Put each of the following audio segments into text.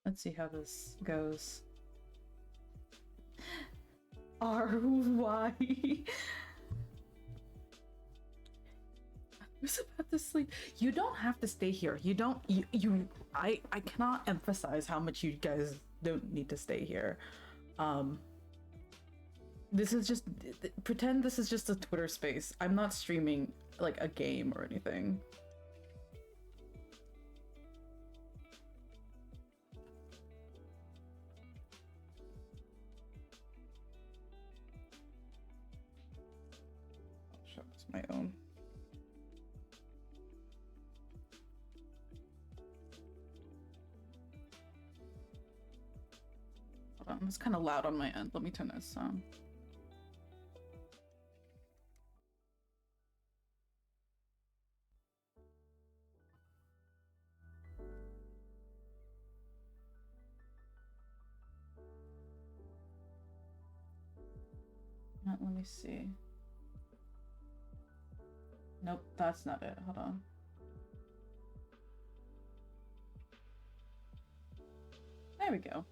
Let's see how this goes. R-Y. I was about to sleep. You don't have to stay here. You don't. I cannot emphasize how much you guys don't need to stay here. This is just pretend this is just a Twitter space. I'm not streaming like a game or anything. I'll show it's my own. Hold on, it's kind of loud on my end. Let me turn this on. Let me see. Nope, that's not it. Hold on. There we go.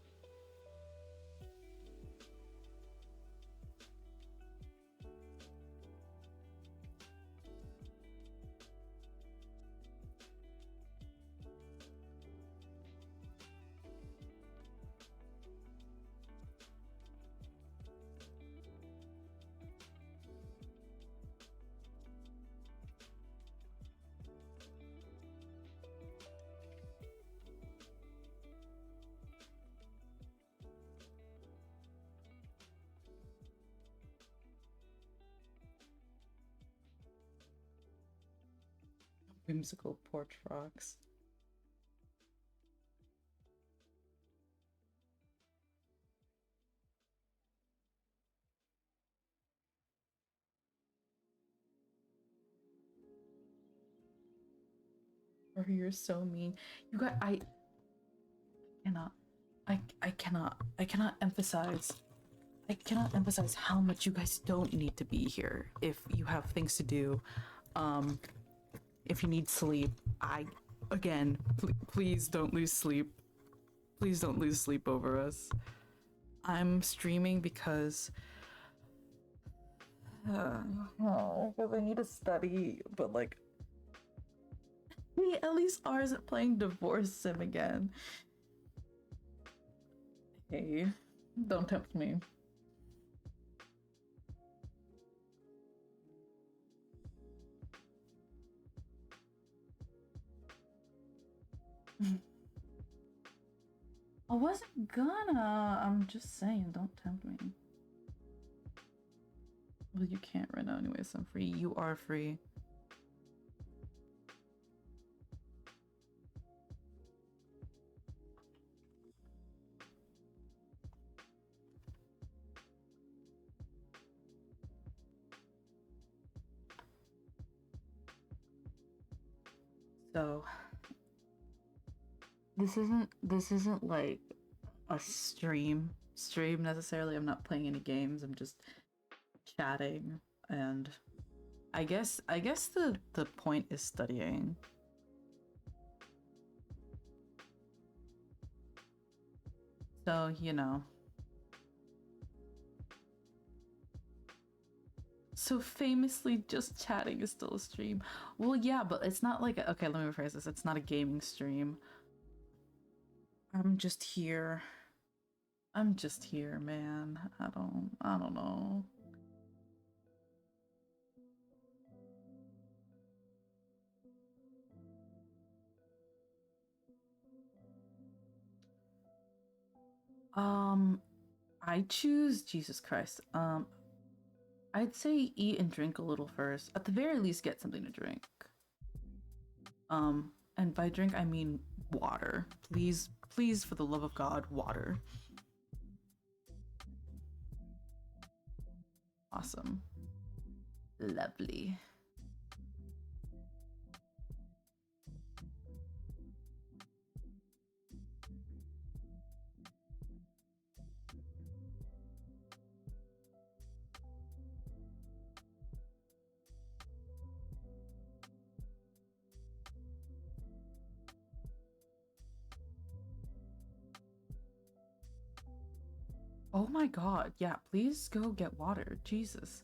Whimsical porch rocks. Or you're so mean. You guys, I cannot emphasize. I cannot emphasize how much you guys don't need to be here if you have things to do. If you need sleep, again, please don't lose sleep. Please don't lose sleep over us. I'm streaming because because I need to study, but like, at least R isn't playing Divorce Sim again. Hey, don't tempt me. I wasn't gonna. I'm just saying, don't tempt me. Well, you can't right now anyway, so I'm free. You are free. So this isn't like a stream necessarily. I'm not playing any games. I'm just chatting, and I guess the point is studying. So, you know. So famously, just chatting is still a stream. Well, yeah, but it's not like okay, let me rephrase this. It's not a gaming stream. I'm just here. I'm just here, man. I don't know. I choose Jesus Christ. I'd say eat and drink a little first. At the very least, get something to drink. And by drink, I mean water. Please, please, for the love of God, water. Awesome. Lovely. Oh my god, yeah, please go get water. Jesus.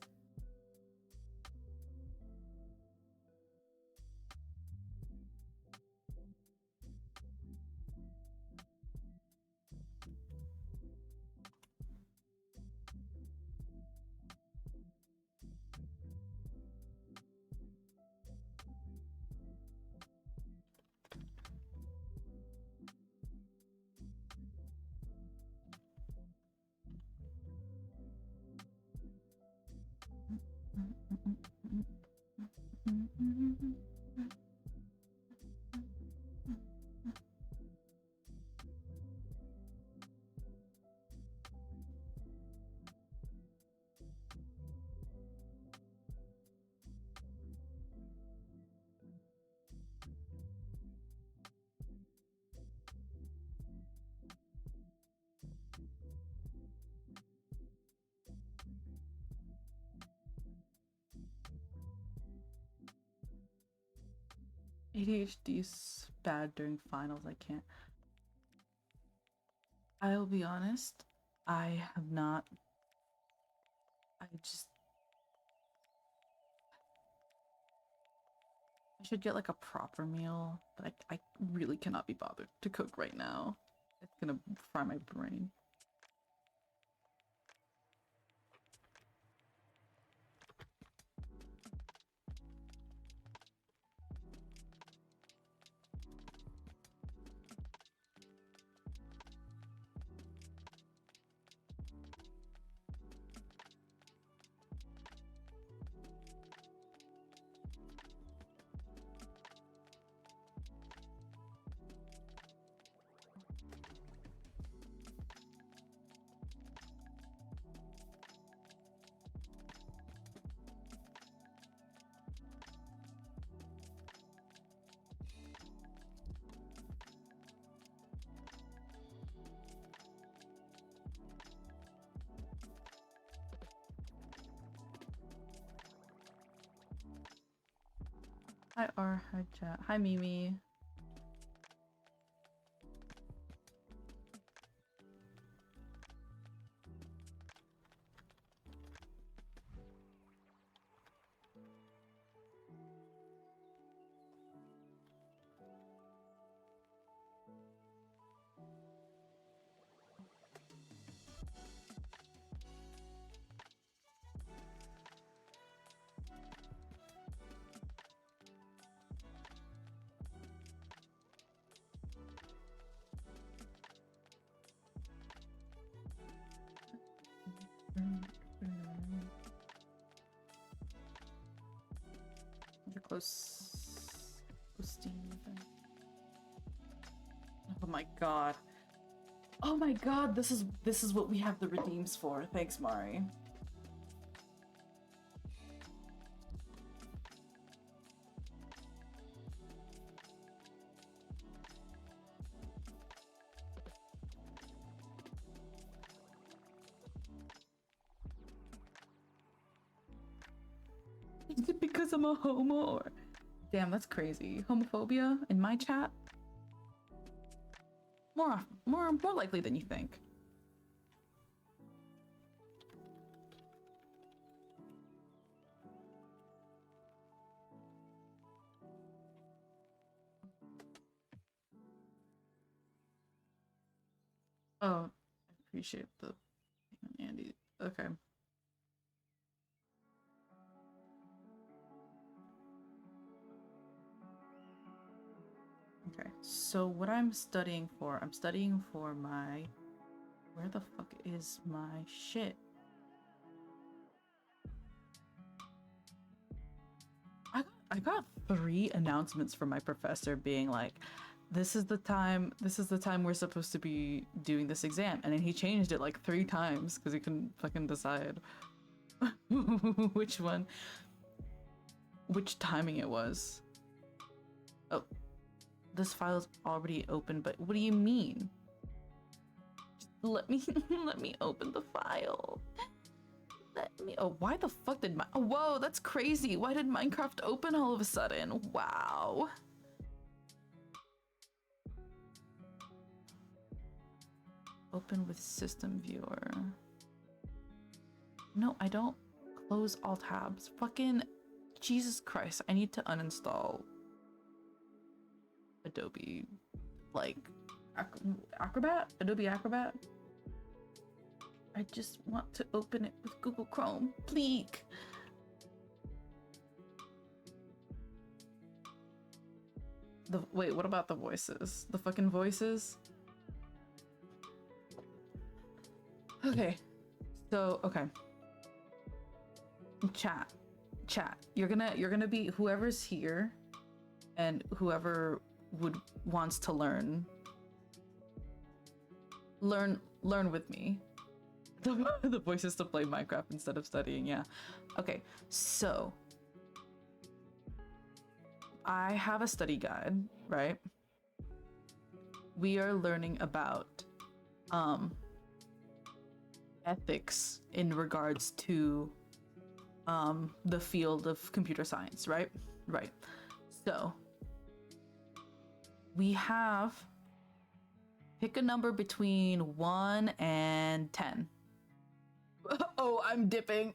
ADHD's bad during finals. I can't. I'll be honest. I have not. I just. I should get like a proper meal, but I really cannot be bothered to cook right now. It's gonna fry my brain. Hi R, hi chat, hi Mimi. You're close. Steve. Oh my god. Oh my god, this is what we have the redeems for. Thanks, Mari. Is it because I'm a homo or... Damn, that's crazy. Homophobia in my chat? More likely than you think. Oh, I appreciate the Andy. Okay. Okay, so what I'm studying for my... Where the fuck is my shit? I got 3 announcements from my professor being like, this is the time we're supposed to be doing this exam, and then he changed it like 3 times because he couldn't fucking decide which timing it was. Oh, this file's already open, but what do you mean? Just let me let me open the file. Oh, why the fuck did oh, whoa, that's crazy. Why did Minecraft open all of a sudden? Wow. Open with system viewer. No, I don't close all tabs. Fucking Jesus Christ. I need to uninstall Adobe, like, Acrobat? Adobe Acrobat? I just want to open it with Google Chrome. Please. Wait, what about the voices? The fucking voices? Okay. So, okay. Chat. You're gonna be whoever's here and whoever wants to learn with me. The voices to play Minecraft instead of studying, yeah. Okay, so I have a study guide, right? We are learning about ethics in regards to the field of computer science, right? Right. So we have, pick a number between 1 and 10. Oh, I'm dipping.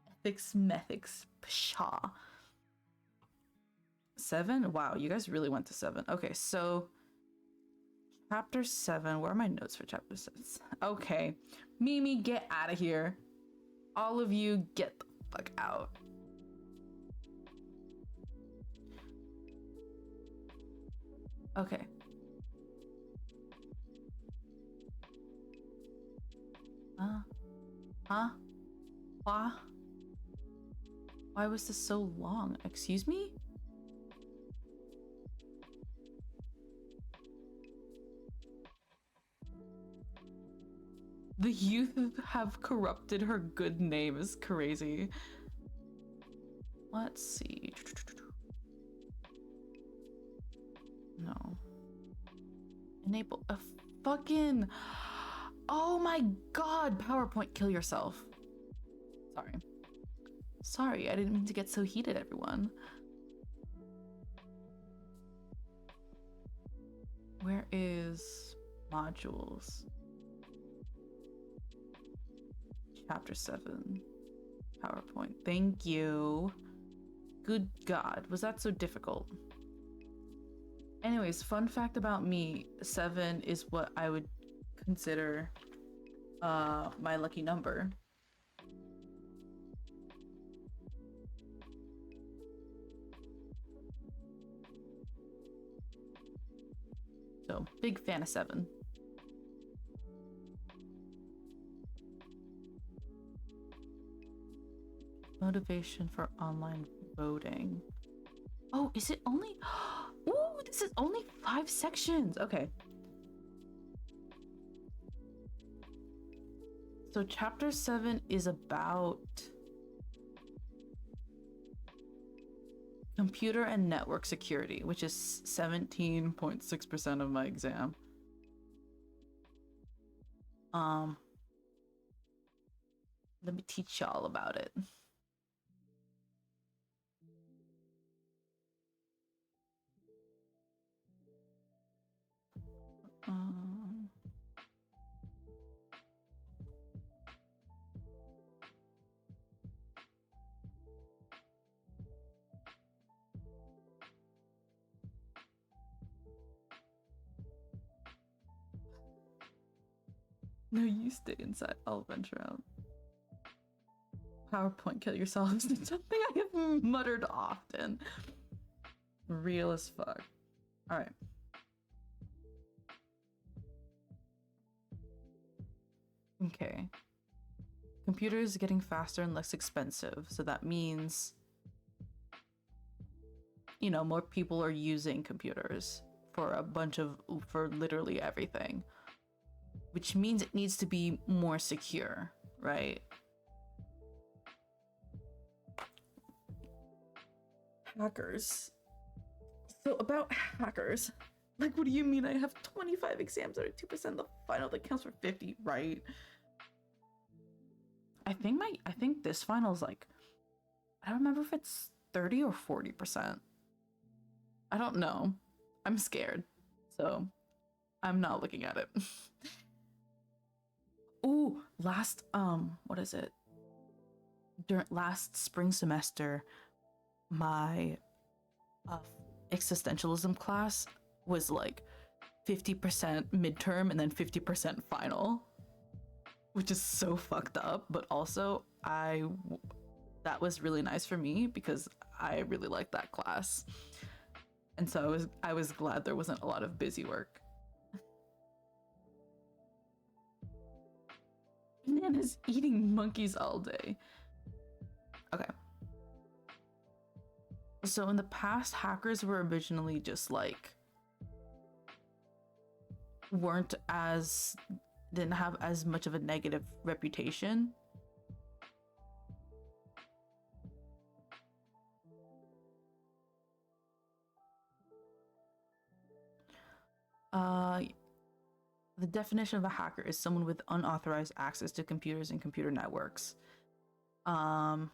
Ethics, methics, pshaw. 7? Wow, you guys really went to 7. Okay, so chapter 7. Where are my notes for chapter 6? Okay, Mimi, get out of here. All of you, get the fuck out. Okay. Huh? Why was this so long? Excuse me? The youth have corrupted her good name is crazy. Let's see. No. Enable a fucking... Oh my god, PowerPoint, kill yourself. Sorry, I didn't mean to get so heated, everyone. Where is modules? Chapter 7. PowerPoint. Thank you. Good God, was that so difficult? Anyways, fun fact about me, 7 is what I would consider my lucky number. So, big fan of 7. Motivation for online voting. Oh, is it only... Ooh, this is only 5 sections. Okay. So chapter 7 is about computer and network security, which is 17.6% of my exam. Let me teach y'all about it. No, you stay inside. I'll venture out. PowerPoint, kill yourselves. It's something I have muttered often. Real as fuck. Alright. Okay. Computers getting faster and less expensive. So that means, you know, more people are using computers for for literally everything. Which means it needs to be more secure, right? Hackers. So about hackers, like, what do you mean I have 25 exams that are 2% of the final that counts for 50, right? I think this final is like, I don't remember if it's 30 or 40%. I don't know. I'm scared. So I'm not looking at it. Ooh, last what is it? During last spring semester, my existentialism class was like 50% midterm and then 50% final, which is so fucked up, but also that was really nice for me because I really liked that class. And so I was glad there wasn't a lot of busy work. Bananas eating monkeys all day. Okay. So in the past, hackers were originally just like didn't have as much of a negative reputation. The definition of a hacker is someone with unauthorized access to computers and computer networks. Obtaining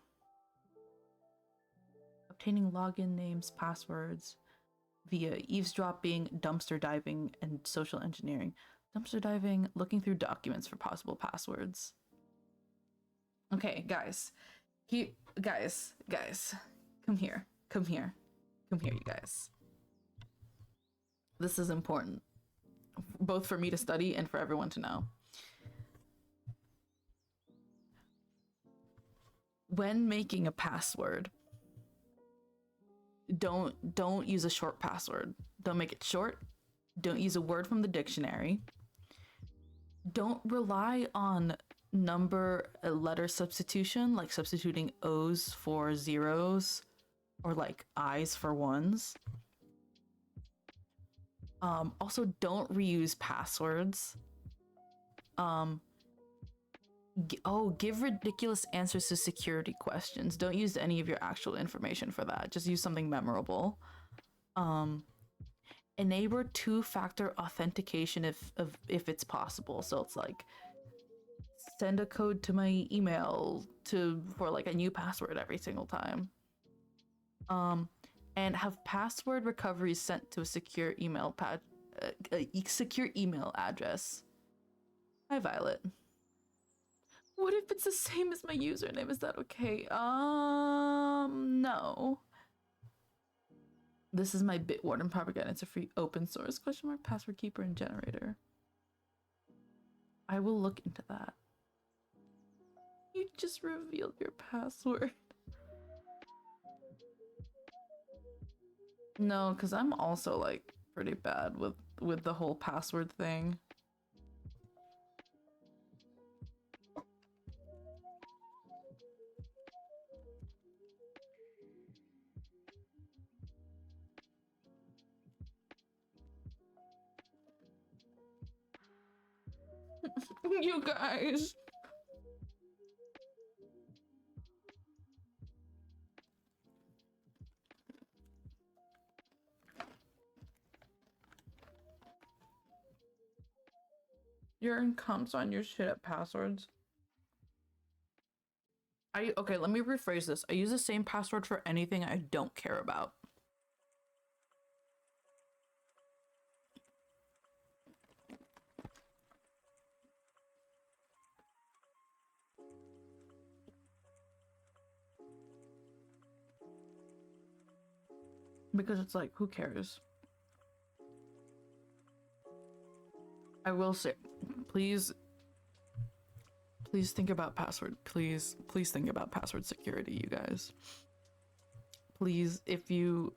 login names, passwords via eavesdropping, dumpster diving, and social engineering. Dumpster diving, looking through documents for possible passwords. Okay, guys. Guys. Come here, you guys. This is important, both for me to study and for everyone to know. When making a password, don't use a short password. Don't make it short. Don't use a word from the dictionary. Don't rely on number letter substitution, like substituting O's for zeros or like I's for ones. Also, don't reuse passwords. Give ridiculous answers to security questions. Don't use any of your actual information for that. Just use something memorable. Enable two-factor authentication if it's possible. So it's like send a code to my email for like a new password every single time. And have password recovery sent to a secure email secure email address. Hi, Violet. What if it's the same as my username? Is that okay? No. This is my Bitwarden propaganda. It's a free open source ! Password keeper and generator. I will look into that. You just revealed your password. No, because I'm also like pretty bad with the whole password thing. You guys. You're in comps on your shit at passwords. Okay, let me rephrase this. I use the same password for anything I don't care about. Because it's like, who cares? I will say, please think about password. Please think about password security, you guys. Please change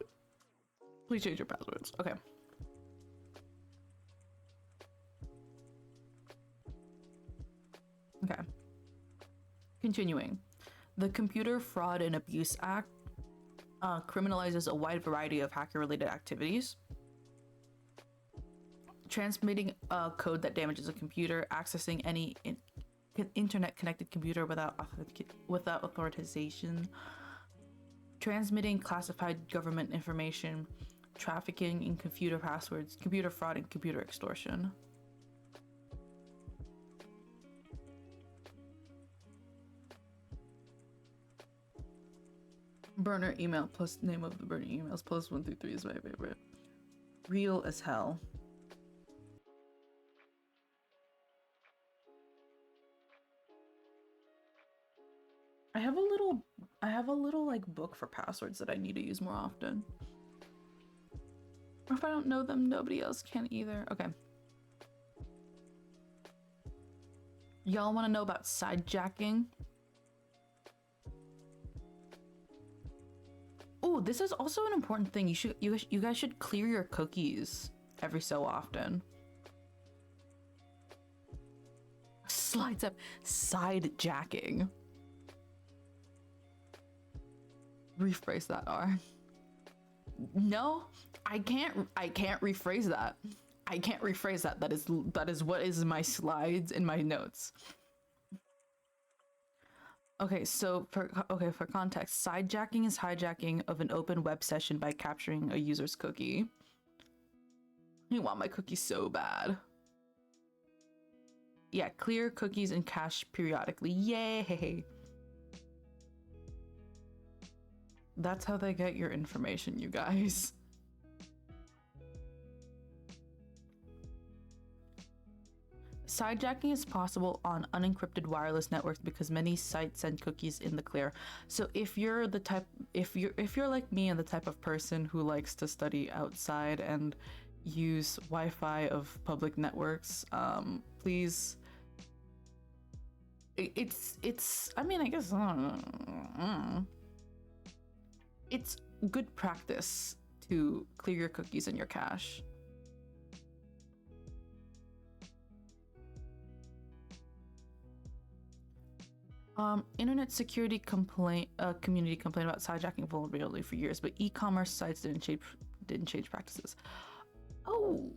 your passwords. Okay. Okay. Continuing. The Computer Fraud and Abuse Act criminalizes a wide variety of hacker-related activities. Transmitting a code that damages a computer, accessing any internet-connected computer without authorization, transmitting classified government information, trafficking in computer passwords, computer fraud, and computer extortion. Burner email plus name of the burner emails plus 1 through 3 is my favorite. Real as hell. I have a little like book for passwords that I need to use more often. Or if I don't know them, nobody else can either. Okay. Y'all want to know about sidejacking? Oh, this is also an important thing. You guys should clear your cookies every so often. Slides up sidejacking. Rephrase that, R. No, I can't rephrase that. I can't rephrase that. That is what is my slides in my notes. Okay, so for context, sidejacking is hijacking of an open web session by capturing a user's cookie. I want my cookie so bad. Yeah, clear cookies and cache periodically. Yay! That's how they get your information, you guys. Sidejacking is possible on unencrypted wireless networks because many sites send cookies in the clear. So if you're the type, if you're like me and the type of person who likes to study outside and use Wi-Fi of public networks, please. It's. I mean, I guess it's good practice to clear your cookies and your cache. Internet security community complained about sidejacking vulnerability for years, but e-commerce sites didn't change practices. Oh,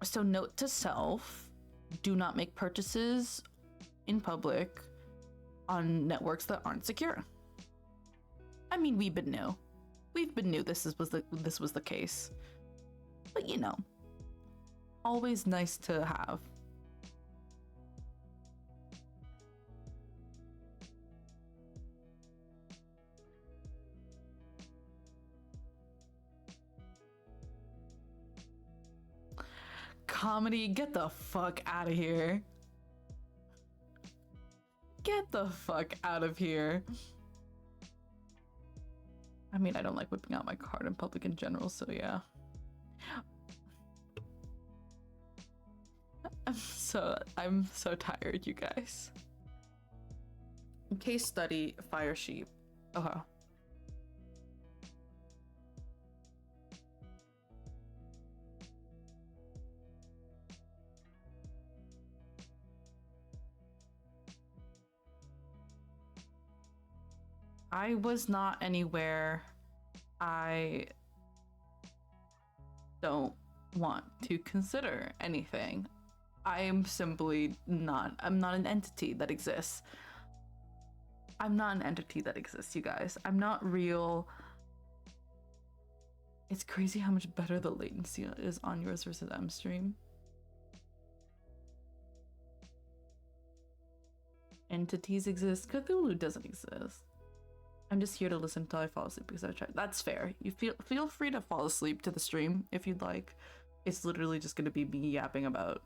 so note to self: do not make purchases in public on networks that aren't secure. I mean, we've been new this was the case, but you know, always nice to have. Comedy, get the fuck out of here. Get the fuck out of here. I mean, I don't like whipping out my card in public in general, so yeah. I'm so tired, you guys. Case study, fire sheep. Okay. I was not anywhere. I don't want to consider anything. I am simply not. I'm not an entity that exists. I'm not an entity that exists, you guys. I'm not real. It's crazy how much better the latency is on yours versus Mstream. Entities exist. Cthulhu doesn't exist. I'm just here to listen until I fall asleep because I tried. That's fair. You feel free to fall asleep to the stream if you'd like. It's literally just gonna be me yapping about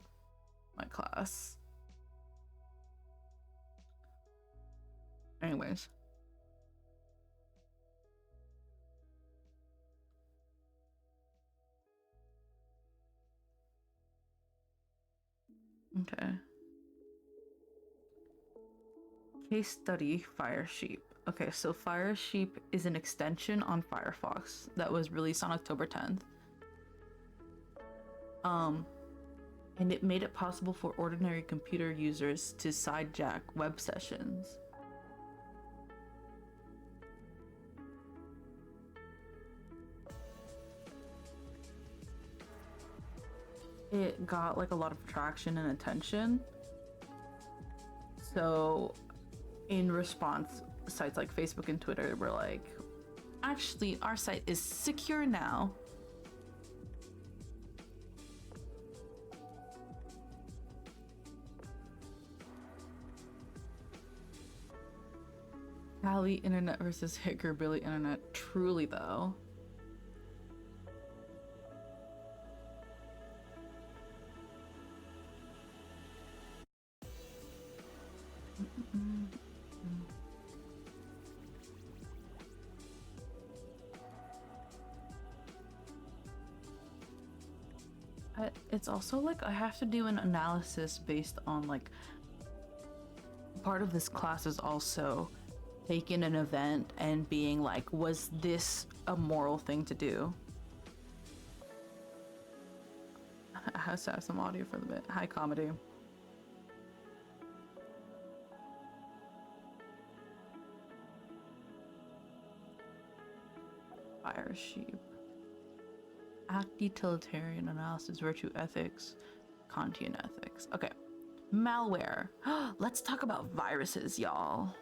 my class. Anyways. Okay. Case study, Firesheep. Okay, so Firesheep is an extension on Firefox that was released on October 10th. And it made it possible for ordinary computer users to sidejack web sessions. It got like a lot of traction and attention. So in response, sites like Facebook and Twitter were like, actually, our site is secure now. Cali internet versus Hickorbilly internet. Truly, though. It's also like I have to do an analysis based on like part of this class is also taking an event and being like, was this a moral thing to do? I have to have some audio for the bit. Hi, comedy. Fire sheep. Act utilitarian analysis, virtue ethics, Kantian ethics. Okay. Malware. Let's talk about viruses, y'all.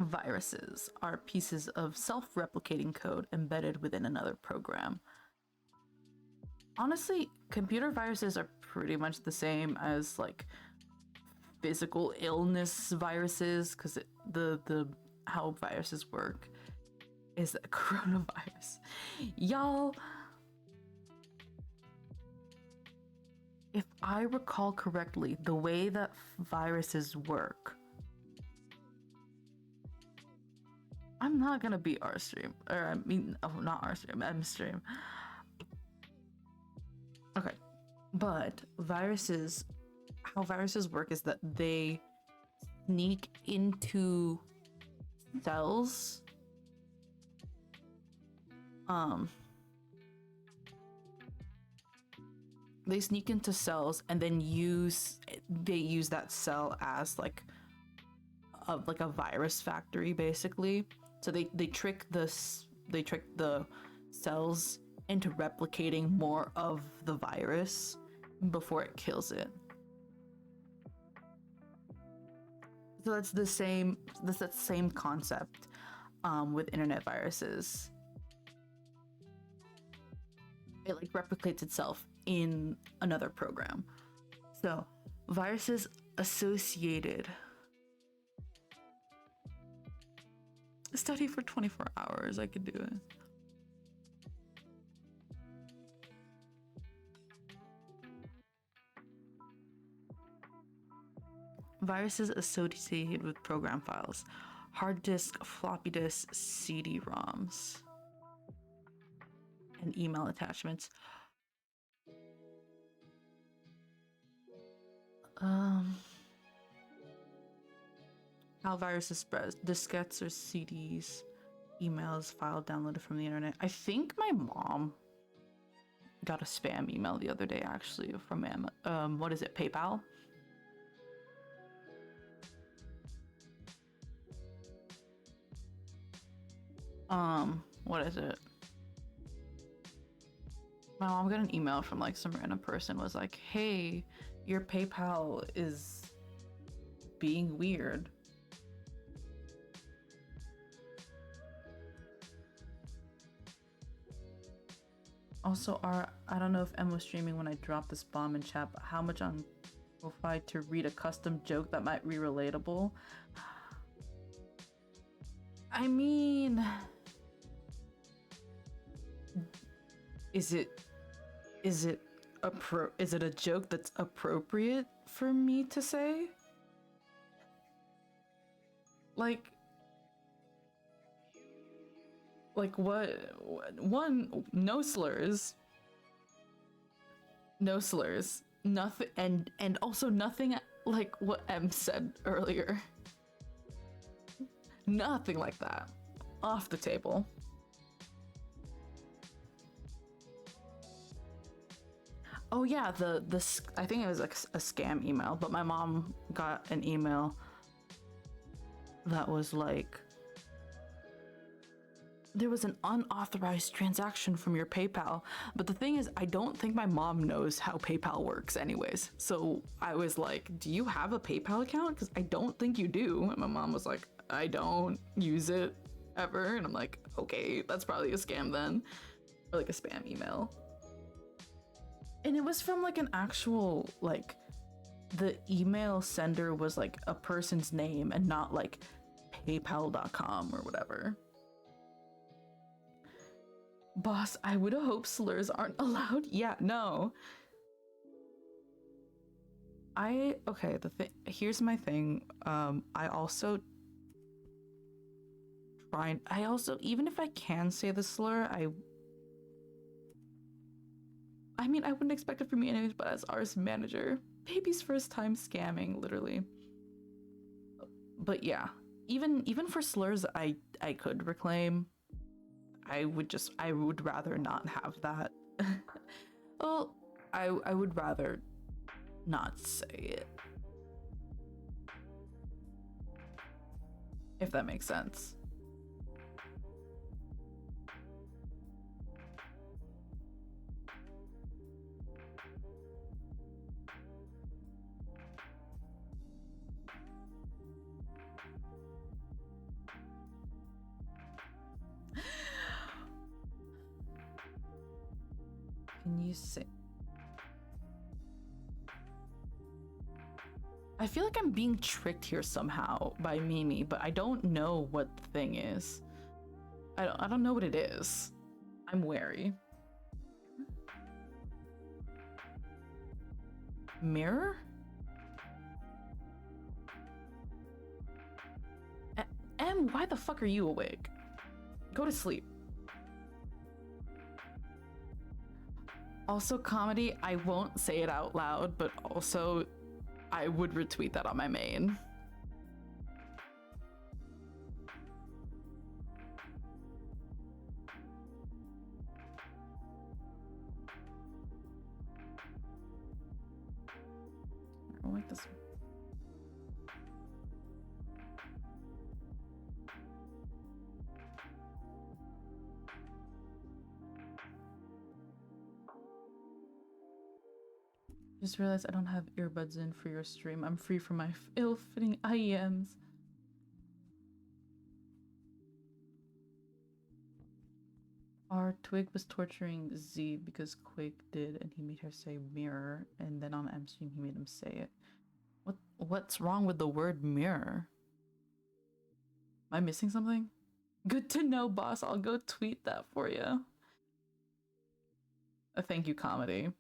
Viruses are pieces of self-replicating code embedded within another program. Honestly, computer viruses are pretty much the same as like physical illness viruses, because the how viruses work is that coronavirus. Y'all, if I recall correctly, the way that viruses work, I'm not gonna be R stream, or I mean, oh, not R stream, M stream. Okay, but viruses, how viruses work is that they sneak into cells. They sneak into cells and then they use that cell as like a virus factory, basically. So they trick the cells into replicating more of the virus before it kills it. So that's the same. That's that same concept with internet viruses. It like replicates itself in another program. So viruses associated. Study for 24 hours. I could do it. Viruses associated with program files, hard disk, floppy disk, CD-ROMs, and email attachments. How viruses spread: diskettes or CDs, emails, file downloaded from the internet. I think my mom got a spam email the other day, actually, from what is it, PayPal? What is it? My mom got an email from like some random person, was like, hey, your PayPal is being weird. Also, I don't know if Em was streaming when I dropped this bomb in chat, but how much on Ko-Fi to read a custom joke that might be relatable? I mean, is it a joke that's appropriate for me to say? Like what? One, no slurs, nothing, and also nothing like what Em said earlier. Nothing like that. Off the table. Oh yeah, I think it was like a scam email, but my mom got an email that was like, there was an unauthorized transaction from your PayPal. But the thing is, I don't think my mom knows how PayPal works anyways. So I was like, do you have a PayPal account? Because I don't think you do. And my mom was like, I don't use it ever. And I'm like, okay, that's probably a scam then. Or like a spam email. And it was from like an actual, like, the email sender was like a person's name and not like paypal.com or whatever. Boss, I would hope slurs aren't allowed. Yeah, no. Here's my thing. I also trying. I also, even if I can say the slur, I mean, I wouldn't expect it from me anyways, but as artist manager, baby's first time scamming, literally. But yeah, even for slurs, I could reclaim. I would rather not have that. Well, I would rather not say it, if that makes sense. Can you say? I feel like I'm being tricked here somehow by Mimi, but I don't know what the thing is. I don't know what it is. I'm wary. Mirror? Em, why the fuck are you awake? Go to sleep. Also, comedy, I won't say it out loud, but also I would retweet that on my main. I like this. Just realized I don't have earbuds in for your stream. I'm free from my ill-fitting IEMs. Our Twig was torturing Z because Quake did, and he made her say mirror, and then on M stream he made him say it. What's wrong with the word mirror? Am I missing something? Good to know, boss. I'll go tweet that for you. Thank you, comedy.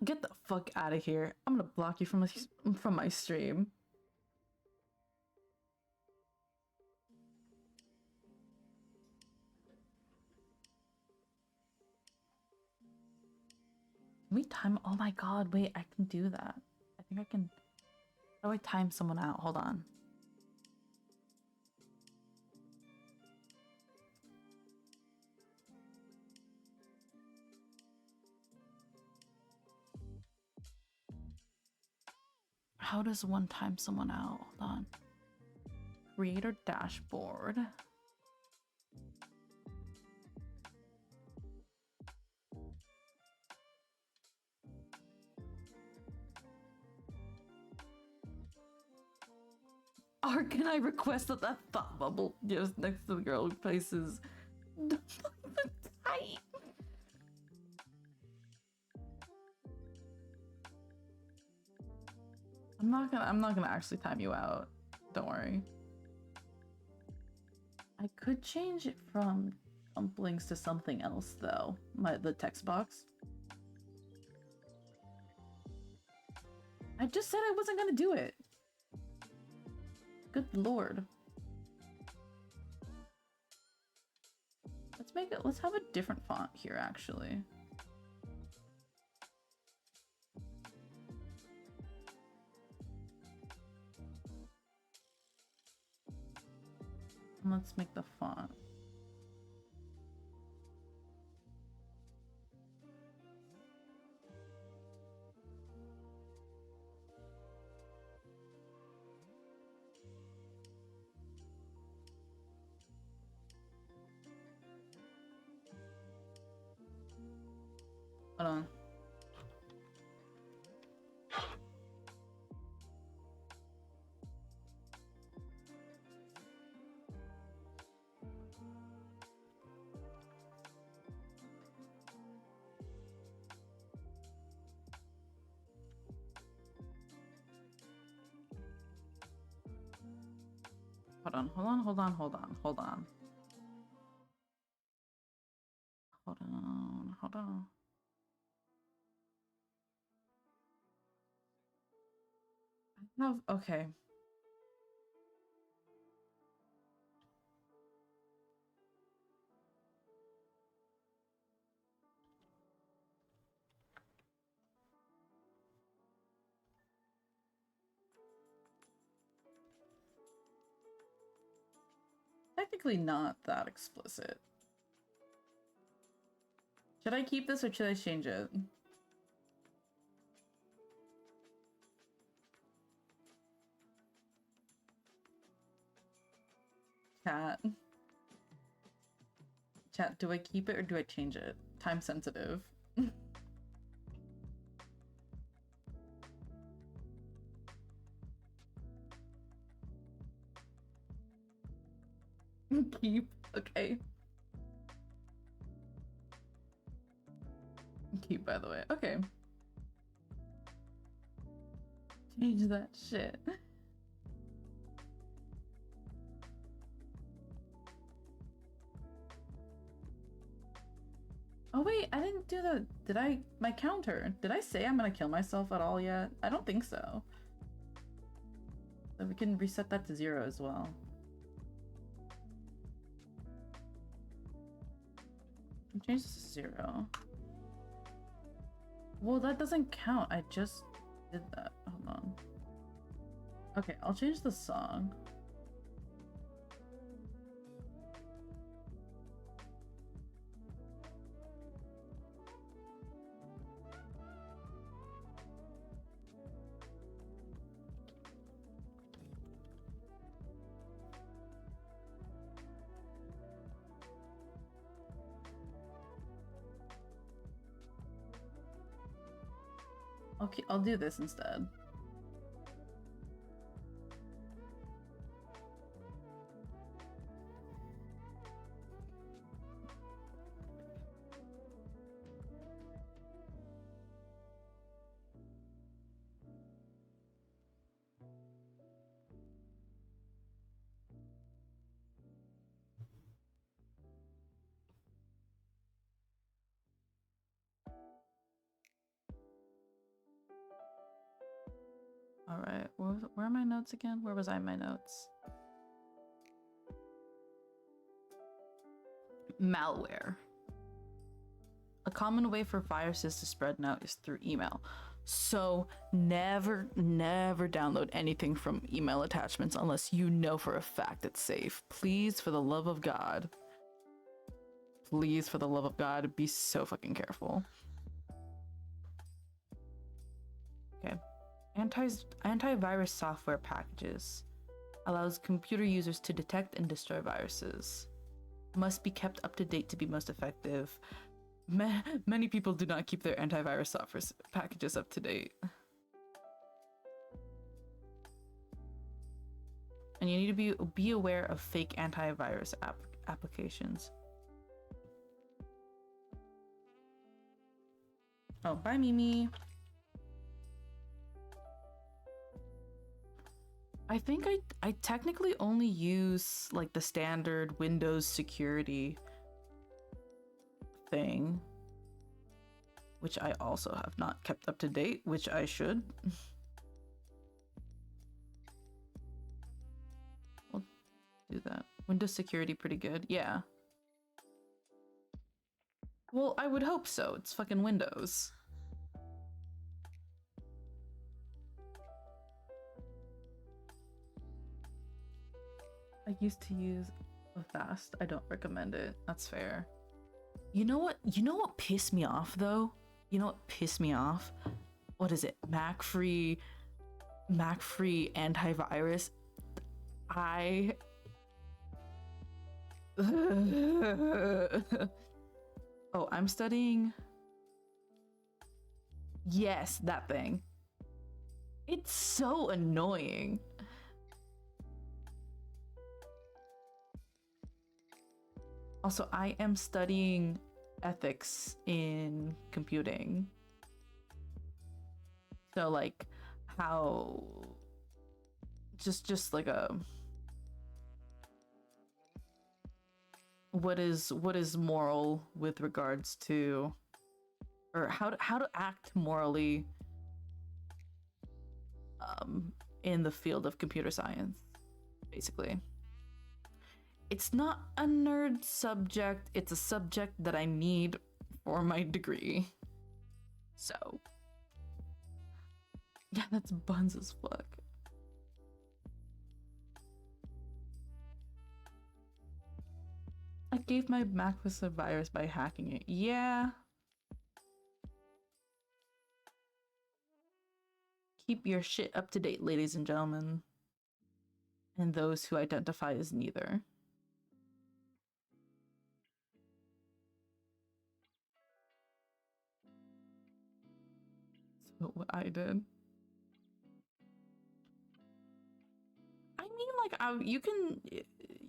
Get the fuck out of here. I'm gonna block you from my stream. Can we time? Oh my god, wait, I can do that. I think I can. How do I time someone out? Hold on. How does one time someone out? Hold on. Creator dashboard. Or can I request that thought bubble just next to the girl who places the tight? I'm not gonna actually time you out. Don't worry. I could change it from dumplings to something else though. The text box. I just said I wasn't gonna do it. Good lord. Let's have a different font here actually. Let's make the font. Hold on. Hold on. Okay. technically not that explicit. Should I keep this or should I change it? Chat. Chat, do I keep it or do I change it? Time sensitive. Keep. Okay. Keep, by the way. Okay. Change that shit. Oh wait, I didn't do the... Did I... My counter. Did I say I'm gonna kill myself at all yet? I don't think so. So we can reset that to 0 as well. Change this to 0. Well, that doesn't count. I just did that. Hold on. Okay, I'll change the song. Okay, I'll do this instead. All right, where are my notes again? Where was I in my notes? Malware. A common way for viruses to spread now is through email. So never download anything from email attachments unless you know for a fact it's safe. Please, for the love of God. Please, for the love of God, be so fucking careful. Okay. Antivirus software packages allows computer users to detect and destroy viruses. Must be kept up to date to be most effective. Many people do not keep their antivirus software packages up to date. And you need to be aware of fake antivirus applications. Oh, bye, Mimi. I think I technically only use like the standard Windows security thing, which I also have not kept up to date, which I should. We'll do that. Windows security pretty good, yeah. Well, I would hope so. It's fucking Windows. I used to use Avast. I don't recommend it. That's fair. You know what? You know what pissed me off though? You know what pissed me off? What is it? Mac-free antivirus. Oh, I'm studying. Yes, that thing. It's so annoying. Also, I am studying ethics in computing. So like how just like a what is moral with regards to, or how to act morally in the field of computer science, basically. It's not a nerd subject, it's a subject that I need for my degree. So yeah, that's buns as fuck. gave my Mac a virus by hacking it. Yeah. Keep your shit up to date, ladies and gentlemen. And those who identify as neither. So what I did. I mean, like,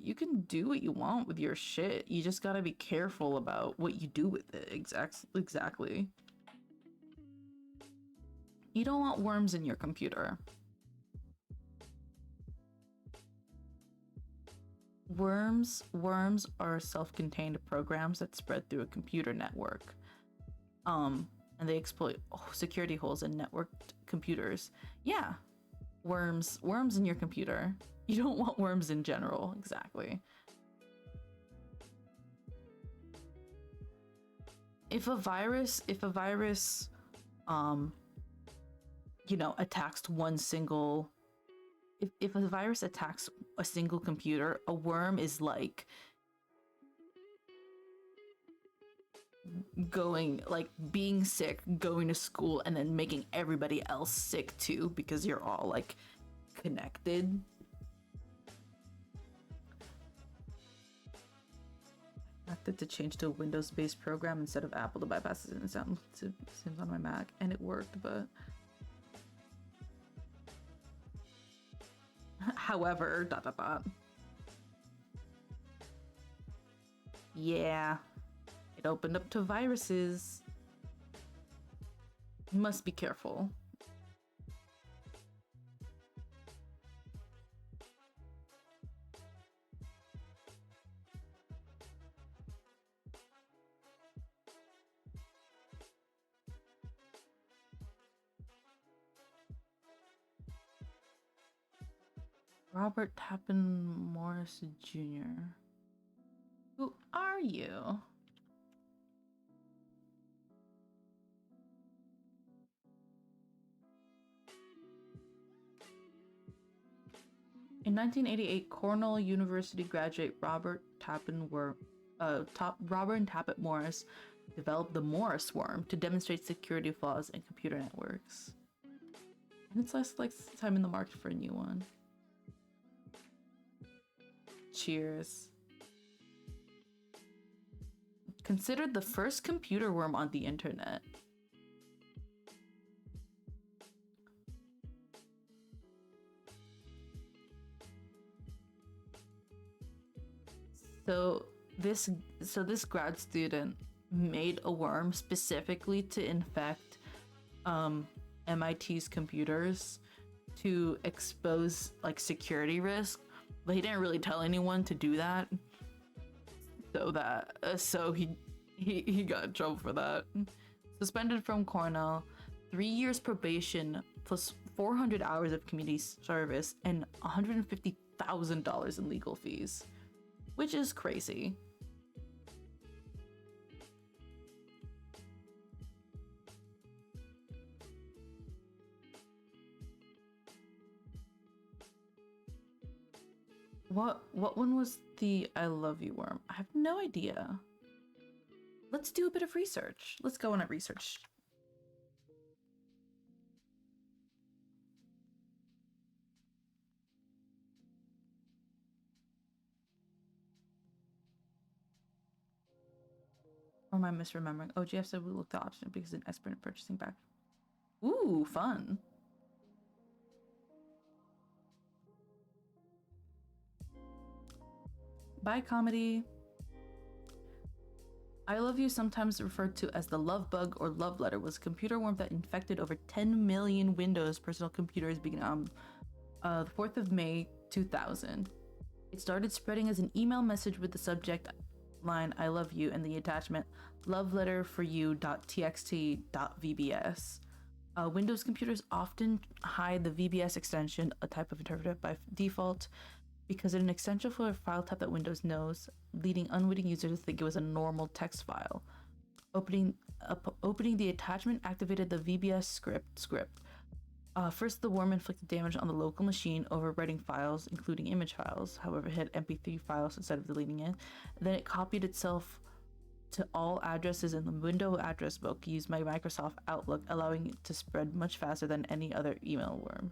you can do what you want with your shit. You just gotta be careful about what you do with it. Exactly. You don't want worms in your computer. Worms are self-contained programs that spread through a computer network. And they exploit security holes in networked computers. Yeah. Worms in your computer. You don't want worms in general, exactly. If a virus you know, attacks one single if a virus attacks a single computer, a worm is like being sick, going to school, and then making everybody else sick too, because you're all like connected. Acted to change to a Windows-based program instead of Apple to bypass it, and it seems on my Mac, and it worked, but however, ... Yeah, it opened up to viruses. You must be careful. Robert Tappan Morris Jr. Who are you? In 1988, Cornell University graduate Robert and Tappet Morris developed the Morris worm to demonstrate security flaws in computer networks. And it's less like time in the market for a new one. Cheers. Considered the first computer worm on the internet. So this grad student made a worm specifically to infect MIT's computers to expose like security risk, but he didn't really tell anyone to do that. So he got in trouble for that. Suspended from Cornell, 3 years probation plus 400 hours of community service and $150,000 in legal fees, which is crazy. What one was the I love you worm? I have no idea. Let's do a bit of research. Let's go on a research. Or am I misremembering? Oh, GF said we looked at option because an expert in purchasing back. Ooh, fun. Bye, comedy. I love you, sometimes referred to as the love bug or love letter, was a computer worm that infected over 10 million Windows personal computers beginning on the 4th of May 2000. It started spreading as an email message with the subject line I love you and the attachment love letter for you.txt.vbs. Windows computers often hide the VBS extension, a type of interpreter by default, because it's an extension for a file type that Windows knows, leading unwitting users to think it was a normal text file. Opening the attachment activated the VBS script, First, the worm inflicted damage on the local machine, overwriting files, including image files. However, it hit MP3 files instead of deleting it. Then it copied itself to all addresses in the window address book used by Microsoft Outlook, allowing it to spread much faster than any other email worm.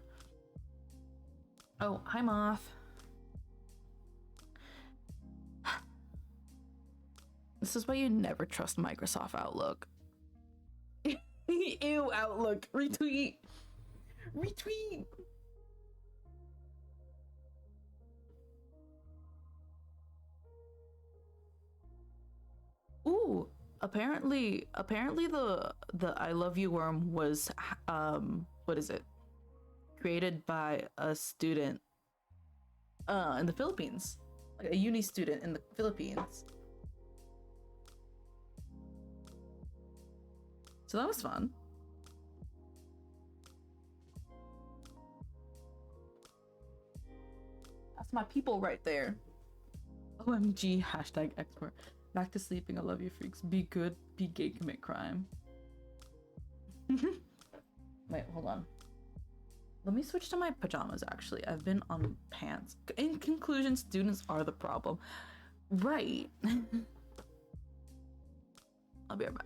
Oh, hi, Moth. This is why you never trust Microsoft Outlook. Ew, Outlook. Retweet. Retweet. Ooh, apparently the I love you worm was what is it? Created by a student in the Philippines. Like a uni student in the Philippines. So that was fun. That's my people right there. OMG, hashtag expert. Back to sleeping. I love you, freaks. Be good, be gay, commit crime. Wait, hold on. Let me switch to my pajamas, actually. I've been on pants. In conclusion, students are the problem. Right. I'll be right back.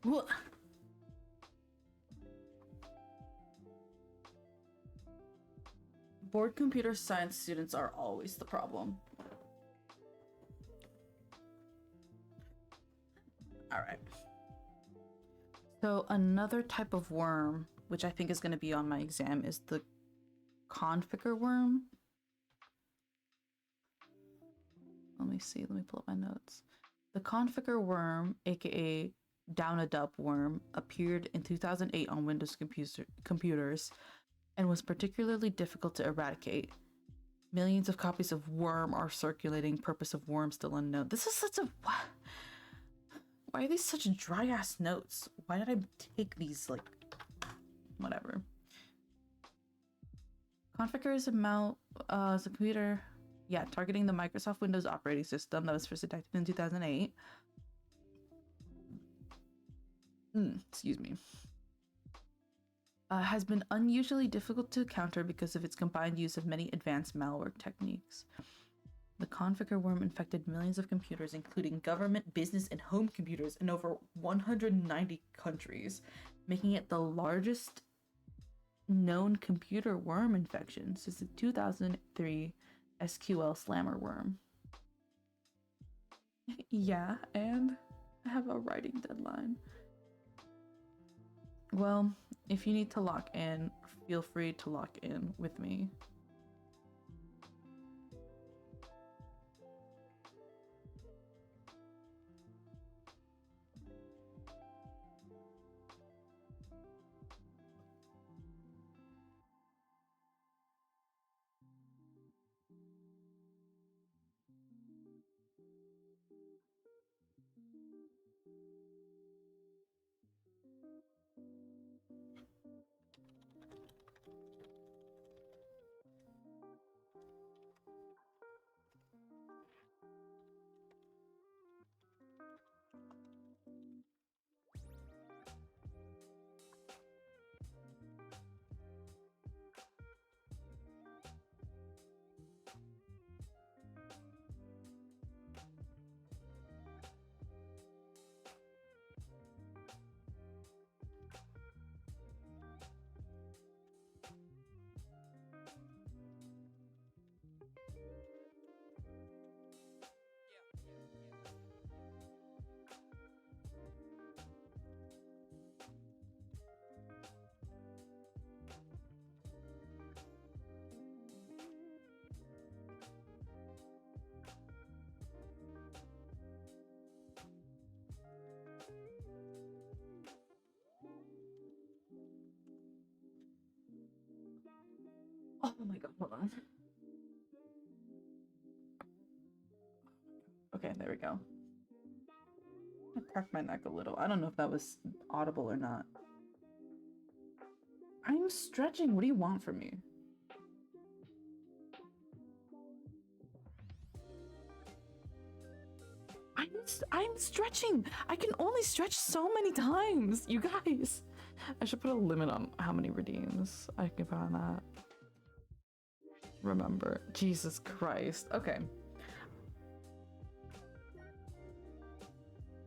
What? Bored computer science students are always the problem. Alright. So another type of worm, which I think is going to be on my exam, is the configure worm. Let me see. Let me pull up my notes. The configure worm, aka down a dup worm, appeared in 2008 on Windows computers and was particularly difficult to eradicate. Millions of copies of Worm are circulating. Purpose of Worm still unknown. This is such a... Why are these such dry ass notes? Why did I take these, like... Whatever. Configure is a computer... Yeah, targeting the Microsoft Windows operating system that was first detected in 2008. Excuse me. Has been unusually difficult to counter because of its combined use of many advanced malware techniques. The configure worm infected millions of computers, including government, business, and home computers in over 190 countries, making it the largest known computer worm infection since the 2003 SQL Slammer worm. Yeah, and I have a writing deadline. Well, if you need to lock in, feel free to lock in with me. Oh my god, hold on. Okay, there we go. I cracked my neck a little. I don't know if that was audible or not. I'm stretching. What do you want from me? I'm stretching. I can only stretch so many times, you guys. I should put a limit on how many redeems I can put on that. Remember, Jesus Christ. Okay.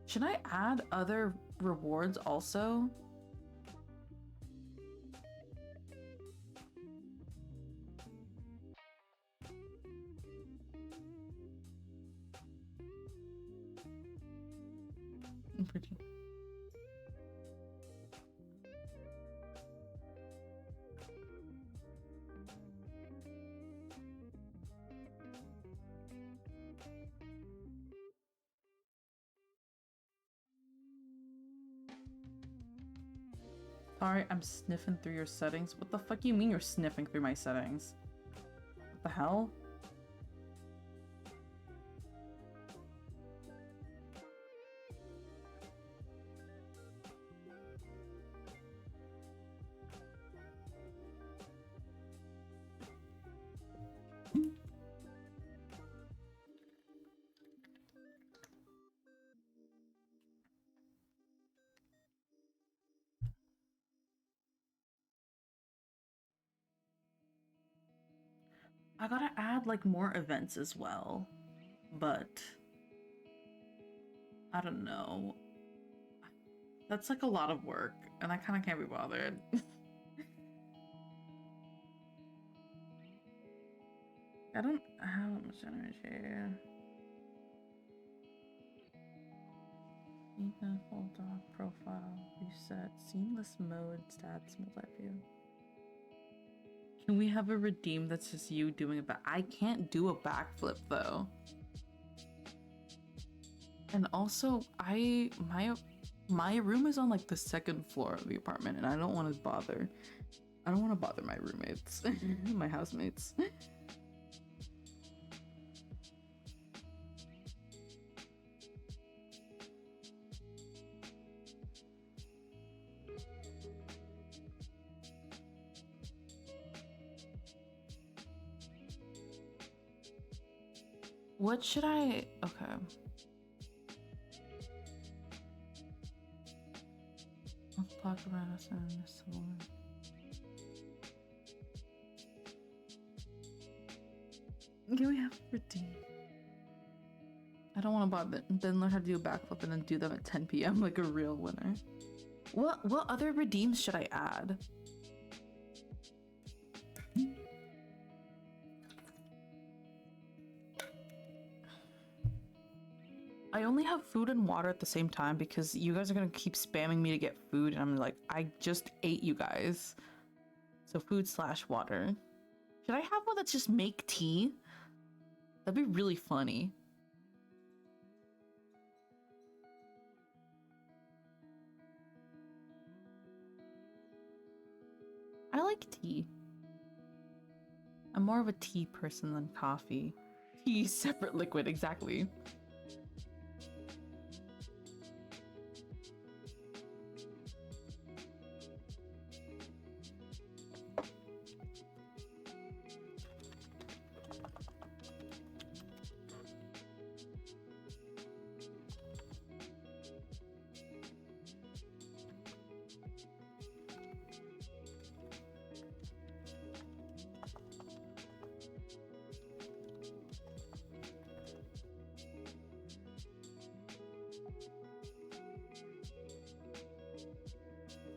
Should I add other rewards also? Sorry, I'm sniffing through your settings. What the fuck do you mean you're sniffing through my settings? What the hell? I gotta add like more events as well, but I don't know. That's like a lot of work, and I kind of can't be bothered. I don't have much energy. Ethan, full dog profile, reset, seamless mode, stats, multi-view. Can we have a redeem that's just you doing a back? I can't do a backflip though. And also, my room is on like the second floor of the apartment, and I don't want to bother. I don't want to bother my roommates, my housemates. What should I? Okay. Let's talk about us in this one. Can we have a redeem? I don't want to bother. Then learn how to do a backflip and then do them at 10 p.m. like a real winner. What other redeems should I add? I only have food and water at the same time because you guys are gonna keep spamming me to get food, and I'm like, I just ate you guys. So food/water. Should I have one that's just make tea? That'd be really funny. I like tea. I'm more of a tea person than coffee. Tea, separate liquid, exactly.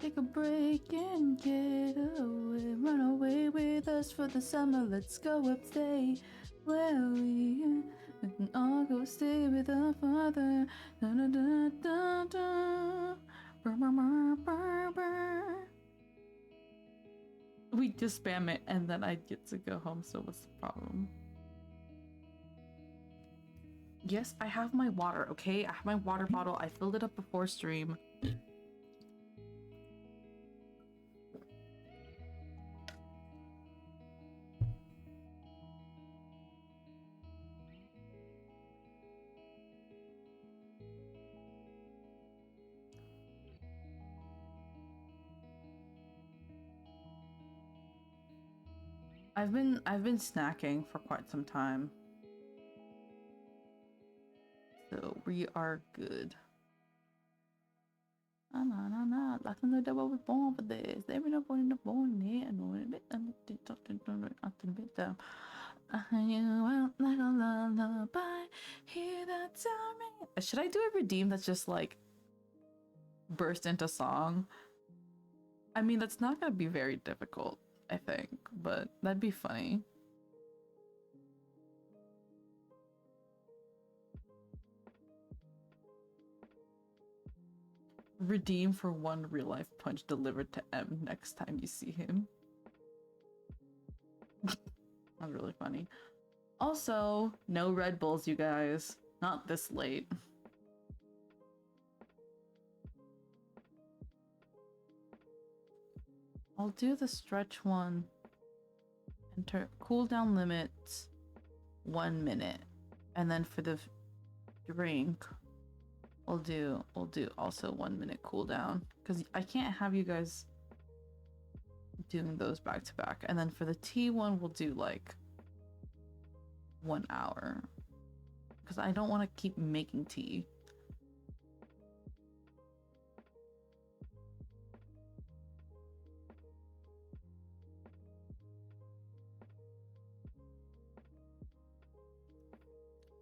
Take a break and get away. Run away with us for the summer. Let's go upstate where we can all go stay with our father. Da, da, da, da, da. Brr, brr, brr, brr, brr. We just spam it and then I get to go home, so what's the problem? Yes, I have my water, okay? I have my water bottle. I filled it up before stream. I've been snacking for quite some time. So we are good. Nah. Like I know that I was born for this. They been up on the born there and on a bit and bit down. You went like a lullaby. Hear that sound ring. Should I do a redeem that's just like burst into song? I mean, that's not gonna be very difficult, I think, but that'd be funny. Redeem for one real life punch delivered to M next time you see him. That's really funny. Also, no Red Bulls, you guys. Not this late. I'll do the stretch one. Enter cooldown limit 1 minute. And then for the drink, we'll do also 1 minute cooldown. Because I can't have you guys doing those back to back. And then for the tea one, we'll do like 1 hour. Because I don't want to keep making tea.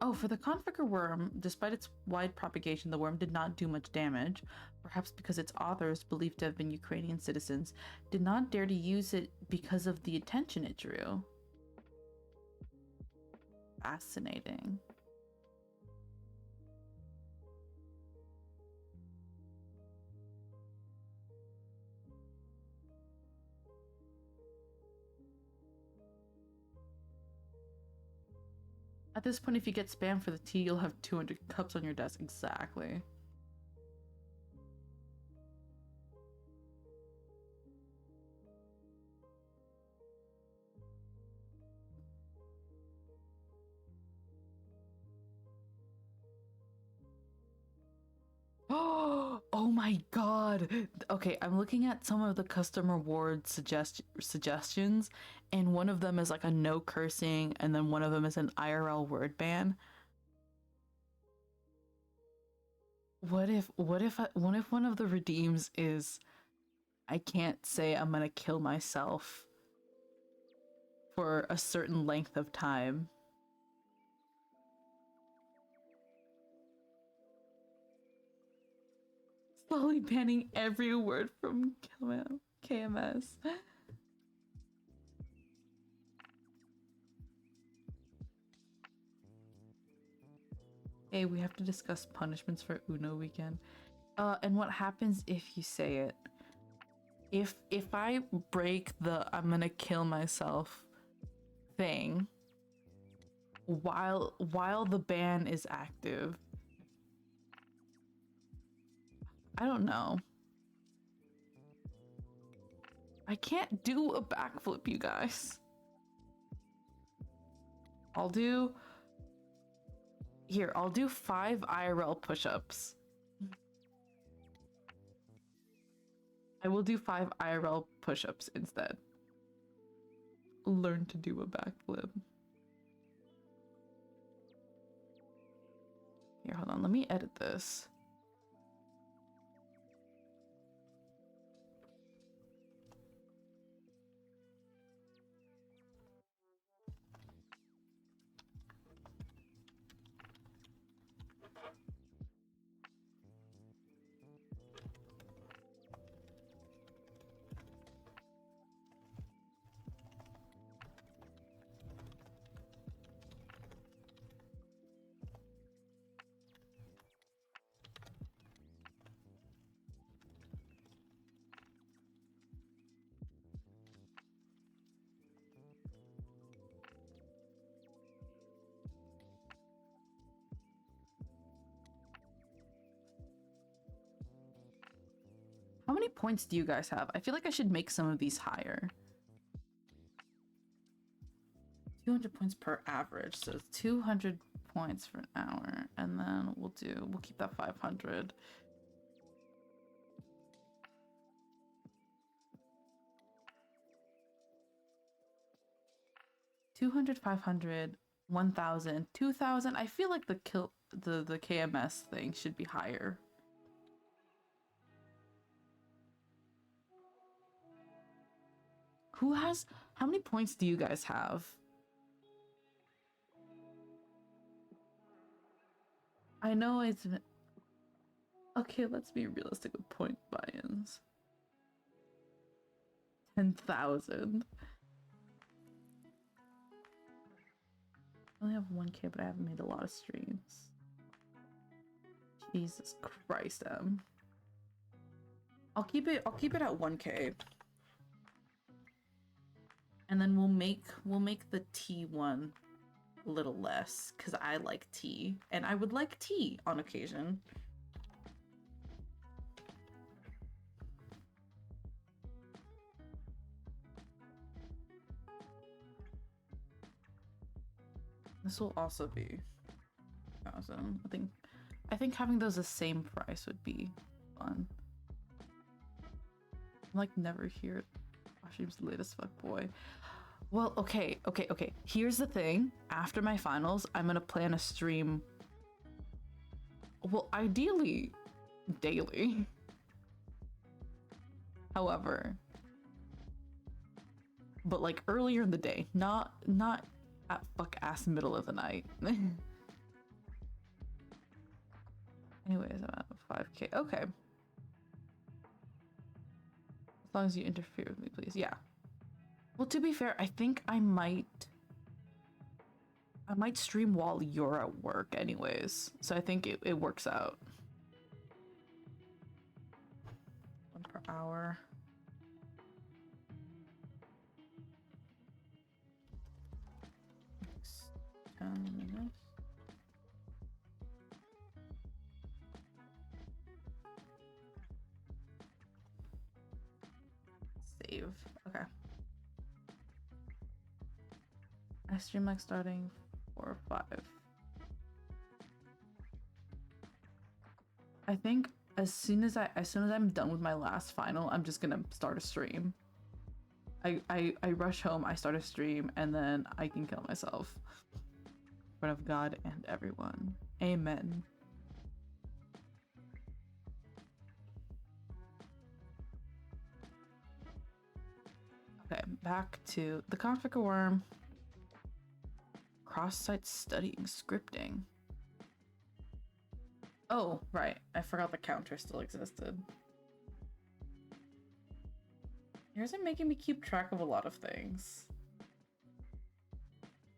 Oh, for the Configure worm, despite its wide propagation, the worm did not do much damage, perhaps because its authors, believed to have been Ukrainian citizens, did not dare to use it because of the attention it drew. Fascinating. At this point, if you get spam for the tea, you'll have 200 cups on your desk. Exactly. Oh my god. Okay, I'm looking at some of the custom reward suggestions, and one of them is like a no cursing, and then one of them is an IRL word ban. What if one of the redeems is I can't say I'm gonna kill myself for a certain length of time? Slowly banning every word from KMS. Hey, we have to discuss punishments for Uno weekend. And what happens if you say it? If I break the I'm gonna kill myself thing while the ban is active, I don't know. I can't do a backflip, you guys. I'll do 5 IRL push-ups. I will do 5 IRL push-ups instead. Learn to do a backflip. Here, hold on, let me edit this. How many points do you guys have? I feel like I should make some of these higher. 200 points per average, so it's 200 points for an hour, and then we'll keep that 500. 200, 500, 1,000, 2,000. I feel like the KMS thing should be higher. How many points do you guys have? I know it's... Okay, let's be realistic with point buy-ins. 10,000. I only have 1K, but I haven't made a lot of streams. Jesus Christ, I'll keep it at 1K. And then we'll make the T one a little less, because I like tea. And I would like tea on occasion. This will also be 1,000. I think having those the same price would be fun. I'm like never here. Stream's late as fuck, boy. Well, okay. Here's the thing. After my finals, I'm gonna plan a stream. Well, ideally, daily. However, but like earlier in the day, not at fuck ass middle of the night. Anyways, I'm at 5K. Okay. As long as you interfere with me, please. Yeah. Well, to be fair, I think I might stream while you're at work anyways. So I think it works out. 1 per hour. Next 10 minutes. Save. Okay. I stream like starting 4 or 5. I think as soon as I'm done with my last final, I'm just gonna start a stream. I rush home, I start a stream, and then I can kill myself. In front of God and everyone. Amen. Okay, back to the config worm. Cross-site studying scripting. Oh, right. I forgot the counter still existed. Yours are making me keep track of a lot of things.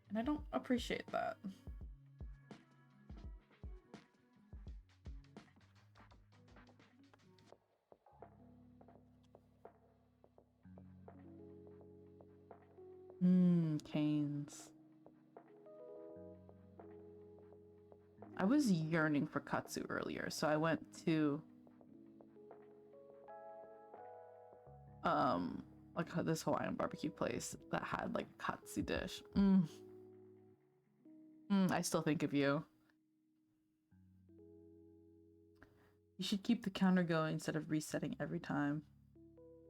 And I don't appreciate that. Canes. I was yearning for katsu earlier, so I went to like this Hawaiian barbecue place that had like katsu dish. I still think of you. You should keep the counter going instead of resetting every time.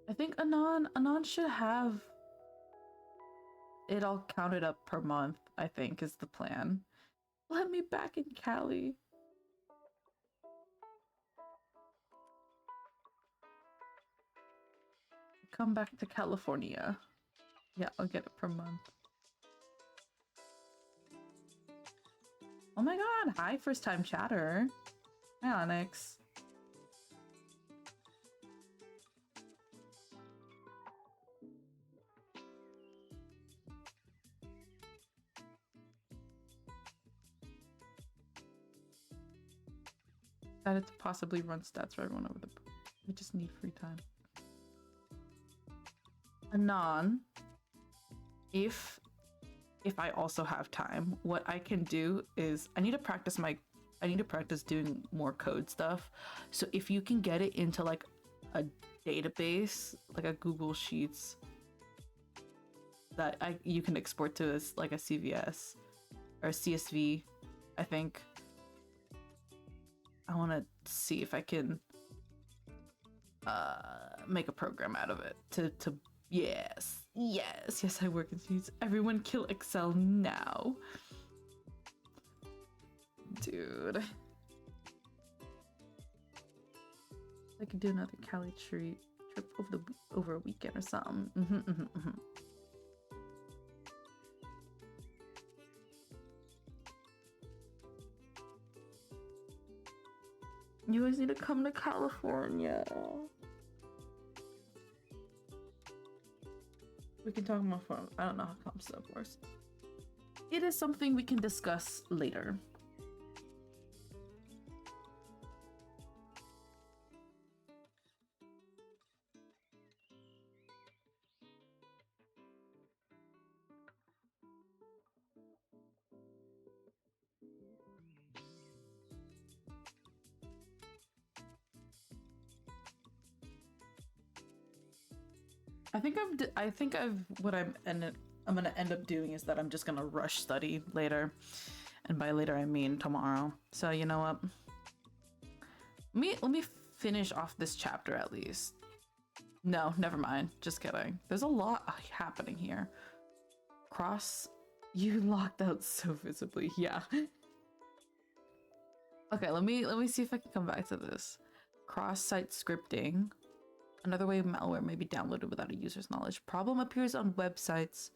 I think Anon should have it all counted up per month, I think, is the plan. Let me back in Cali. Come back to California. Yeah, I'll get it per month. Oh my god, hi first time chatter. Hi Onyx. Decided to possibly run stats for everyone over the... We just need free time. Anon, if I also have time, what I can do is I need to practice doing more code stuff. So if you can get it into like a database, like a Google Sheets that you can export to as like a CVS or a CSV, I think I want to see if I can make a program out of it to Yes, yes, yes, I work in Suits. Everyone kill Excel now. Dude. I could do another Cali trip over a weekend or something. You guys need to come to California. We can talk more fun. I don't know how comp stuff works. It is something we can discuss later. I think what I'm gonna end up doing is that I'm just gonna rush study later, and by later I mean tomorrow. So you know what? Let me finish off this chapter at least. No, never mind. Just kidding. There's a lot happening here. You locked out so visibly. Yeah. Okay, let me see if I can come back to this. Cross-site scripting. Another way malware may be downloaded without a user's knowledge. Problem appears on websites.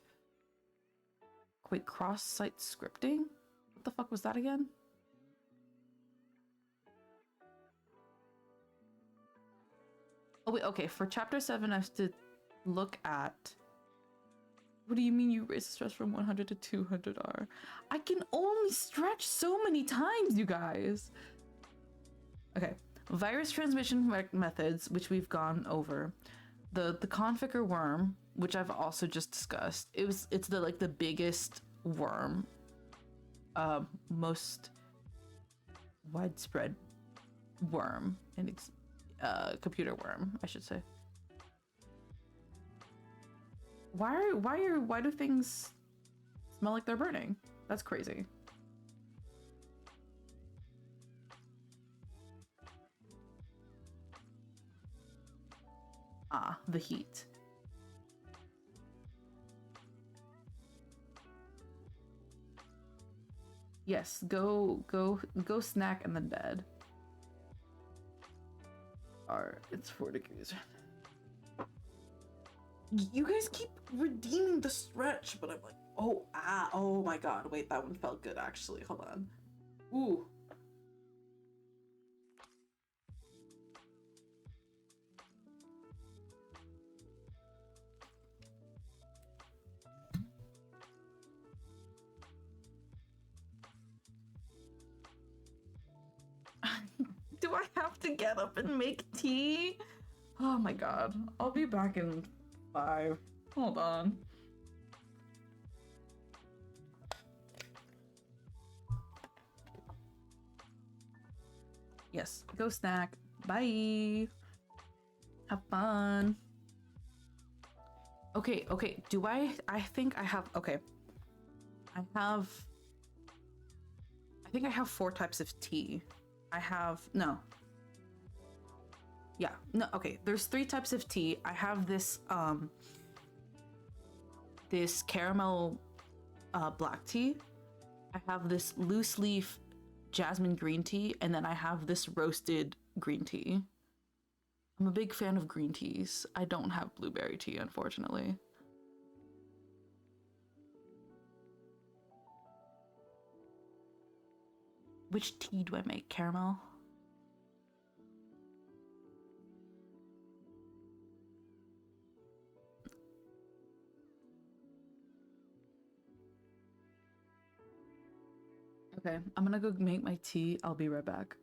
Wait, cross-site scripting? What the fuck was that again? Oh wait, okay, for chapter 7 I have to look at... What do you mean you raise the stress from 100 to 200R? I can only stretch so many times, you guys! Okay, virus transmission methods, which we've gone over. The configure worm, which I've also just discussed. It's the biggest worm. Most widespread worm, and it's computer worm, I should say. Why do things smell like they're burning? That's crazy. Ah, the heat. Yes, go snack and then bed. It's 4 degrees. You guys keep redeeming the stretch, but I'm like, oh my god, wait, that one felt good actually. Hold on. Ooh. Do I have to get up and make tea? Oh my god. I'll be back in 5. Hold on. Yes, go snack. Bye. Have fun. Okay, I think I have, okay. I think I have 4 types of tea. Okay, there's 3 types of tea. I have this this caramel black tea. I have this loose leaf jasmine green tea, and then I have this roasted green tea. I'm a big fan of green teas. I don't have blueberry tea, unfortunately. Which tea do I make? Caramel? Okay, I'm gonna go make my tea. I'll be right back.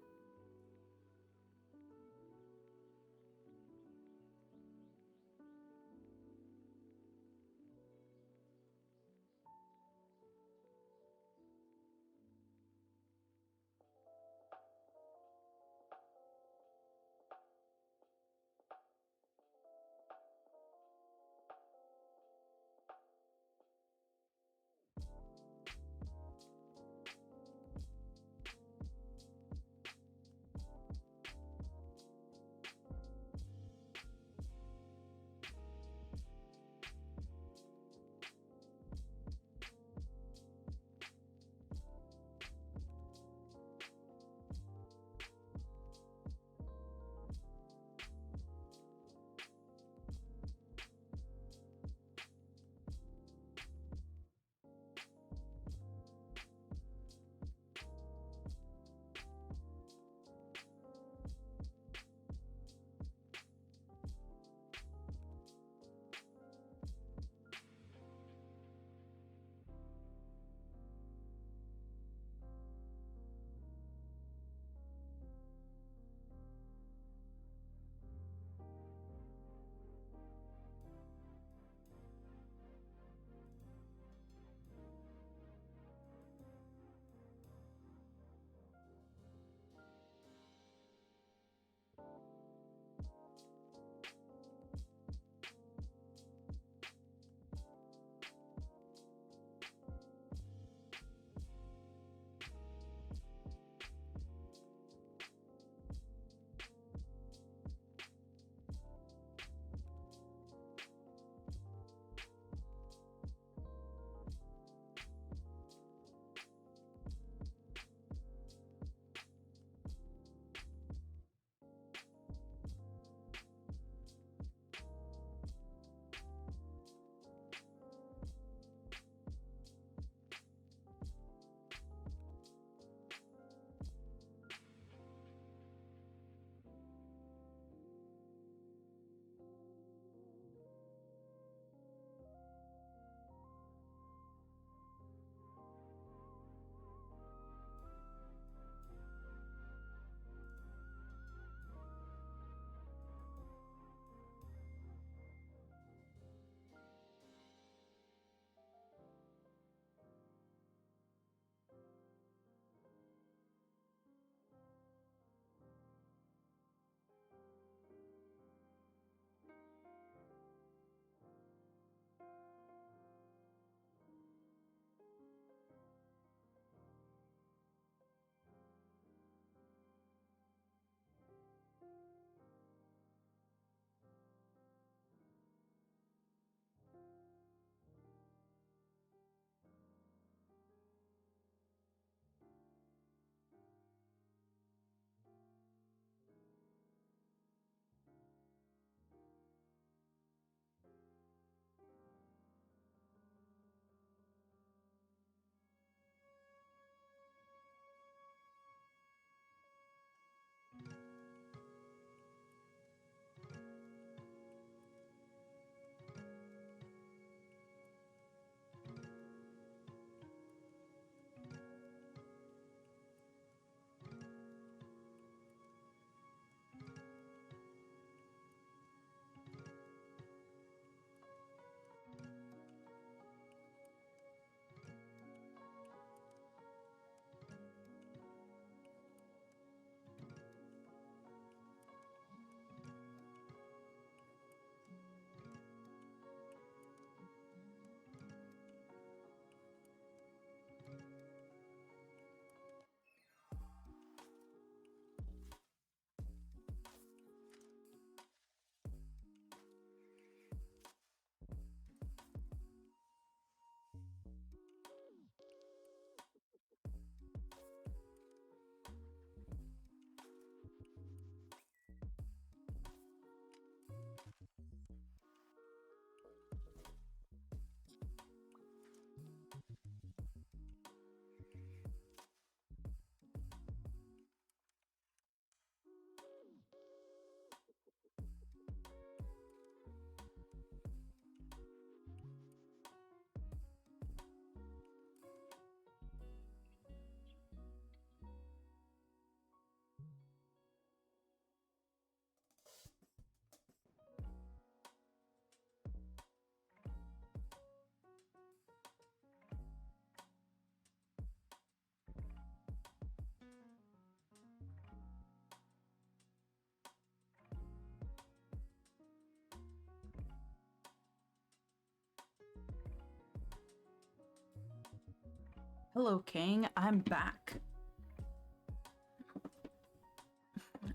Hello, King. I'm back.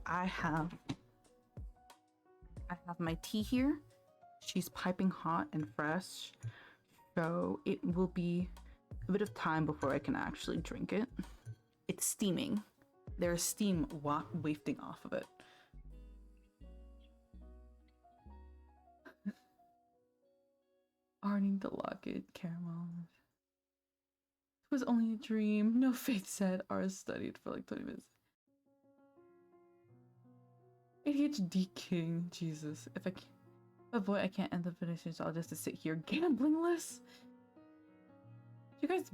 I have my tea here. She's piping hot and fresh, so it will be a bit of time before I can actually drink it. It's steaming. There's steam wafting off of it. Arning the locket, caramel. It was only a dream. No, Faith said. Ours studied for like 20 minutes. ADHD king. Jesus. If I can't. Oh boy, I can't end the finishing, so I'll just to sit here gamblingless. You guys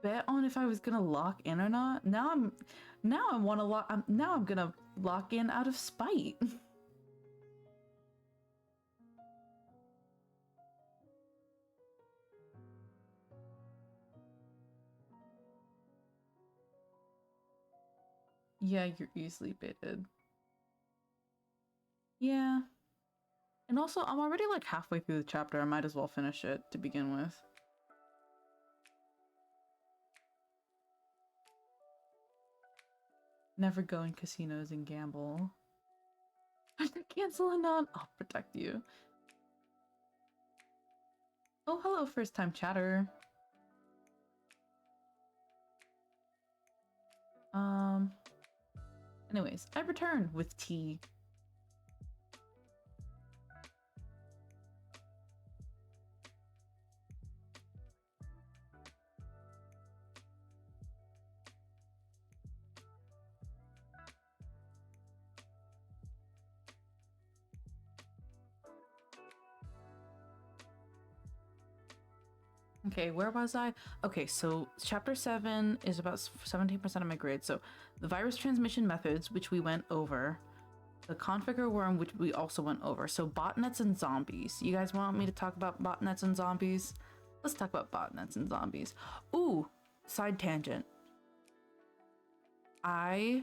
bet on if I was gonna lock in or not? Now I'm gonna lock in out of spite. Yeah, you're easily baited. Yeah. And also, I'm already like halfway through the chapter. I might as well finish it to begin with. Never go in casinos and gamble. Cancel Anon. I'll protect you. Oh, hello, first time chatter. Anyways, I return with tea. Okay, where was I? Okay, so chapter 7 is about 17% of my grade. So the virus transmission methods, which we went over, the configure worm, which we also went over. So botnets and zombies. You guys want me to talk about botnets and zombies? Let's talk about botnets and zombies. Ooh, side tangent. There's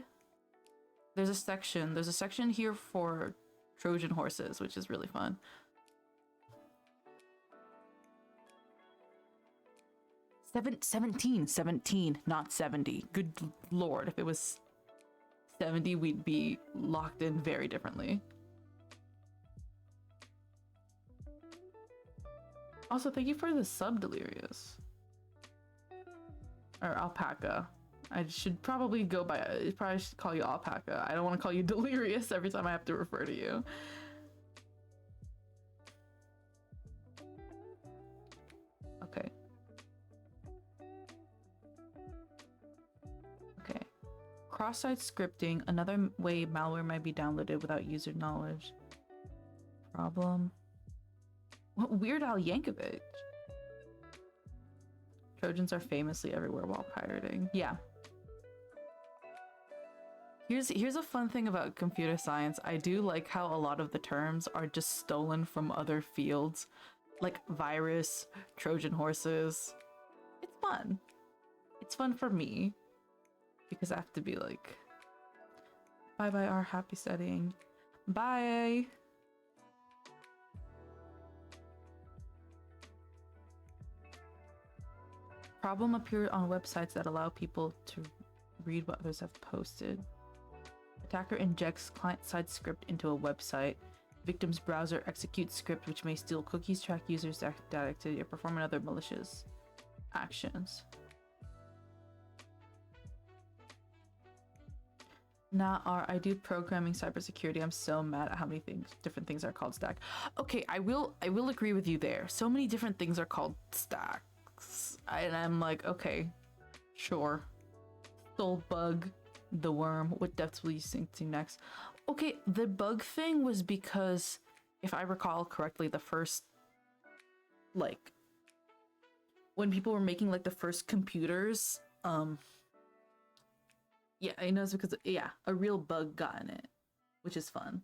a section here for Trojan horses, which is really fun. 17, not 70. Good lord, if it was 70, we'd be locked in very differently. Also, thank you for the sub, Delirious. Or Alpaca. I should probably go by, I probably should call you Alpaca. I don't want to call you Delirious every time I have to refer to you. Okay. Okay. Cross-site scripting, another way malware might be downloaded without user knowledge. Problem. What Weird Al Yankovic? Trojans are famously everywhere while pirating. Yeah. Here's a fun thing about computer science. I do like how a lot of the terms are just stolen from other fields, like virus, Trojan horses. It's fun. It's fun for me because I have to be like, bye bye, our happy studying. Bye. Problem appeared on websites that allow people to read what others have posted. Attacker injects client-side script into a website. Victim's browser executes script which may steal cookies, track users' data activity, or perform other malicious actions. I do programming cybersecurity. I'm so mad at how many different things are called stack. Okay, I will agree with you there. So many different things are called stacks. And I'm like, okay, sure. Soul bug. The worm. What depths will you sink to next? Okay, the bug thing was because, if I recall correctly, the first, like, when people were making like the first computers, yeah, I know it's because, yeah, a real bug got in it, which is fun.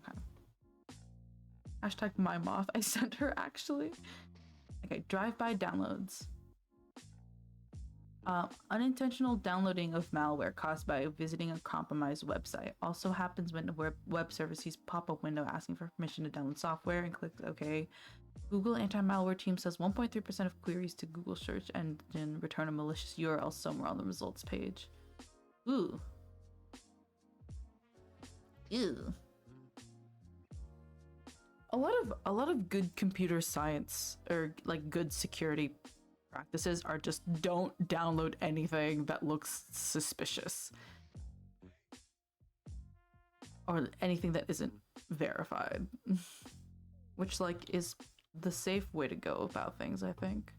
Okay. Hashtag my moth. I sent her actually. Okay, drive-by downloads. Unintentional downloading of malware caused by visiting a compromised website also happens when the web service sees pop-up window asking for permission to download software and clicks OK. Google anti-malware team says 1.3% of queries to Google search engine return a malicious URL somewhere on the results page. Ooh. Ew. A lot of good computer science or like good security practices are just don't download anything that looks suspicious or anything that isn't verified, which like is the safe way to go about things, I think.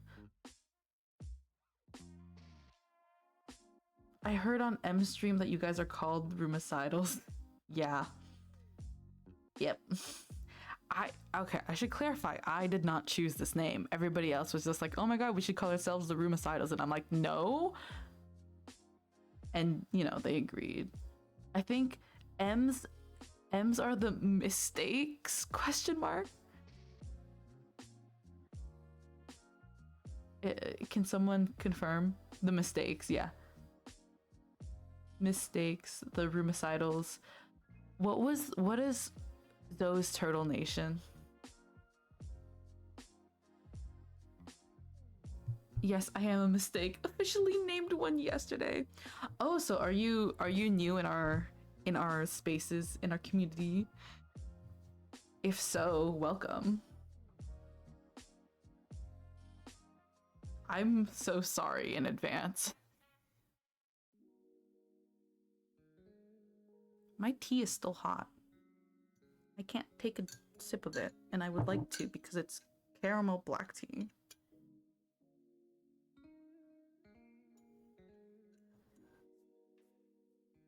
I heard on M-Stream that you guys are called rumicidals. Yeah. Yep. I should clarify, I did not choose this name. Everybody else was just like, oh my god, we should call ourselves the rumicidals, and I'm like, no. And you know, they agreed. I think M's are the mistakes, question mark. Can someone confirm the mistakes? Yeah. Mistakes, the rumicidals. What is Zoe's Turtle Nation? Yes, I am a mistake. Officially named one yesterday. Oh, so are you new in our spaces, in our community? If so, welcome. I'm so sorry in advance. My tea is still hot. I can't take a sip of it, and I would like to because it's caramel black tea.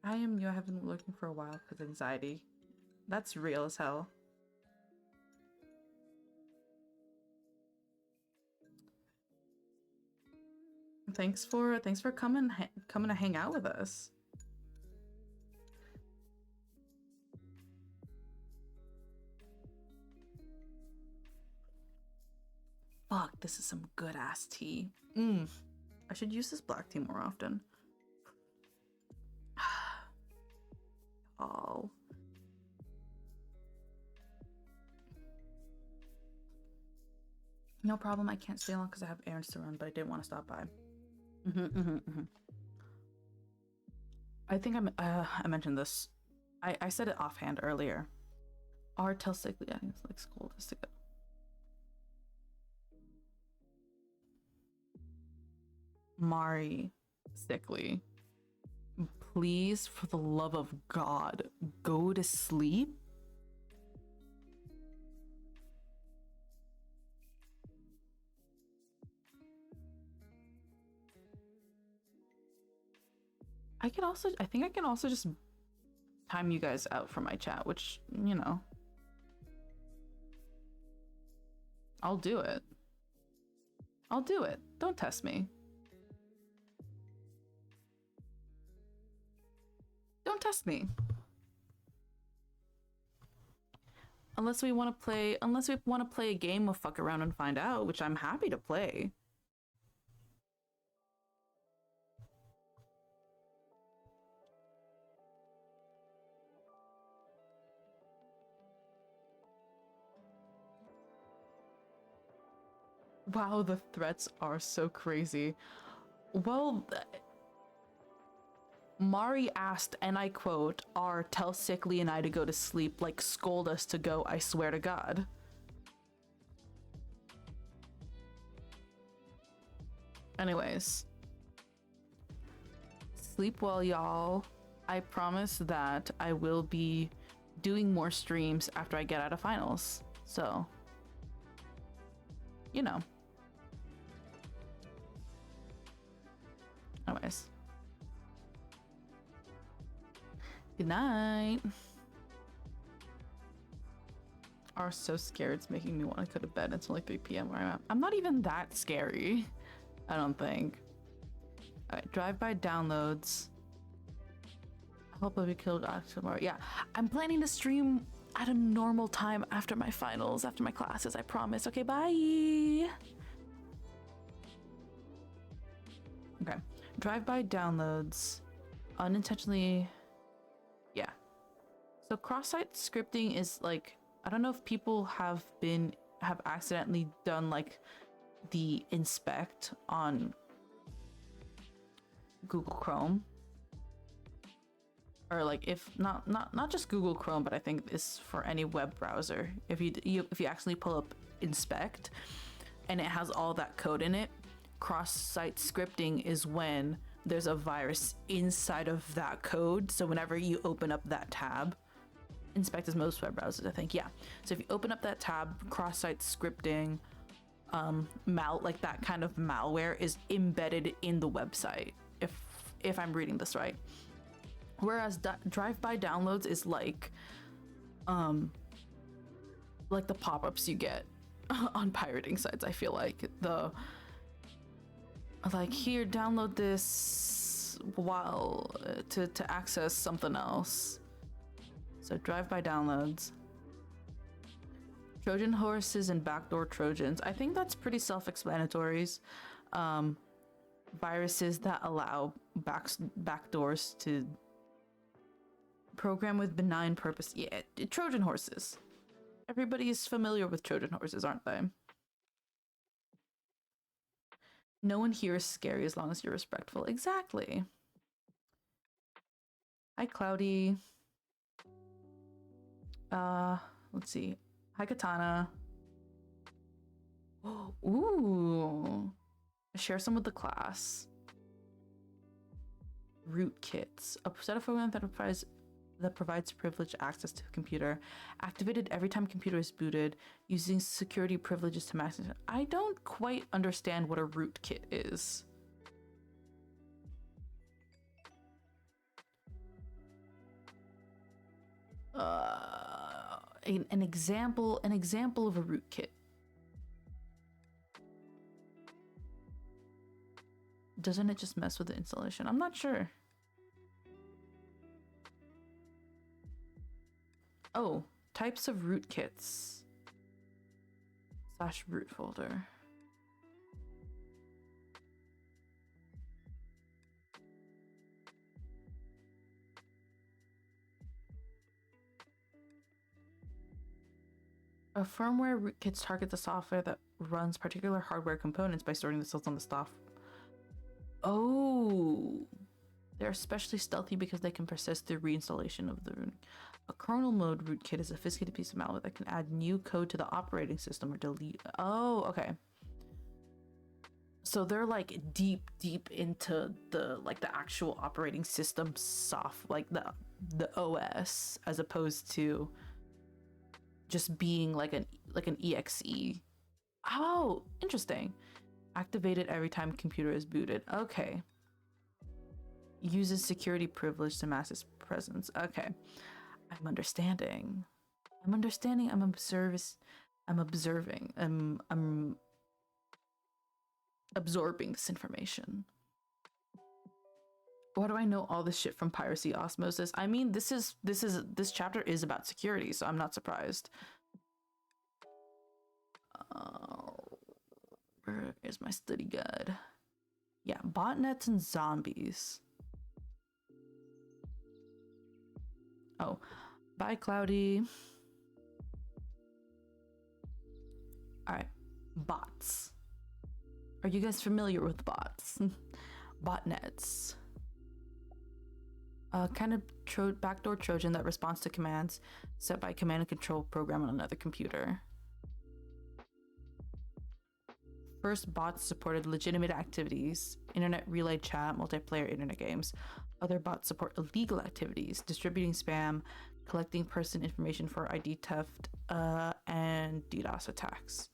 I am new. I haven't been looking for a while because anxiety. That's real as hell. Thanks for coming to hang out with us. Fuck, this is some good ass tea. I should use this black tea more often. Oh. No problem, I can't stay long because I have errands to run, but I didn't want to stop by. I think I mentioned this. I said it offhand earlier. R tell Sickly, I think it's like school just to go. Mari, Sickly, please, for the love of God, go to sleep. I think I can also just time you guys out for my chat, which, you know, I'll do it. I'll do it. Don't test me. Don't test me. Unless we want to play a game of fuck around and find out, which I'm happy to play. Wow, the threats are so crazy. Well, Mari asked, and I quote, R, tell Sickly and I to go to sleep, like scold us to go, I swear to God. Anyways. Sleep well, y'all. I promise that I will be doing more streams after I get out of finals. So, you know. Anyways. Good night. Are so scared it's making me want to go to bed until like 3 p.m. where I'm at. I'm not even that scary, I don't think. Alright, drive-by downloads. I hope I'll be killed tomorrow. Yeah, I'm planning to stream at a normal time after my finals, after my classes, I promise. Okay, bye. Okay, drive-by downloads, unintentionally, yeah. So cross-site scripting is like, I don't know if people have accidentally done like the inspect on Google Chrome, or like if not just Google Chrome, but I think it's for any web browser. If you actually pull up inspect and it has all that code in it, cross-site scripting is when there's a virus inside of that code. So whenever you open up that tab, inspect is most web browsers, I think, yeah. So if you open up that tab, cross-site scripting, like that kind of malware is embedded in the website, if I'm reading this right. Whereas drive-by downloads is like the pop-ups you get on pirating sites. I feel like here, download this while to access something else. So drive-by downloads, Trojan horses and backdoor Trojans. I think that's pretty self-explanatory. Viruses that allow backdoors to program with benign purpose. Yeah, Trojan horses. Everybody is familiar with Trojan horses, aren't they? No one here is scary as long as you're respectful. Exactly. Hi, Cloudy. Let's see. Hi, Katana. Ooh. Share some with the class. Rootkits. A set of program that provides privileged access to a computer, activated every time computer is booted, using security privileges to max. I don't quite understand what a rootkit is. An example of a rootkit. Doesn't it just mess with the installation? I'm not sure. Oh, types of rootkits. / root folder. A firmware rootkits target the software that runs particular hardware components by storing the cells on the stuff. Oh, they're especially stealthy because they can persist through reinstallation of the root. A kernel mode rootkit is a sophisticated piece of malware that can add new code to the operating system or delete. Oh, okay. So they're like deep into the actual operating system like the OS, as opposed to just being like an exe. Oh, interesting. Activated every time computer is booted. Okay. Uses security privilege to mask its presence. Okay. I'm understanding. I'm absorbing this information. Why do I know all this shit from piracy osmosis? I mean, this chapter is about security, so I'm not surprised. Where is my study guide? Yeah, botnets and zombies. Oh, bye, Cloudy. All right, bots. Are you guys familiar with bots? Botnets. A kind of backdoor Trojan that responds to commands set by a command and control program on another computer. First, bots supported legitimate activities, internet relay chat, multiplayer internet games. Other bots support illegal activities, distributing spam, collecting person information for ID theft, and DDoS attacks.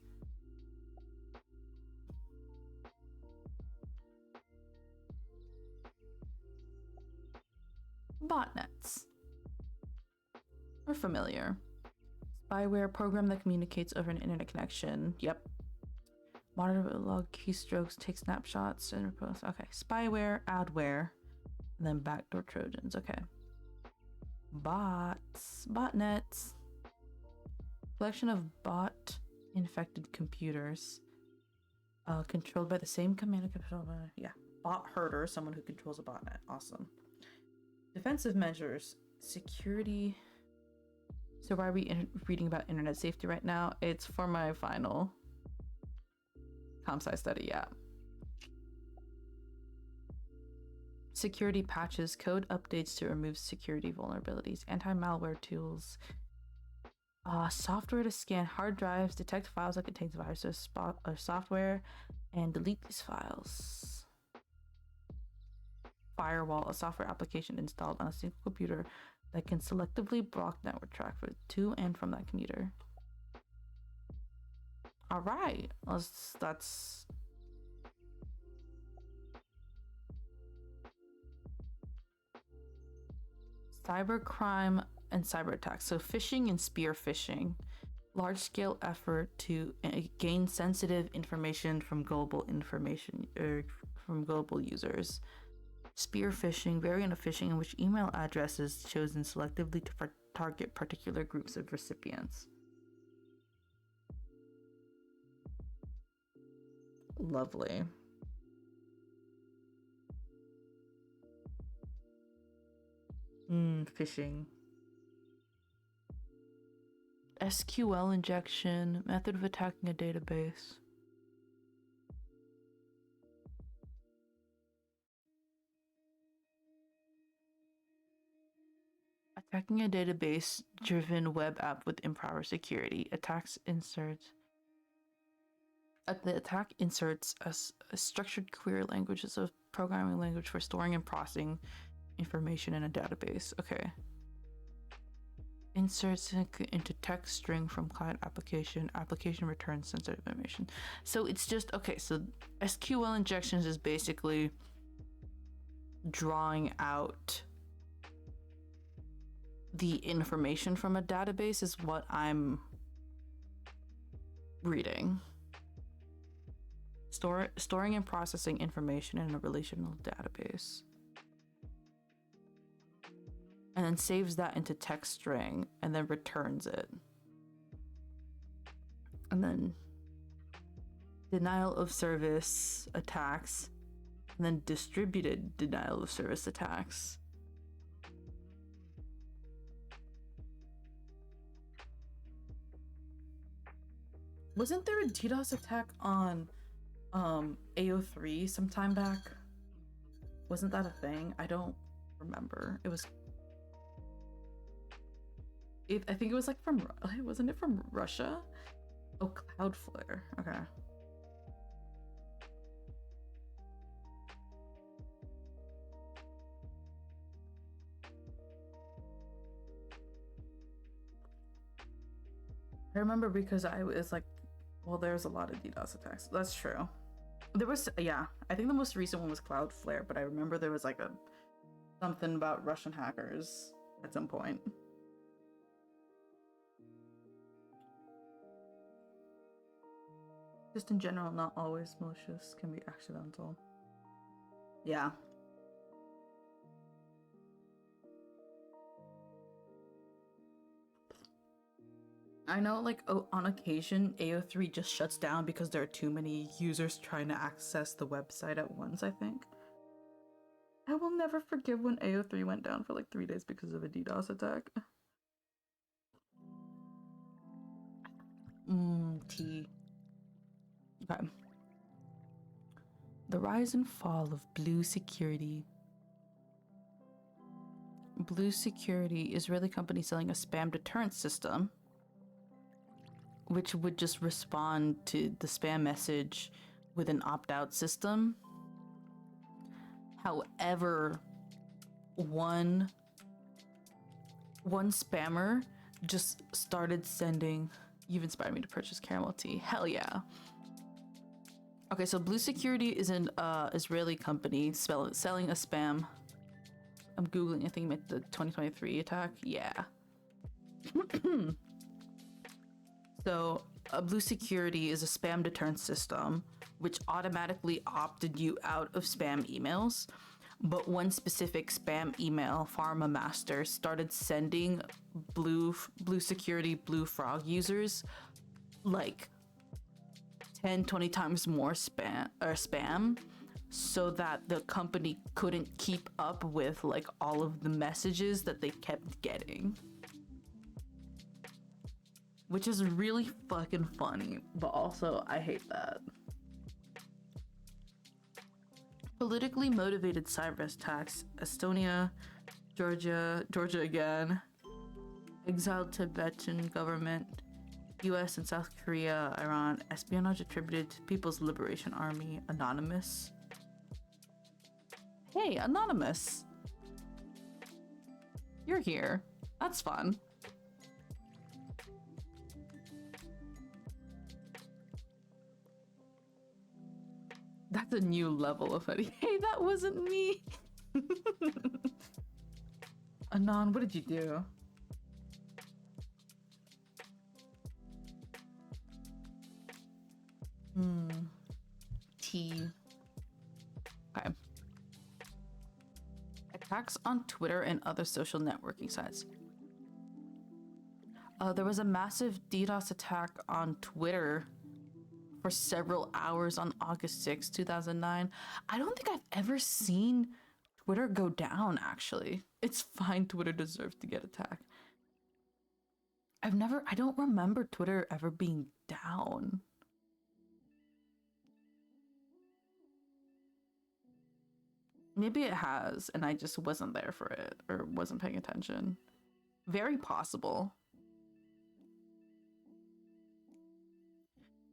Botnets. We're familiar. Spyware program that communicates over an internet connection. Yep. Monitor log keystrokes, take snapshots, and post. Okay. Spyware, adware, and then backdoor Trojans. Okay. Bots. Botnets. Collection of bot-infected computers. Controlled by the same command and control. Yeah. Bot herder, someone who controls a botnet. Awesome. Defensive measures, security. So why are we reading about internet safety right now? It's for my final comp sci study, yeah. Security patches, code updates to remove security vulnerabilities, anti-malware tools, software to scan hard drives, detect files that contain viruses or software, and delete these files. Firewall, a software application installed on a single computer that can selectively block network traffic to and from that computer. All right, that's cybercrime and cyber attacks. So phishing and spear phishing, large-scale effort to gain sensitive information from global users. Spear phishing, variant of phishing in which email addresses chosen selectively to target particular groups of recipients. Lovely. Phishing. SQL injection, method of attacking a database. Attacking a database-driven web app with improper security. The attack inserts a structured query language as a programming language for storing and processing information in a database. Okay. Inserts into text string from client application. Application returns sensitive information. So it's just, okay, so SQL injections is basically drawing out the information from a database is what I'm reading. Storing and processing information in a relational database. And then saves that into text string and then returns it. And then denial of service attacks, and then distributed denial of service attacks. Wasn't there a DDoS attack on AO3 some time back? Wasn't that a thing? I don't remember. I think it was like wasn't it from Russia? Oh, Cloudflare. Okay. I remember because I was like, well, there's a lot of DDoS attacks. That's true. There was, yeah, I think the most recent one was Cloudflare, but I remember there was like something about Russian hackers at some point. Just in general, not always malicious, can be accidental. Yeah. I know, like, on occasion, AO3 just shuts down because there are too many users trying to access the website at once, I think. I will never forgive when AO3 went down for like 3 days because of a DDoS attack. Tea. Okay. The rise and fall of Blue Security. Blue Security, Israeli company selling a spam deterrent system, which would just respond to the spam message with an opt-out system. However, one spammer just started sending. You've inspired me to purchase caramel tea. Hell yeah. Okay, so Blue Security is an Israeli company selling a spam. I'm googling. I think the 2023 attack. Yeah. So, Blue Security is a spam deterrent system which automatically opted you out of spam emails. But one specific spam email, Pharma Master, started sending Blue Security Blue Frog users like 10, 20 times more spam. so that the company couldn't keep up with like all of the messages that they kept getting. Which is really fucking funny, but also I hate that. Politically motivated cyber attacks, Estonia, Georgia again, exiled Tibetan government, US and South Korea, Iran, espionage attributed to People's Liberation Army, Anonymous. Hey, Anonymous. You're here. That's fun. That's a new level of it. Hey, that wasn't me. Anon, what did you do? T. Okay. Attacks on Twitter and other social networking sites. There was a massive DDoS attack on Twitter for several hours on August 6, 2009. I don't think I've ever seen Twitter go down, actually. It's fine, Twitter deserves to get attacked. I don't remember Twitter ever being down. Maybe it has, and I just wasn't there for it, or wasn't paying attention. Very possible.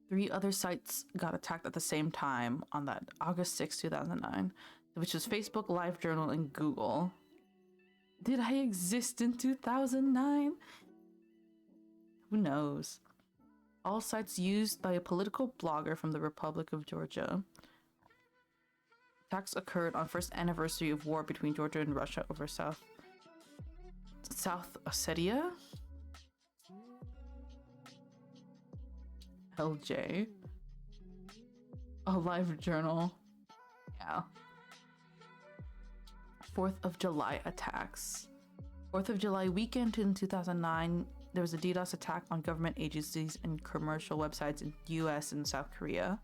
3 other sites got attacked at the same time on that August 6, 2009, which was Facebook, LiveJournal, and Google. Did I exist in 2009? Who knows? All sites used by a political blogger from the Republic of Georgia. Attacks occurred on first anniversary of war between Georgia and Russia over South Ossetia? LJ. A live journal. Yeah. 4th of July attacks. 4th of July weekend in 2009, there was a DDoS attack on government agencies and commercial websites in US and South Korea.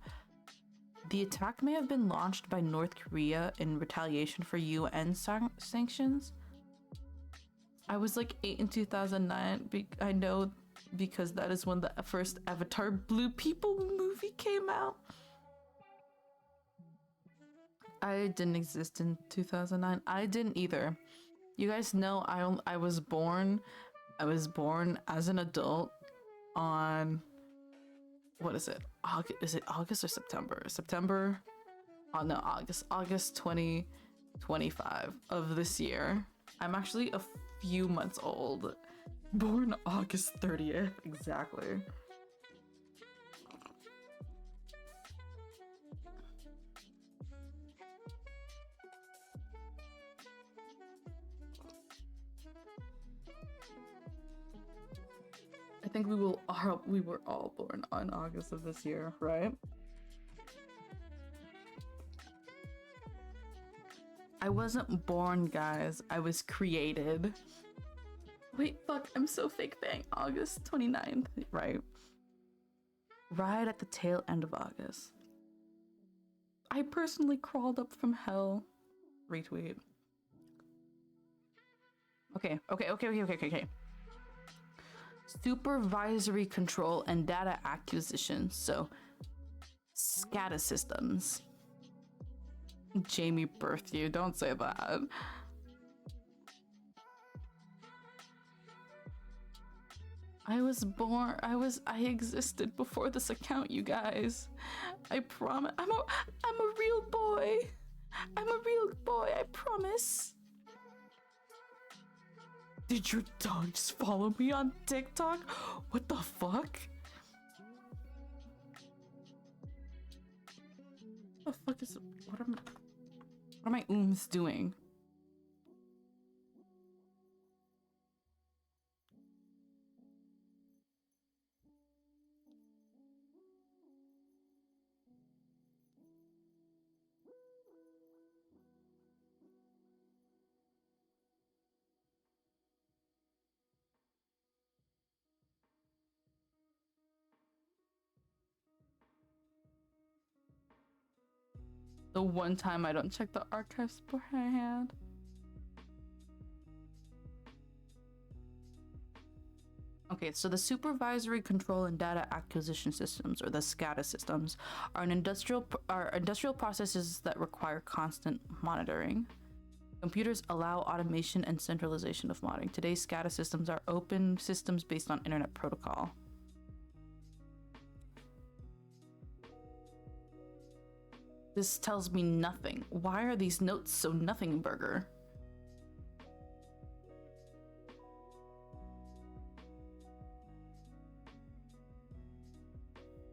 The attack may have been launched by North Korea in retaliation for UN sanctions. I was like 8 in 2009. I know because that is when the first Avatar Blue People movie came out. I didn't exist in 2009. I didn't either. You guys know I was born as an adult on, what is it? Is it August or September? September? Oh no, August 2025 of this year. I'm actually a few months old. Born August 30th, exactly. I think we were all born on August of this year, right? I wasn't born, guys. I was created. Wait, fuck, I'm so fake bang. August 29th, right? Right at the tail end of August. I personally crawled up from hell. Retweet. Okay. Supervisory control and data acquisition. So, SCADA systems. Jamie birthed you. Don't say that. I existed before this account, you guys. I promise. I'm a real boy. I'm a real boy, I promise. Did your dog just follow me on TikTok? What the fuck? What the fuck is, what are my ooms doing? The one time I don't check the archives beforehand. Okay, so the supervisory control and data acquisition systems, or the SCADA systems, are industrial processes that require constant monitoring. Computers allow automation and centralization of monitoring. Today's SCADA systems are open systems based on internet protocol. This tells me nothing. Why are these notes so nothing burger?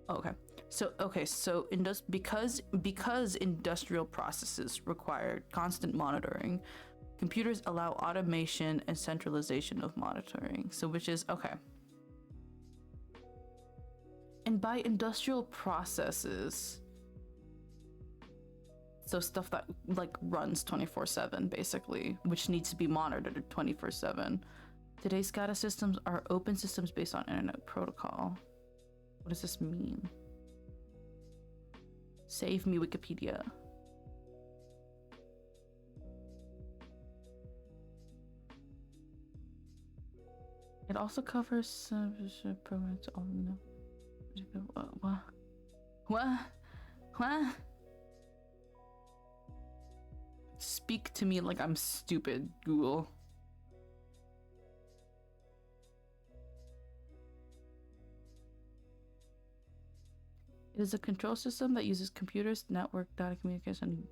Okay, so because industrial processes require constant monitoring, computers allow automation and centralization of monitoring. So which is okay. And by industrial processes, so stuff that like runs 24/7 basically, which needs to be monitored 24/7. Today's SCADA systems are open systems based on internet protocol. What does this mean? Save me, Wikipedia. It also covers programs. Oh no. What? Speak to me like I'm stupid, Google. It is a control system that uses computers, network, data communication,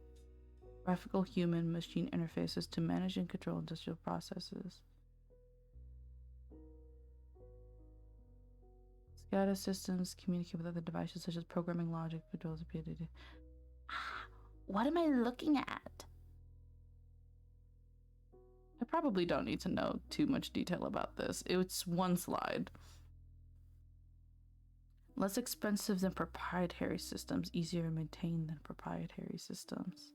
graphical human-machine interfaces to manage and control industrial processes. SCADA systems communicate with other devices such as programming logic, controls, PDD. What am I looking at? I probably don't need to know too much detail about this. It's one slide. Less expensive than proprietary systems, easier to maintain than proprietary systems.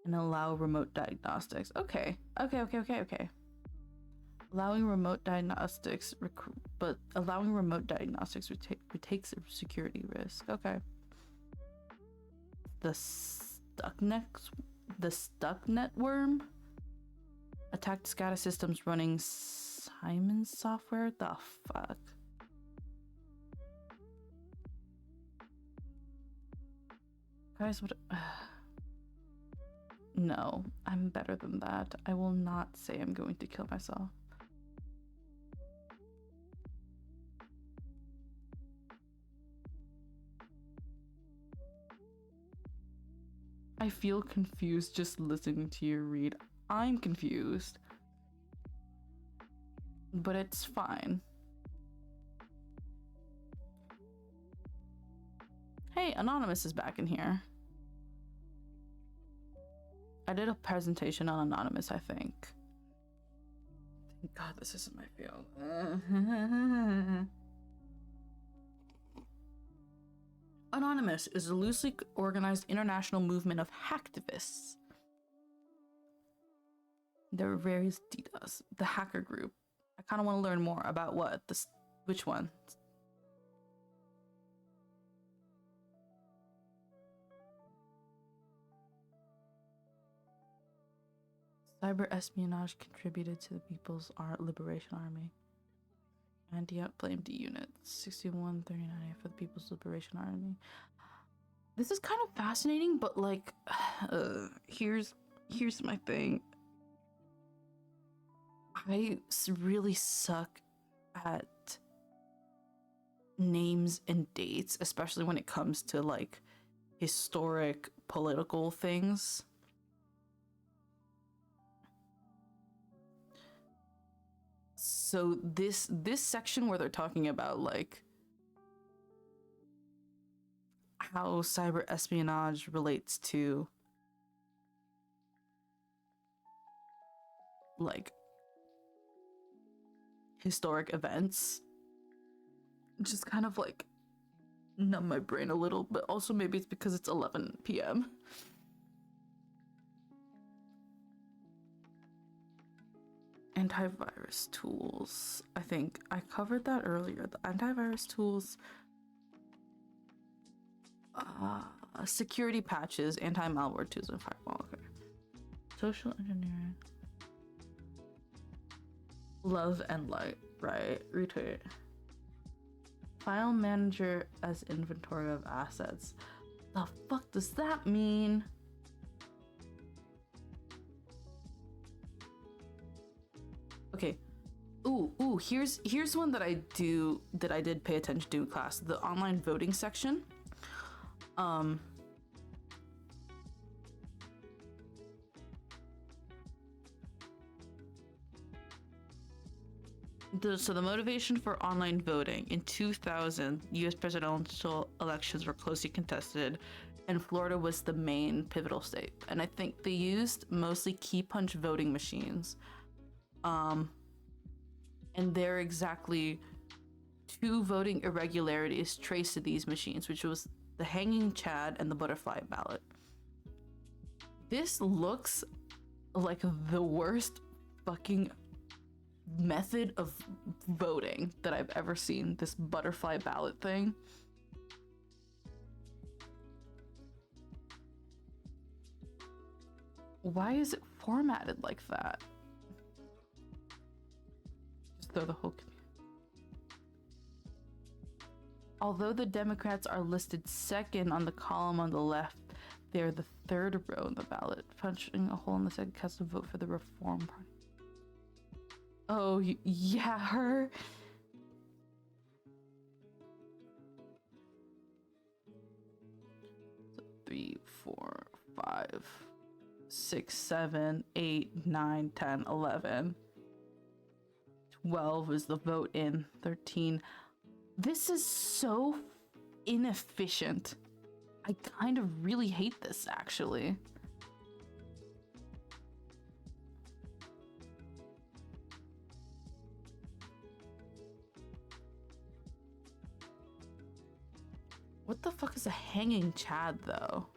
And allow remote diagnostics. Okay. Allowing remote diagnostics, but allowing remote diagnostics takes a security risk. Okay. The stucknet worm attacked SCADA systems running Simon's software. The fuck. Guys, what? No, I'm better than that. I will not say I'm going to kill myself. I feel confused just listening to you read. I'm confused. But it's fine. Hey, Anonymous is back in here. I did a presentation on Anonymous, I think. Thank God this isn't my field. Anonymous is a loosely organized international movement of hacktivists. There are various DDoS. The hacker group. I kind of want to learn more about what this. Which one? Cyber espionage contributed to the People's Liberation Army. Anti-blamed units 6139 for the People's Liberation Army. This is kind of fascinating, but like, here's my thing. I really suck at names and dates, especially when it comes to like historic political things. So this section where they're talking about like how cyber espionage relates to like historic events, just kind of like numb my brain a little, but also maybe it's because it's 11 p.m. Antivirus tools. I think I covered that earlier. The antivirus tools Security patches, anti-malware tools, and firewall. Okay. Social engineering. Love and light. Right. Retweet. File manager as inventory of assets. The fuck does that mean? Okay. Ooh, here's one that I did pay attention to in class. The online voting section. So the motivation for online voting in 2000, U.S. presidential elections were closely contested, and Florida was the main pivotal state. And I think they used mostly key punch voting machines. And there are exactly 2 voting irregularities traced to these machines, which was the hanging chad and the butterfly ballot. This looks like the worst fucking method of voting that I've ever seen. This butterfly ballot thing. Why is it formatted like that? Just throw the whole. Although the Democrats are listed second on the column on the left, they're the 3rd row in the ballot. Punching a hole in the second cast to vote for the Reform Party. Oh, yeah, her. So 3, 4, 5, 6, 7, 8, 9, 10, 11. 12 is the vote in. 13. This is so inefficient. I kind of really hate this, actually. What the fuck is a hanging chad, though?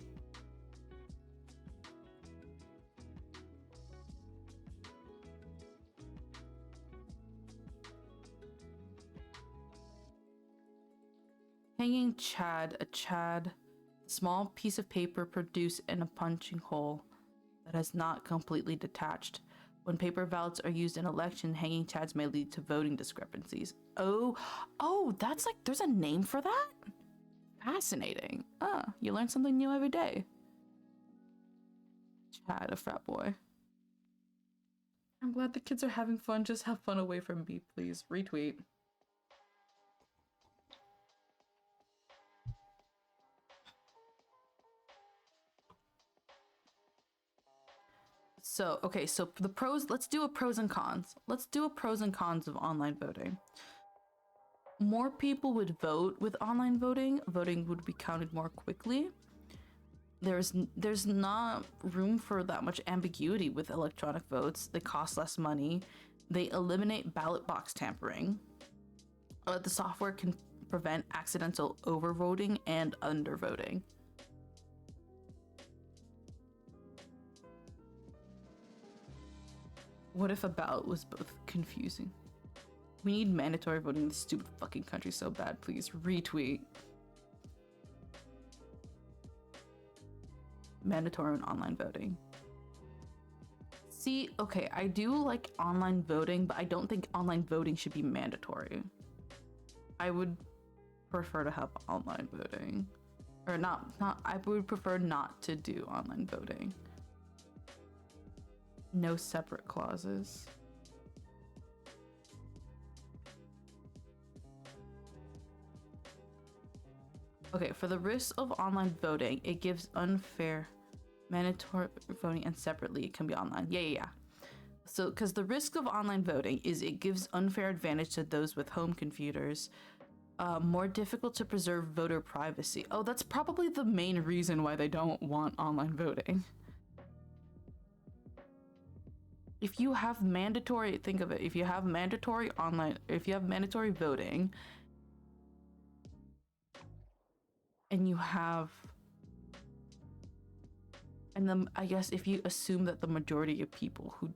Hanging chad, a small piece of paper produced in a punching hole that has not completely detached. When paper ballots are used in election, hanging chads may lead to voting discrepancies. Oh, that's like, there's a name for that? Fascinating. You learn something new every day. Chad, a frat boy. I'm glad the kids are having fun. Just have fun away from me, please. Retweet. So, okay, so the pros, let's do a pros and cons. Let's do a pros and cons of online voting. More people would vote with online voting. Voting would be counted more quickly. There's not room for that much ambiguity with electronic votes. They cost less money. They eliminate ballot box tampering. The software can prevent accidental overvoting and undervoting. What if a ballot was both confusing? We need mandatory voting in this stupid fucking country so bad. Please retweet. Mandatory and online voting. See, okay, I do like online voting, but I don't think online voting should be mandatory. I would prefer to have online voting. Or not, I would prefer not to do online voting. No separate clauses. Okay, for the risks of online voting, it gives unfair mandatory voting and separately it can be online. Yeah. So, because the risk of online voting is it gives unfair advantage to those with home computers, more difficult to preserve voter privacy. Oh, that's probably the main reason why they don't want online voting. If you have mandatory, think of it, if you have mandatory online, if you have mandatory voting, and you have, and then I guess if you assume that the majority of people who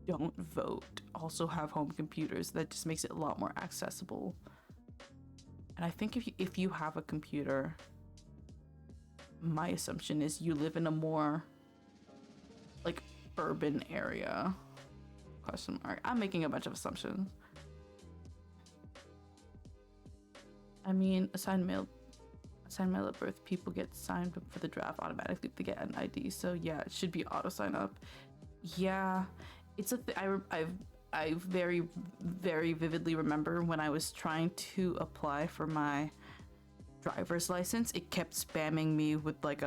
don't vote also have home computers, that just makes it a lot more accessible. And I think if you have a computer, my assumption is you live in a more like urban area. Question mark. I'm making a bunch of assumptions. I mean, assigned mail at birth, people get signed up for the draft automatically to get an ID. So yeah, it should be auto sign up. Yeah, it's a I very vividly remember when I was trying to apply for my driver's license, it kept spamming me with like,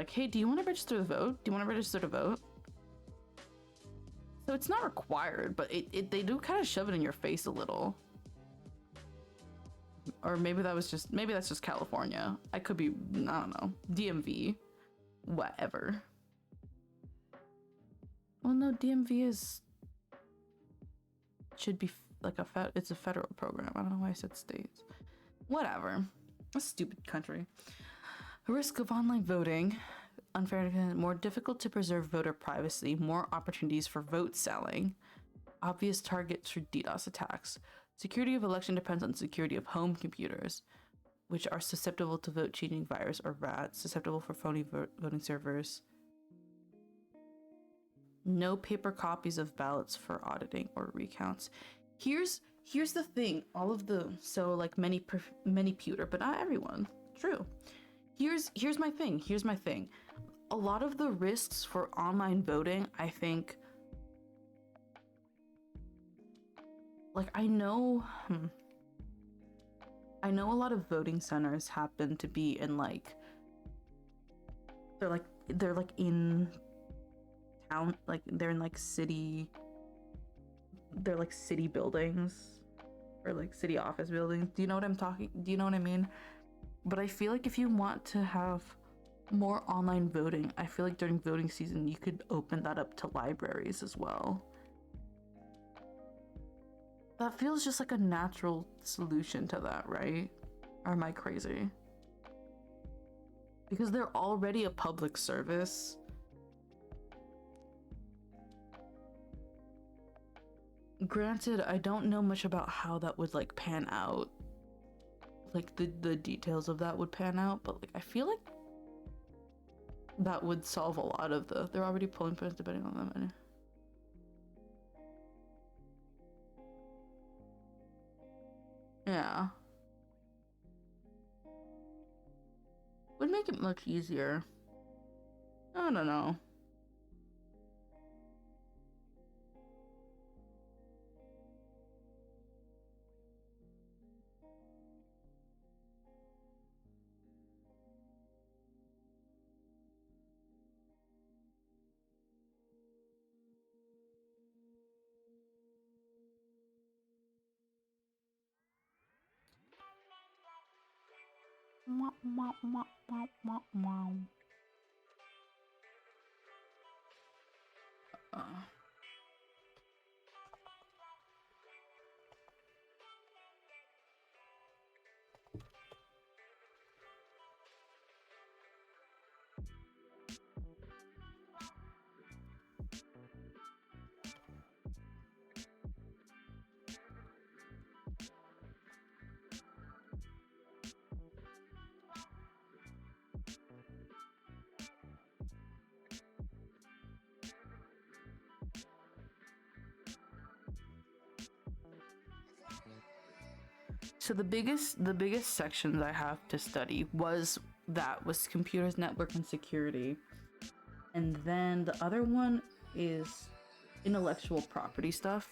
hey, do you want to register to vote? Do you want to register to vote? So it's not required, but they do kind of shove it in your face a little. Or maybe that's just California. I could be, I don't know, DMV, whatever. Well, no, DMV should be like it's a federal program. I don't know why I said states. Whatever. A stupid country. Risk of online voting. Unfair, more difficult to preserve voter privacy, more opportunities for vote selling, obvious targets for DDoS attacks. Security of election depends on security of home computers, which are susceptible to vote cheating virus or rats, susceptible for phony voting servers. No paper copies of ballots for auditing or recounts. Here's the thing. All of the many pewter, but not everyone. True. Here's my thing. A lot of the risks for online voting, I think, like I know a lot of voting centers happen to be in they're in town, like they're in city buildings or like city office buildings. Do you know what I mean? But I feel like if you want to have more online voting, I feel like during voting season you could open that up to libraries as well. That feels just like a natural solution to that, right? Or am I crazy? Because they're already a public service. Granted, I don't know much about how that would pan out. Like the details of that would pan out, but I feel like that would solve a lot of they're already polling points depending on them. Yeah. Would make it much easier. I don't know. So the biggest sections I have to study was computers, network, and security. And then the other one is intellectual property stuff.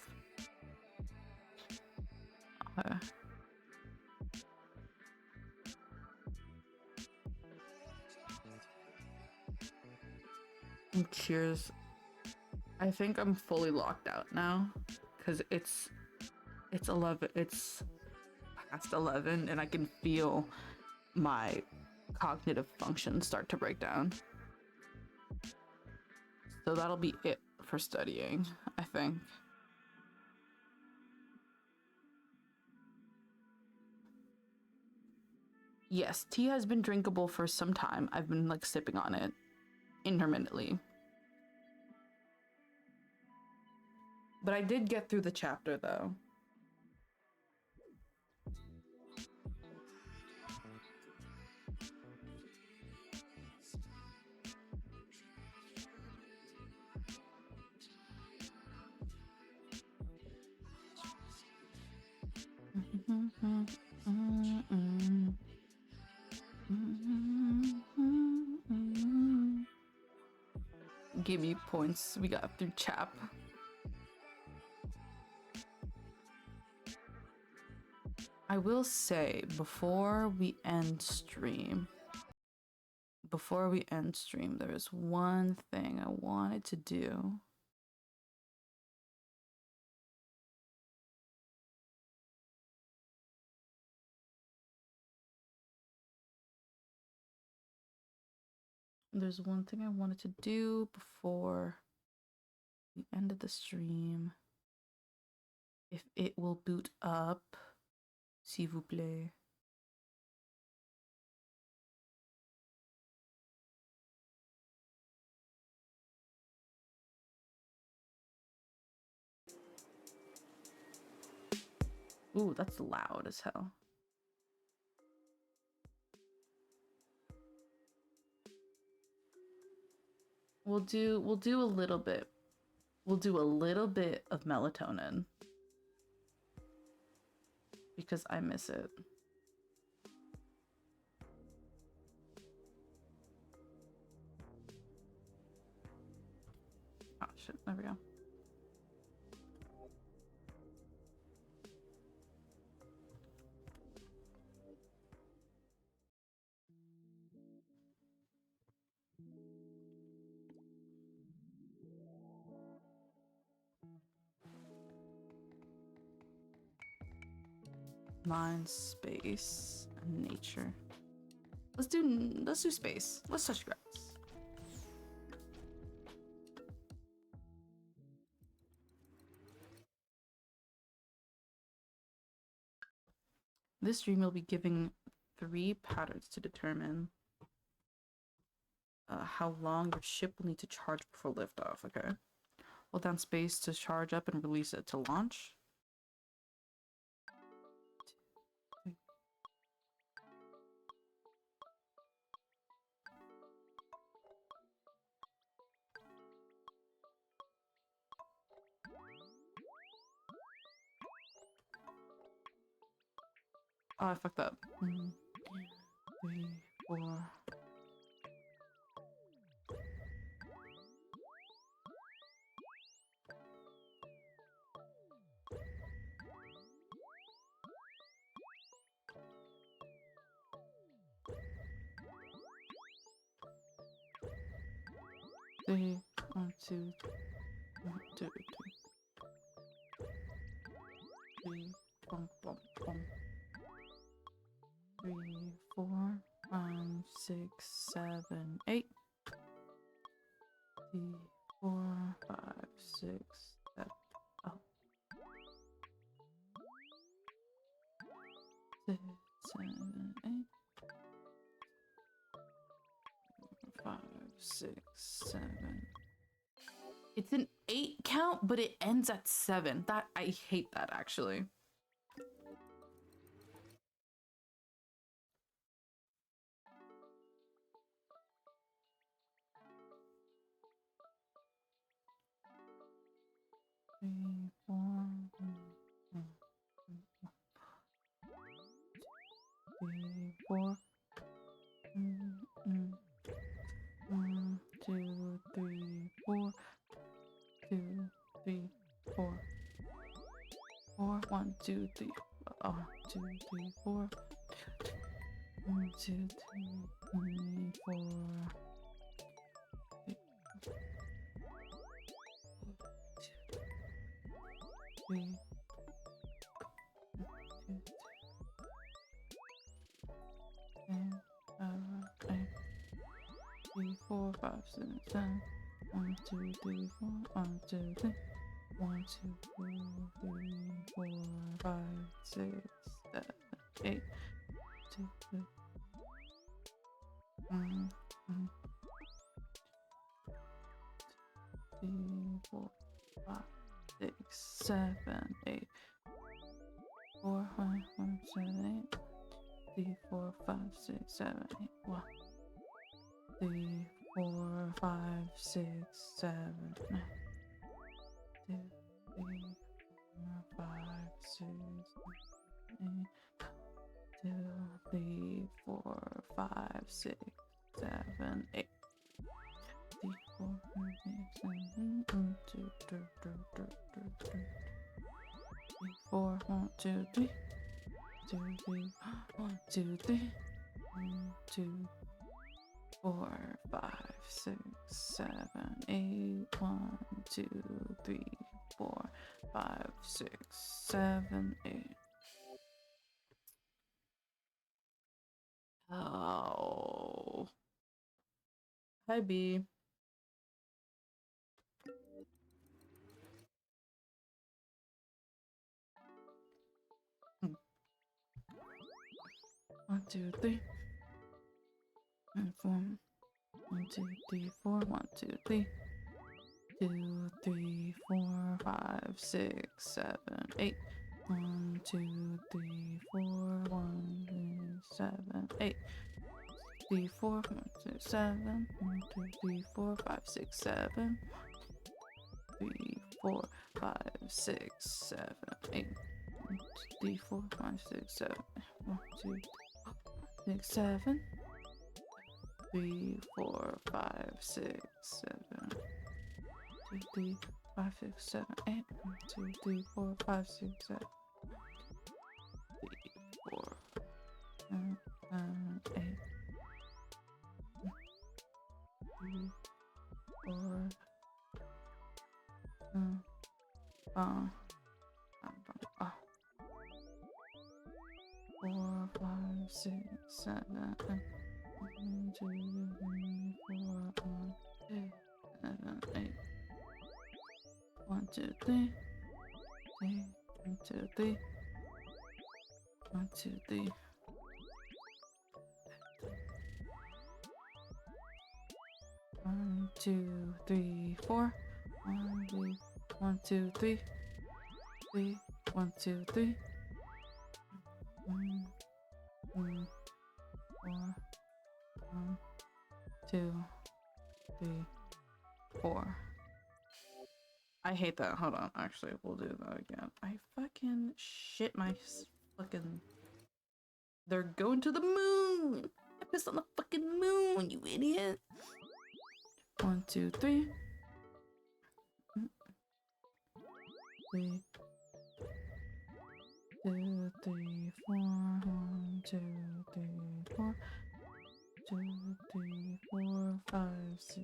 Cheers. I think I'm fully locked out now because it's 11. It's past 11 and I can feel my cognitive function start to break down. So that'll be it for studying, I think. Yes, tea has been drinkable for some time. I've been sipping on it intermittently. But I did get through the chapter though. Give me points we got through chap. I will say before we end stream, there's one thing I wanted to do. There's one thing I wanted to do before the end of the stream. If it will boot up, s'il vous plaît. Ooh, that's loud as hell. We'll do a little bit. We'll do a little bit of melatonin because I miss it. Oh shit, there we go. Mind, space, and nature. Let's do space. Let's touch grass. This stream will be giving 3 patterns to determine how long your ship will need to charge before liftoff. Okay. Hold down space to charge up and release it to launch. Oh, I fucked up. 1, 2, 3, 4. 3, 1, 2, 1, 2, 3, bum, bum, bum. 3, 4, 5, 6, 7, 8. 3, 4, 5, 6, 7. Oh. 6, 7, 8. 5, 6, 7. It's an 8 count, but it ends at 7. That I hate that actually. Three, 4, 3, 4. 1, 2, 3, 4. 2, 3, 4. 4, 1, 2, 3. 2, 3, 4. 1, 2, 3, 4. 3. 3, 4, 5, 6, 7. 1, 2, 3, 4. 1, 2, 3. 1, 2, 3, 4, 5, 6, 7, 8. 2, 3. 3, 4, 5, 6, 7, 8. 4, 5, 7, 8. 3, 4, 5, 6, 7, 8. 1. 3, 4, 5, 6, 7, 9. 2, 3, 4, 5, 6. 2, 3, 4, 5, 6, 7, 8. 3, 4, 5, 6, 7, 1, 2, 3, 4, 1, 2, 3, 2, 3, 1, 2, 3, 1, 2, 4, 5, 6, 7, 8, 1, 2, 3, 4, 5, 6, 7, 8. Oh. Hi, B. One, two, three. And 4. 1, 2, 3, 4. 1, 2, 3. 2, 3, 4, 5, 6, 7, 8. 1, 2, 3, 4. 1, 2, 7, 8. 3, 4, 1, 2, 7. 1, 2, 3, 4, 5, 6, 7. 3, 4, 5, 6, 7, 8. 1, 2, 3, 4, 5, 6, 7. 1, 2, 6, 7. 3, 4, 5, 6, 7. 2, 3, 5, 6, 7, 8. 1, 2, 3, 4, 5, 6, 7. 3, 4, 8. 3, 4, 4, 5, 6, 7, 8. 1, 2, 3, 4, 5, 7, 8. 1, 2, 3. 1, 2, 3. 1, 2, 3. 1, 2, 3, 4. 1, 2, 3. 3. 1, 2, 3. 1, 2, 4. 1, 2, 3, 4. I hate that. Hold on. Actually, we'll do that again. I fucking shit my fucking. They're going to the moon. I pissed on the fucking moon, you idiot. 1, 2, 3. 3, 2, 3, 4. 1, 2, 3, 4. 2, 3, 4, 5, 6.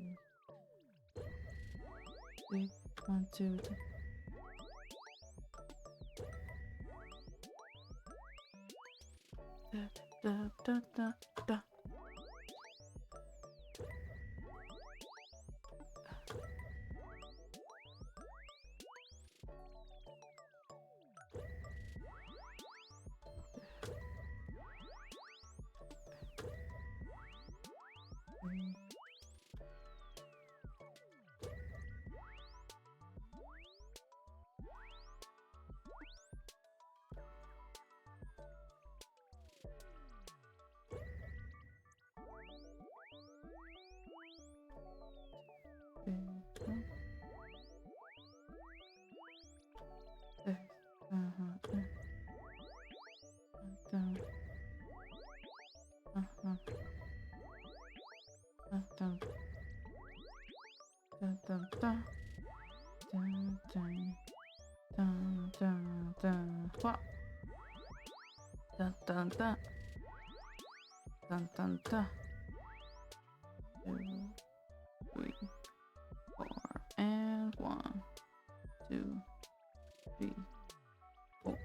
3, 1, 2, 3. Da, da, da, da. Dun dun dun. Dun dun dun. 2, 3, 4, and 1, 2, 3, 4.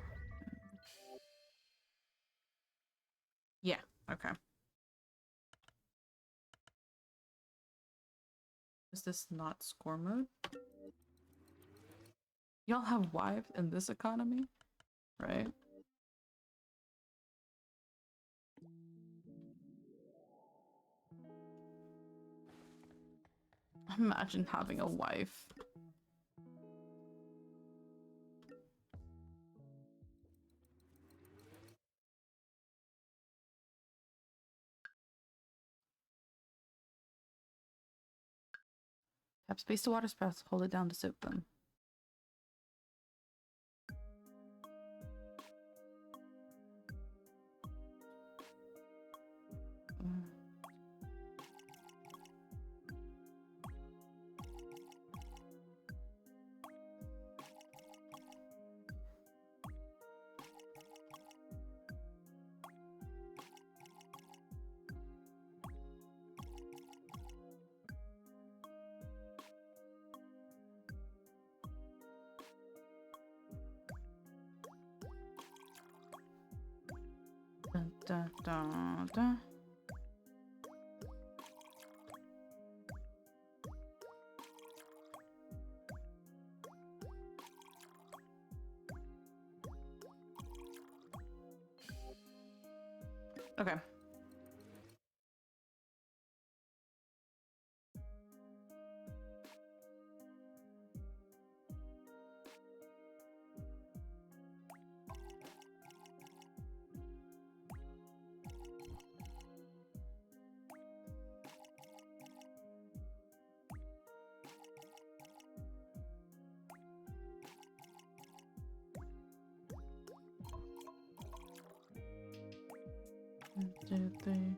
Yeah, okay. Is this not score mode? Y'all have wives in this economy, right? Imagine having a wife. Tap space to water sprouts, hold it down to soak them. Da, da, da. Okay. One, two, three.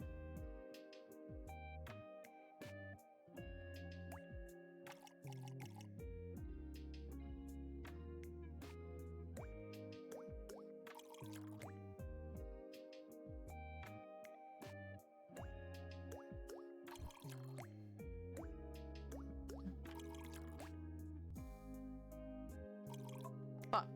Fuck.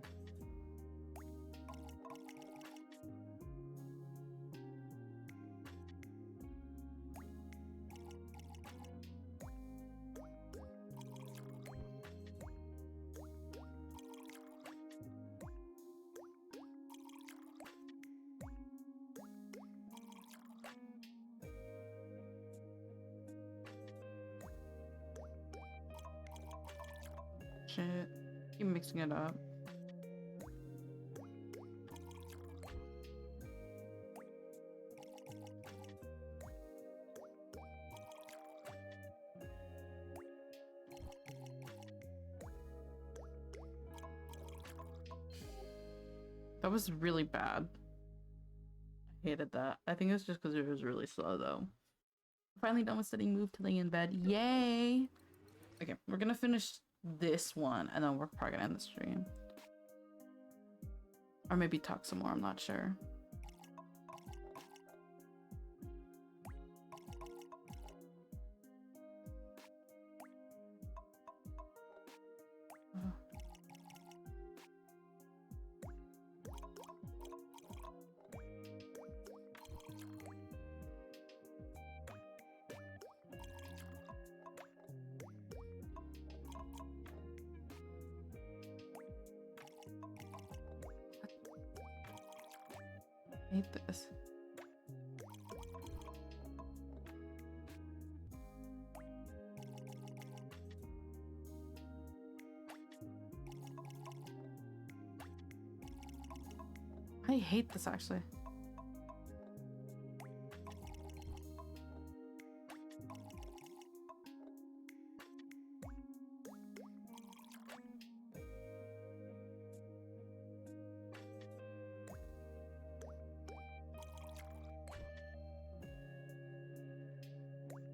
Shit. Keep mixing it up. That was really bad. I hated that. I think it was just because it was really slow though. Finally done with studying, move to lay in bed. Yay! Okay, we're gonna finish this one and then we're probably gonna end the stream. Or maybe talk some more, I'm not sure. I hate this. I hate this actually.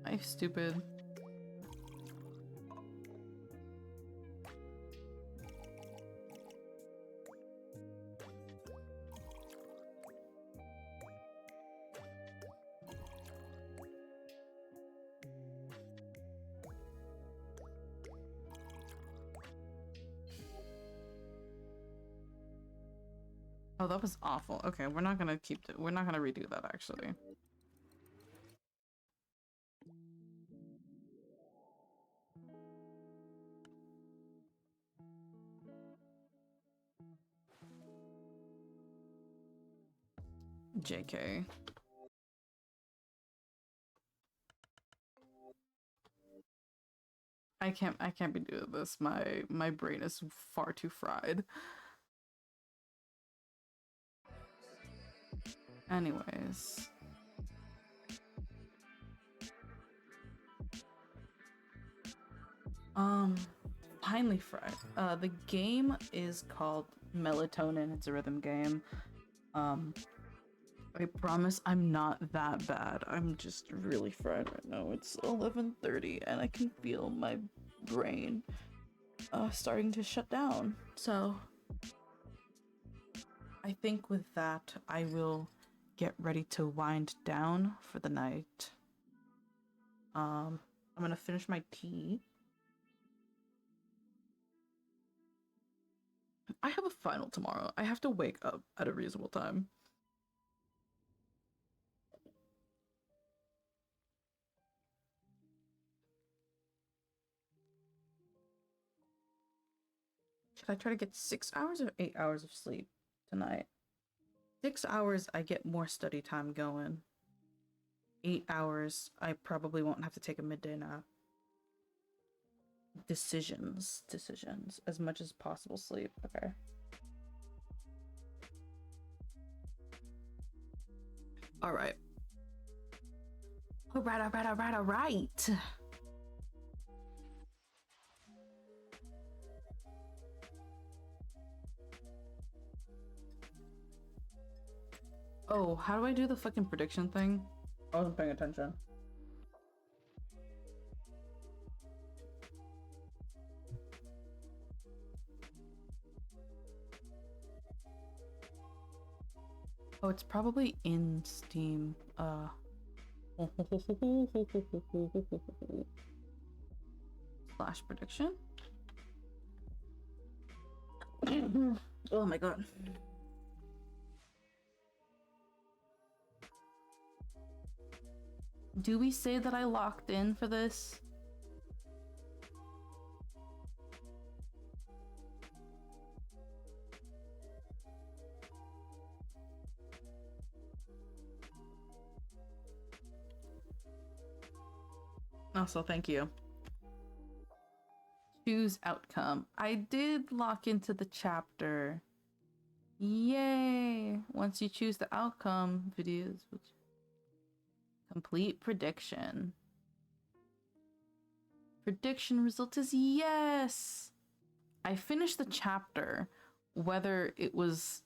I'm stupid. Oh, that was awful. Okay, we're not gonna we're not gonna redo that actually. JK. I can't be doing this. My brain is far too fried. Anyways. Finally fried. The game is called Melatonin. It's a rhythm game. I promise I'm not that bad. I'm just really fried right now. It's 11:30 and I can feel my brain starting to shut down. So I think with that, I will get ready to wind down for the night. I'm gonna finish my tea. I have a final tomorrow. I have to wake up at a reasonable time. Could I try to get 6 hours or 8 hours of sleep tonight? 6 hours, I get more study time going. 8 hours, I probably won't have to take a midday nap. Decisions. As much as possible sleep. Okay. Alright. Alright. Oh, how do I do the fucking prediction thing? I wasn't paying attention. Oh, it's probably in Steam. Slash prediction. Oh my god. Do we say that I locked in for this? Also, thank you. Choose outcome. I did lock into the chapter. Yay! Once you choose the outcome, videos. Complete prediction. Prediction result is yes! I finished the chapter. Whether it was...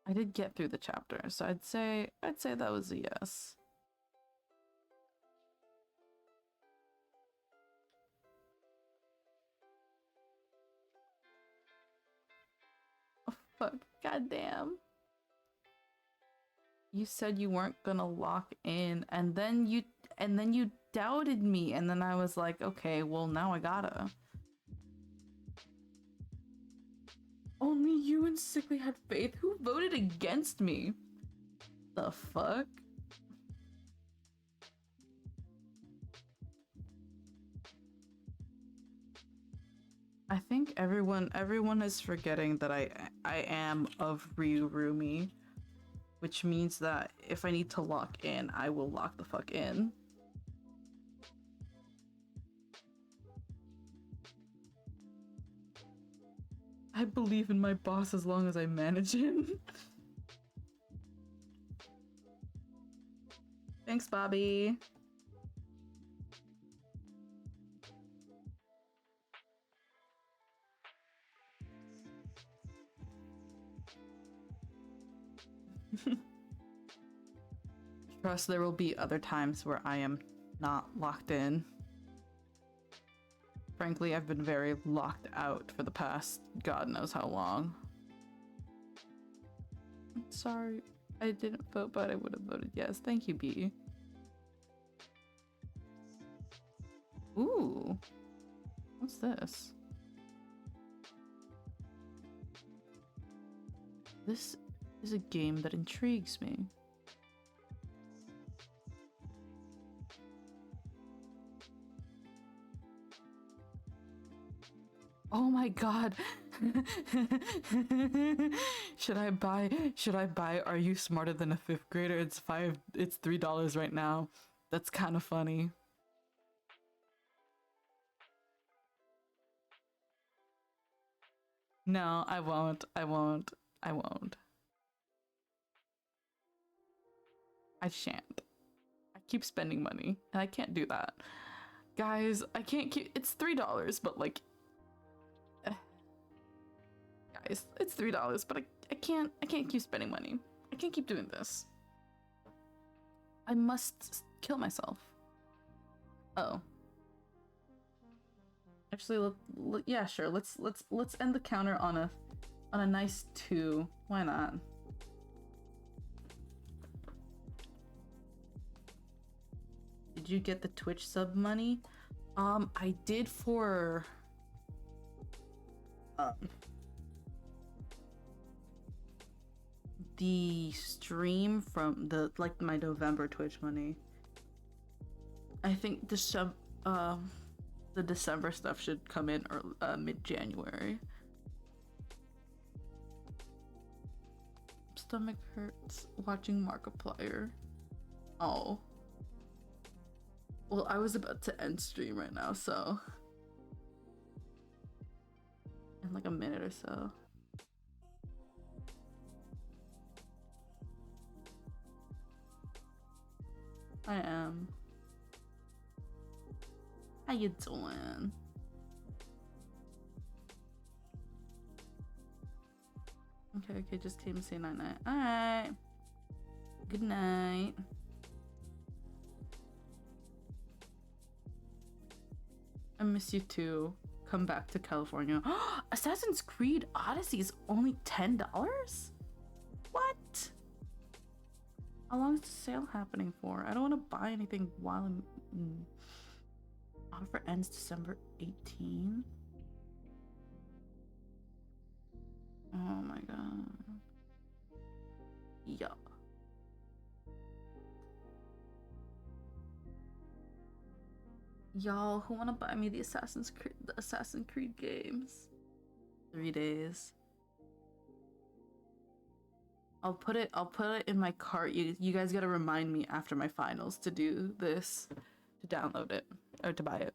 I did get through the chapter, so I'd say that was a yes. Oh fuck, goddamn. You said you weren't gonna lock in, and then you doubted me, and then I was like, okay, well now I gotta. Only you and Sickly had faith? Who voted against me? The fuck? I think everyone is forgetting that I am of Ryurumi, which means that if I need to lock in, I will lock the fuck in. I believe in my boss as long as I manage him. Thanks, Bobby. Trust, there will be other times where I am not locked in. Frankly, I've been very locked out for the past God knows how long. I'm sorry, I didn't vote, but I would have voted yes. Thank you, B. Ooh. What's this? This is a game that intrigues me. Oh my god. Should I buy Are You Smarter Than a Fifth Grader? It's $3 right now. That's kind of funny. No, I won't. I shan't. I keep spending money, and I can't do that. Guys, I can't keep... It's $3, but like... Guys, it's $3, but I can't keep spending money. I can't keep doing this. I must kill myself. Oh. Actually, yeah, sure. Let's end the counter on a nice 2. Why not? Did you get the Twitch sub money? I did for the stream from my November Twitch money. I think the sub The December stuff should come in or mid-January. Stomach hurts watching Markiplier. Oh. Well, I was about to end stream right now, so in like a minute or so. I am. How you doing? Okay, just came to say night-night. Alright. Good night. I miss you too. Come back to California. Assassin's Creed Odyssey is only $10? What? How long is the sale happening for? I don't want to buy anything while I'm... Offer ends December 18. Oh my god. Yeah. Y'all who wanna buy me the Assassin Creed games? 3 days. I'll put it in my cart. You guys gotta remind me after my finals to do this, to download it or to buy it.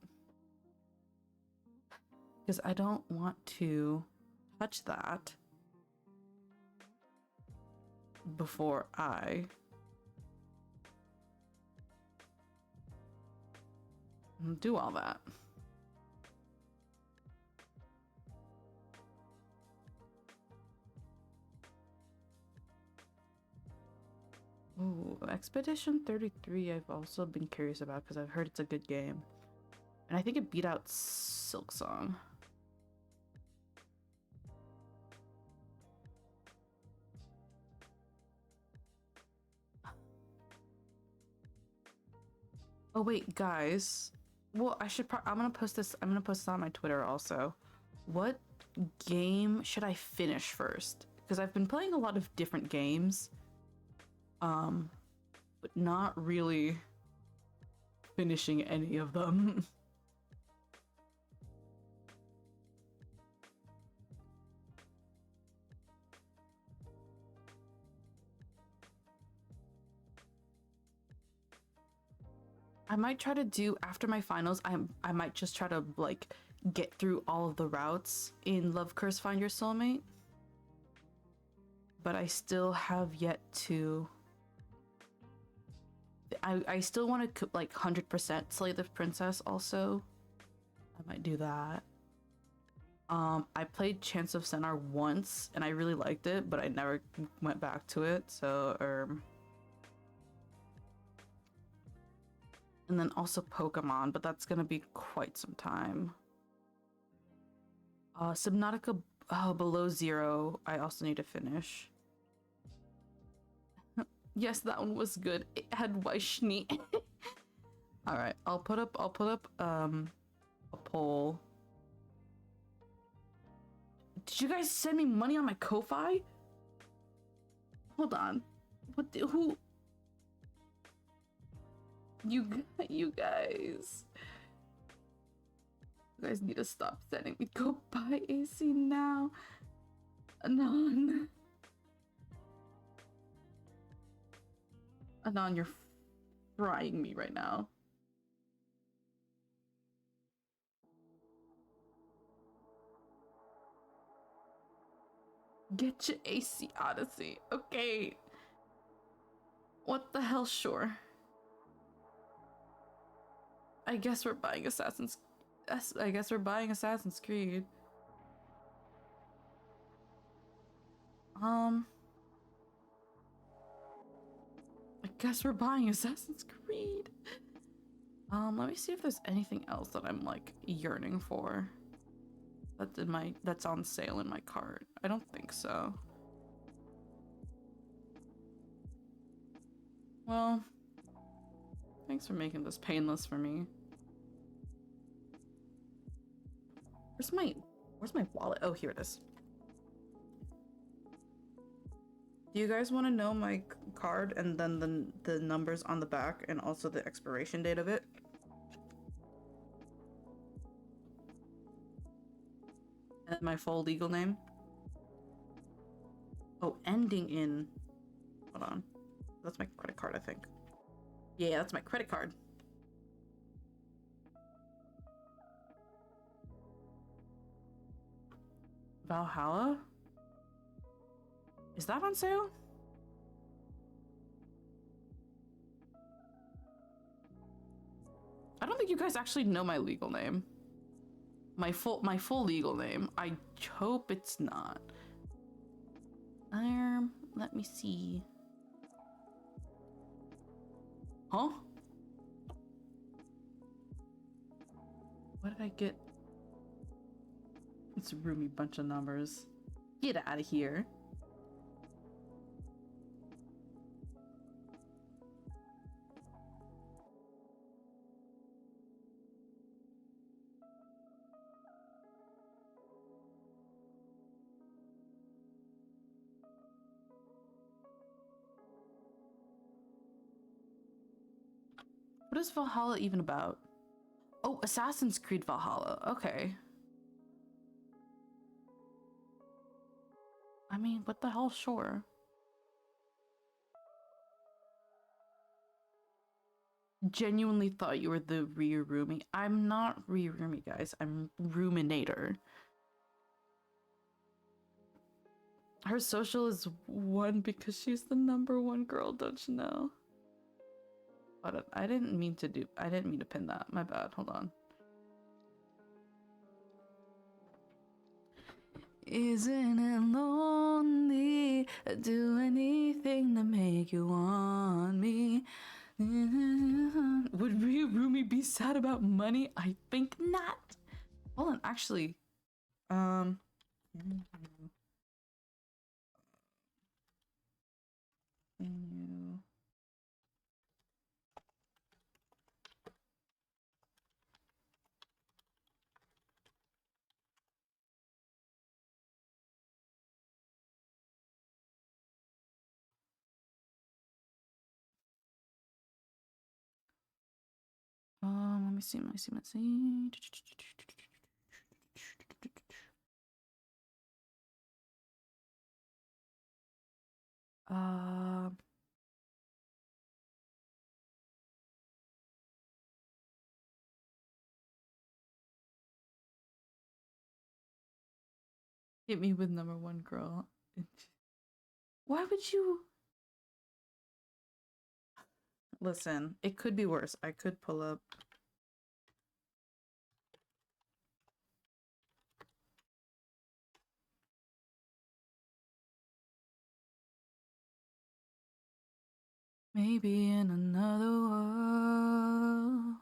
Because I don't want to touch that before I do all that. Ooh, Expedition 33 I've also been curious about because I've heard it's a good game. And I think it beat out Silksong. Oh wait, guys. Well, I'm gonna post this on my Twitter also. What game should I finish first? Because I've been playing a lot of different games. But not really finishing any of them. I might try to do after my finals. I might just try to like get through all of the routes in Love Curse Find Your Soulmate. But I still have yet to. I still want to like 100% slay the princess. Also, I might do that. I played Chance of Sennar once and I really liked it, but I never went back to it. So and then also Pokemon, but that's gonna be quite some time. Subnautica Below Zero, I also need to finish. Yes, that one was good. It had Weishni. Alright, I'll put up a poll. Did you guys send me money on my Ko-Fi? Hold on. Who? You guys. You guys need to stop sending me. Go buy AC now. Anon. Anon, you're frying me right now. Get your AC Odyssey. Okay. What the hell, sure. I guess we're buying Assassin's Creed. I guess we're buying Assassin's Creed. Let me see if there's anything else that I'm like yearning for. That's on sale in my cart. I don't think so. Well, thanks for making this painless for me. Where's my wallet? Oh, here it is. Do you guys want to know my card and then the numbers on the back and also the expiration date of it? And my full legal name. Oh, ending in... Hold on. That's my credit card, I think. Yeah, that's my credit card. Valhalla? Is that on sale? I don't think you guys actually know my legal name. My full legal name. I hope it's not. Let me see. Huh? What did I get? It's a roomy bunch of numbers. Get out of here. What is Valhalla even about? Oh, Assassin's Creed Valhalla. Okay. I mean, what the hell? Sure. Genuinely thought you were the rear roomie. I'm not rear roomie, guys. I'm ruminator. Her social is 1 because she's the #1 girl, don't you know? Hold on. I didn't mean to pin that. My bad. Hold on. Isn't it lonely? I'd do anything to make you want me. Would Ryu Rumi be sad about money? I think not. Hold on, actually. Let me see. Hit me with #1 girl. Why would you? Listen, it could be worse. I could pull up. Maybe in another world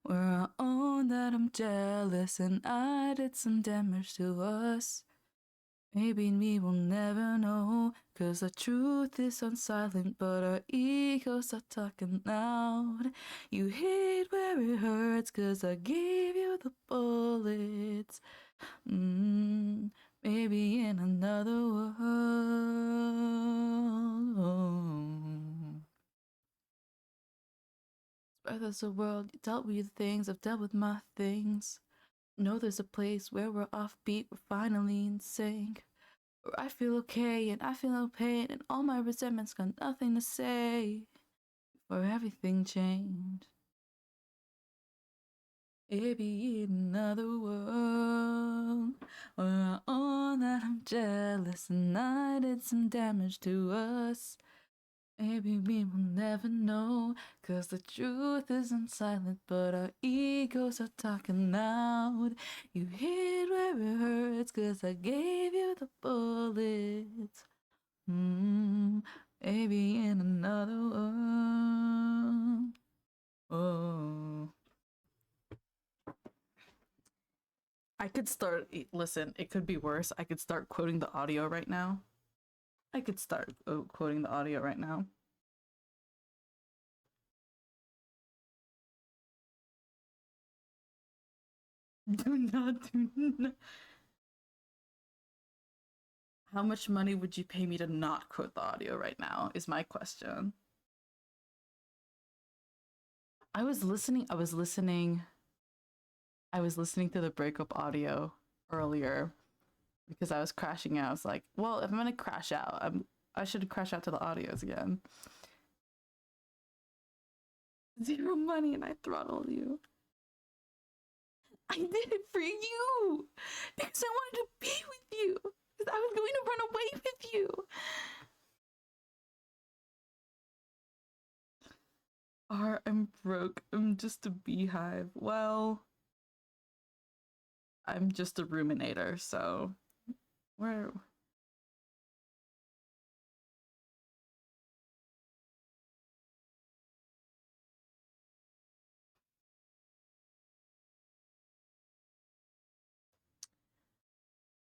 where I own that I'm jealous and I did some damage to us. Maybe we will never know, 'cause the truth is on silent, but our egos are talking loud. You hit where it hurts, 'cause I gave you the bullets. Maybe in another world. Where there's a world, you dealt with things, I've dealt with my things. Know there's a place where we're offbeat, we're finally in sync. Where I feel okay and I feel no pain and all my resentments got nothing to say. Before everything changed. Maybe in another world where I own that I'm jealous and I did some damage to us. Maybe we will never know, 'cause the truth isn't silent, but our egos are talking loud. You hit where it hurts, 'cause I gave you the bullets. Maybe in another world. Oh. I could start, listen, it could be worse. I could start quoting the audio right now. I could start quoting the audio right now. Do not. How much money would you pay me to not quote the audio right now, is my question. I was listening to the breakup audio earlier because I was crashing out. I was like, well, if I'm gonna crash out, I should crash out to the audios again. Zero money and I throttled you. I did it for you because I wanted to be with you. Because I was going to run away with you. I'm broke. I'm just a beehive. Well, I'm just a ruminator, so where?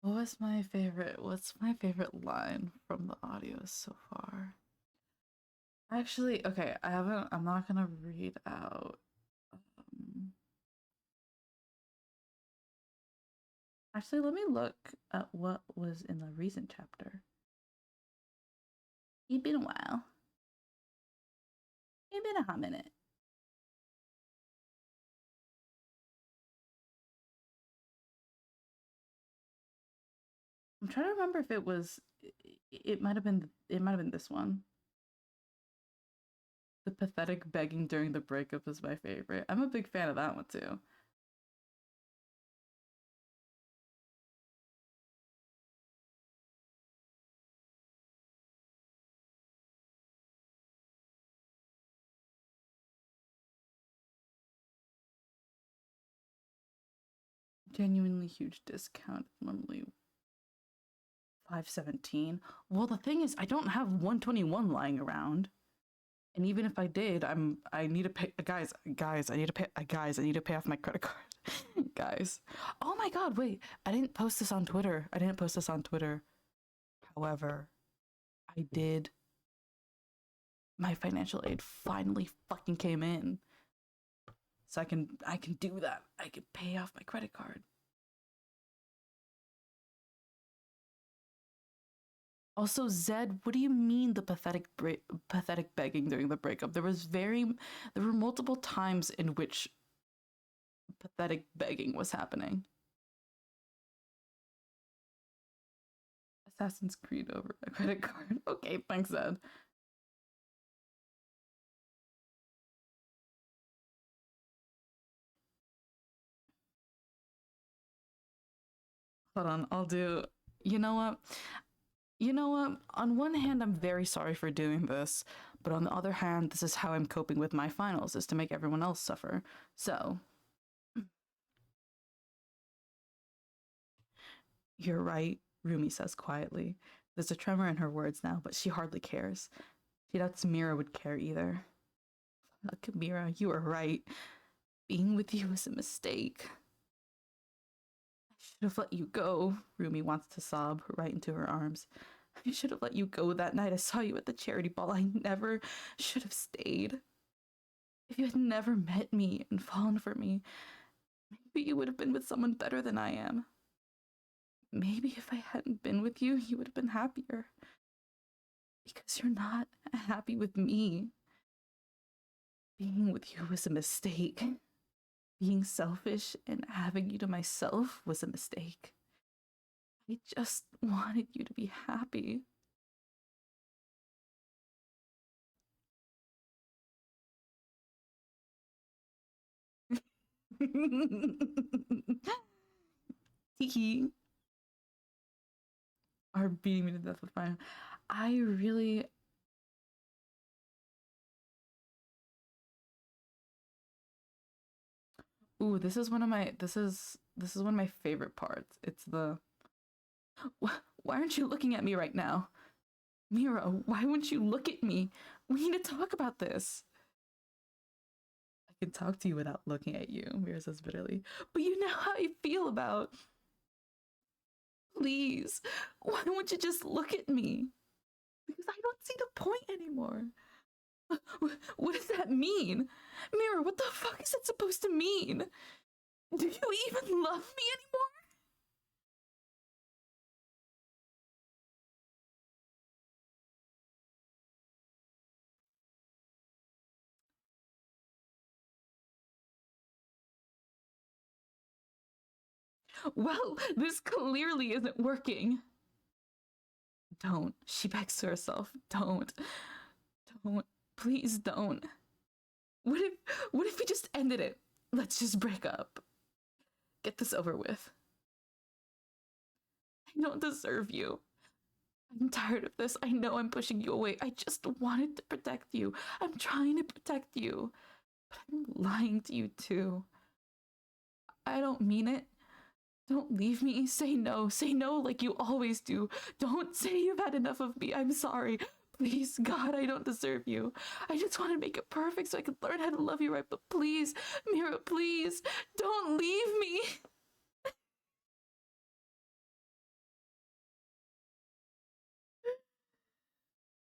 What's my favorite? What's my favorite line from the audio so far? Actually, okay, I haven't. I'm not gonna read out. Um, actually, let me look at what was in the recent chapter. It's been a while. It's been a hot minute. I'm trying to remember if it was. It might have been. It might have been this one. The pathetic begging during the breakup is my favorite. I'm a big fan of that one too. Genuinely huge discount. Normally 517. Well, the thing is, I don't have 121 lying around. And even if I did, I need to pay guys, I need to pay guys, I need to pay off my credit card. Guys. Oh my god, wait. I didn't post this on Twitter. I didn't post this on Twitter. However, I did. My financial aid finally fucking came in. So I can do that. I can pay off my credit card. Also, Zed, what do you mean the pathetic begging during the breakup? There were multiple times in which pathetic begging was happening. Assassin's Creed over a credit card. Okay, thanks, Zed. Hold on, I'll do. You know what? You know what? On one hand, I'm very sorry for doing this, but on the other hand, this is how I'm coping with my finals: is to make everyone else suffer. So, you're right, Rumi says quietly. There's a tremor in her words now, but she hardly cares. She doubts Mira would care either. Look, Mira, you were right. Being with you was a mistake. I should have let you go. Rumi wants to sob right into her arms. I should have let you go that night I saw you at the charity ball. I never should have stayed. If you had never met me and fallen for me, maybe you would have been with someone better than I am. Maybe if I hadn't been with you, you would have been happier. Because you're not happy with me. Being with you was a mistake. Being selfish and having you to myself was a mistake. I just wanted you to be happy. Tiki are beating me to death with fire. I really. Ooh, this is one of my. This is one of my favorite parts. It's the. Why aren't you looking at me right now? Mira, why wouldn't you look at me? We need to talk about this. I can talk to you without looking at you, Mira says bitterly. But you know how I feel about. Please, why don't you just look at me? Because I don't see the point anymore. What does that mean? Mira, what the fuck is that supposed to mean? Do you even love me anymore? Well, this clearly isn't working. Don't. She begs to herself. Don't. Don't. Please don't. What if we just ended it? Let's just break up. Get this over with. I don't deserve you. I'm tired of this. I know I'm pushing you away. I just wanted to protect you. I'm trying to protect you. But I'm lying to you too. I don't mean it. Don't leave me. Say no. Say no like you always do. Don't say you've had enough of me. I'm sorry. Please, God, I don't deserve you. I just want to make it perfect so I can learn how to love you right. But please, Mira, please, don't leave me.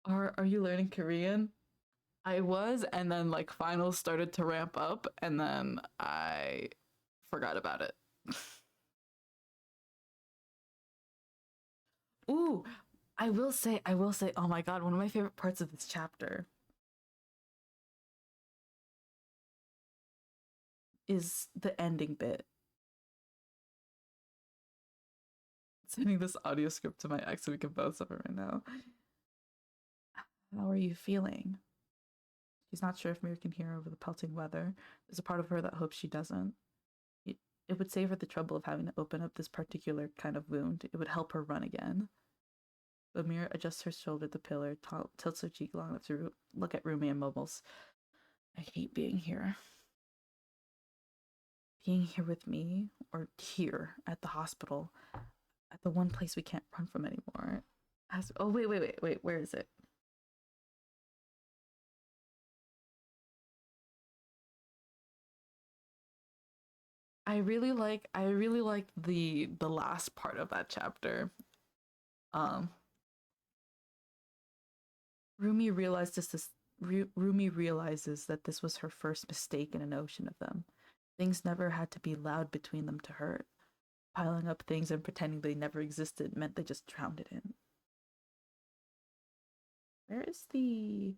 Are you learning Korean? I was, and then like finals started to ramp up, and then I forgot about it. Ooh, I will say, oh my god, one of my favorite parts of this chapter is the ending bit. Sending this audio script to my ex so we can both suffer right now. How are you feeling? She's not sure if Mira can hear over the pelting weather. There's a part of her that hopes she doesn't. It, it would save her the trouble of having to open up this particular kind of wound. It would help her run again. But Mira adjusts her shoulder to the pillar, tilts her cheek long enough to look at Rumi and mumbles, I hate being here. Being here with me, or here at the hospital, at the one place we can't run from anymore. Oh, wait, where is it? I really like the last part of that chapter. Um, Rumi realized this Rumi realizes that this was her first mistake in an ocean of them. Things never had to be loud between them to hurt. Piling up things and pretending they never existed meant they just drowned it in. Where is the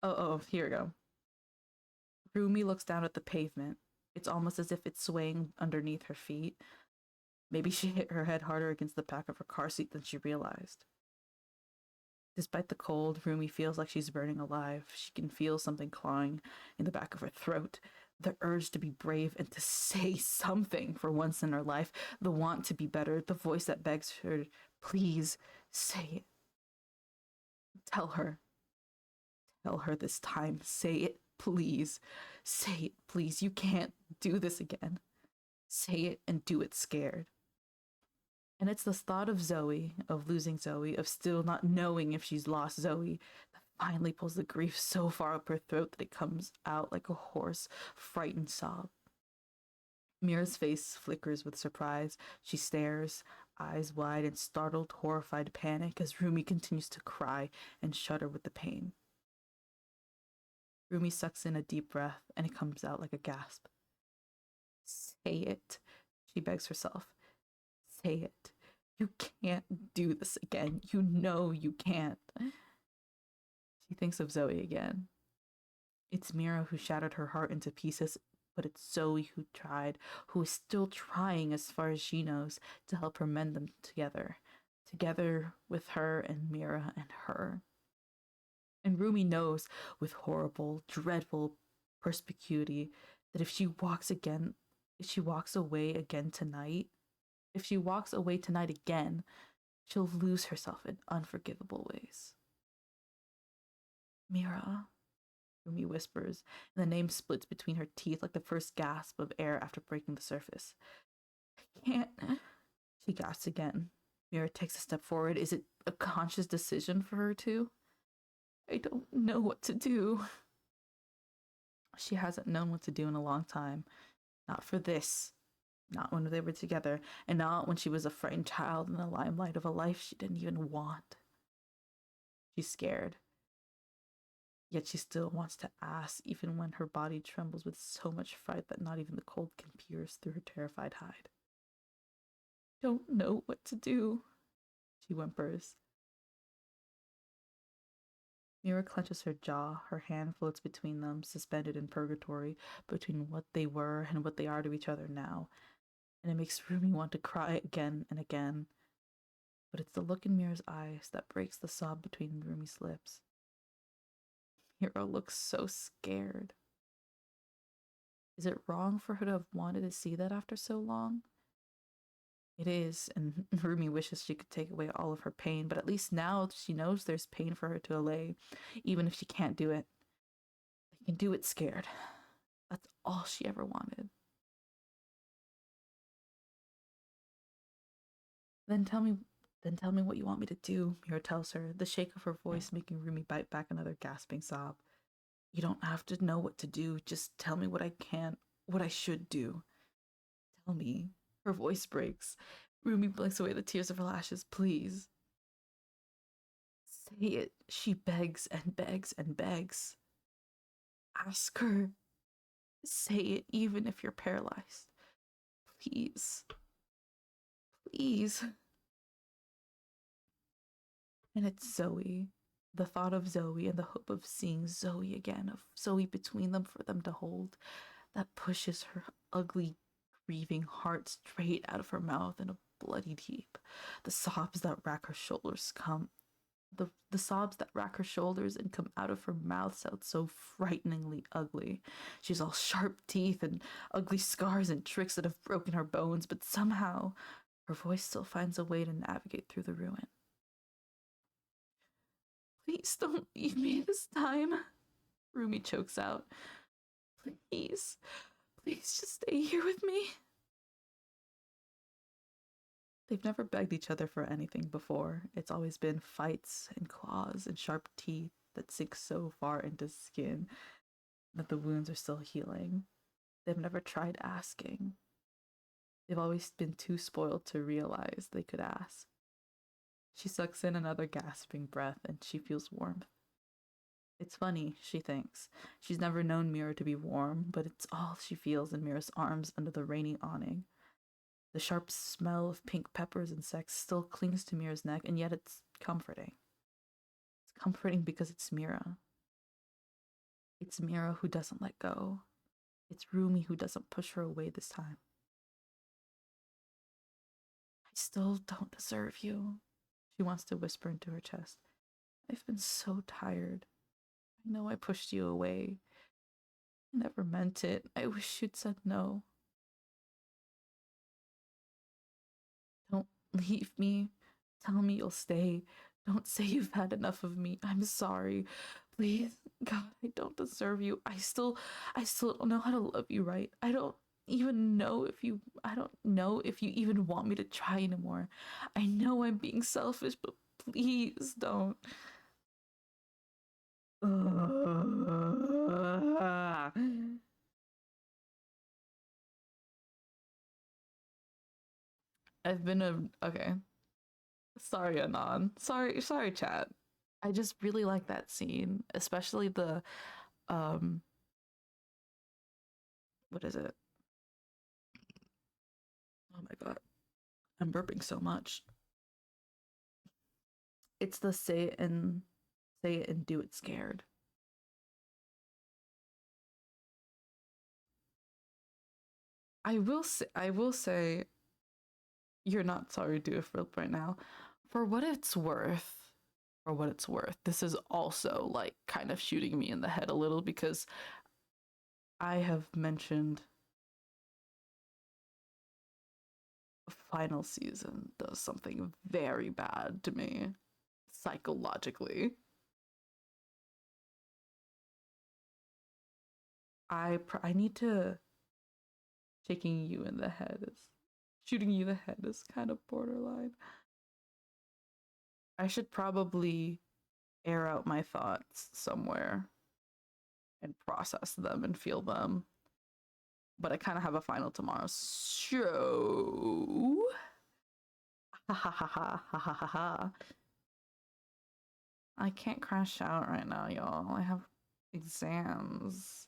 Oh, here we go. Rumi looks down at the pavement. It's almost as if it's swaying underneath her feet. Maybe she hit her head harder against the back of her car seat than she realized. Despite the cold, Rumi feels like she's burning alive. She can feel something clawing in the back of her throat. The urge to be brave and to say something for once in her life. The want to be better. The voice that begs her, please say it. Tell her. Tell her this time. Say it, please. Say it, please. You can't do this again. Say it and do it scared. And it's the thought of Zoe, of losing Zoe, of still not knowing if she's lost Zoe, that finally pulls the grief so far up her throat that it comes out like a hoarse, frightened sob. Mira's face flickers with surprise. She stares, eyes wide in startled, horrified panic as Rumi continues to cry and shudder with the pain. Rumi sucks in a deep breath and it comes out like a gasp. Say it, she begs herself. Say it. You can't do this again. You know you can't. She thinks of Zoe again. It's Mira who shattered her heart into pieces, but it's Zoe who tried, who is still trying, as far as she knows, to help her mend them together. Together with her and Mira and her. And Rumi knows, with horrible, dreadful perspicuity, that if she walks away again tonight, if she walks away tonight again, she'll lose herself in unforgivable ways. Mira, Rumi whispers, and the name splits between her teeth like the first gasp of air after breaking the surface. I can't. She gasps again. Mira takes a step forward. Is it a conscious decision for her to? I don't know what to do. She hasn't known what to do in a long time. Not for this. Not when they were together, and not when she was a frightened child in the limelight of a life she didn't even want. She's scared. Yet she still wants to ask, even when her body trembles with so much fright that not even the cold can pierce through her terrified hide. Don't know what to do, she whimpers. Mira clenches her jaw, her hand floats between them, suspended in purgatory between what they were and what they are to each other now, and it makes Rumi want to cry again and again. But it's the look in Mira's eyes that breaks the sob between Rumi's lips. Mira looks so scared. Is it wrong for her to have wanted to see that after so long? It is, and Rumi wishes she could take away all of her pain, but at least now she knows there's pain for her to allay, even if she can't do it. They can do it scared. That's all she ever wanted. Then tell me then tell me what you want me to do, Mira tells her, the shake of her voice making Rumi bite back another gasping sob. You don't have to know what to do, just tell me what I should do. Tell me. Her voice breaks. Rumi blinks away the tears of her lashes. Please. Say it. She begs and begs and begs. Ask her. Say it even if you're paralyzed. Please. Please. And it's Zoe. The thought of Zoe and the hope of seeing Zoe again, of Zoe between them for them to hold, that pushes her ugly, grieving heart straight out of her mouth in a bloodied heap. The sobs that rack her shoulders come. The sobs that rack her shoulders and come out of her mouth sound so frighteningly ugly. She's all sharp teeth and ugly scars and tricks that have broken her bones, but somehow her voice still finds a way to navigate through the ruin. Please don't leave me this time, Rumi chokes out. Please, please just stay here with me. They've never begged each other for anything before. It's always been fights and claws and sharp teeth that sink so far into skin that the wounds are still healing. They've never tried asking. They've always been too spoiled to realize they could ask. She sucks in another gasping breath and she feels warmth. It's funny, she thinks. She's never known Mira to be warm, but it's all she feels in Mira's arms under the rainy awning. The sharp smell of pink peppers and sex still clings to Mira's neck, and yet it's comforting. It's comforting because it's Mira. It's Mira who doesn't let go. It's Rumi who doesn't push her away this time. I still don't deserve you, she wants to whisper into her chest. I've been so tired. I know I pushed you away. I never meant it. I wish you'd said no. Don't leave me. Tell me you'll stay. Don't say you've had enough of me. I'm sorry. Please, God, I don't deserve you. I still don't know how to love you right. I don't know if you even want me to try anymore. I know I'm being selfish, but please don't. I've been a okay. Sorry, Anon. Sorry, chat. I just really like that scene, especially the um what is it? Oh my god. I'm burping so much. It's the say it and do it scared. I will say you're not sorry to do a flip right now. For what it's worth, for what it's worth, this is also like kind of shooting me in the head a little because I have mentioned final season does something very bad to me psychologically. I need to shaking you in the head is shooting you in the head is kind of borderline. I should probably air out my thoughts somewhere and process them and feel them. But I kind of have a final tomorrow. So ha ha ha ha ha ha ha ha. I can't crash out right now, y'all. I have exams.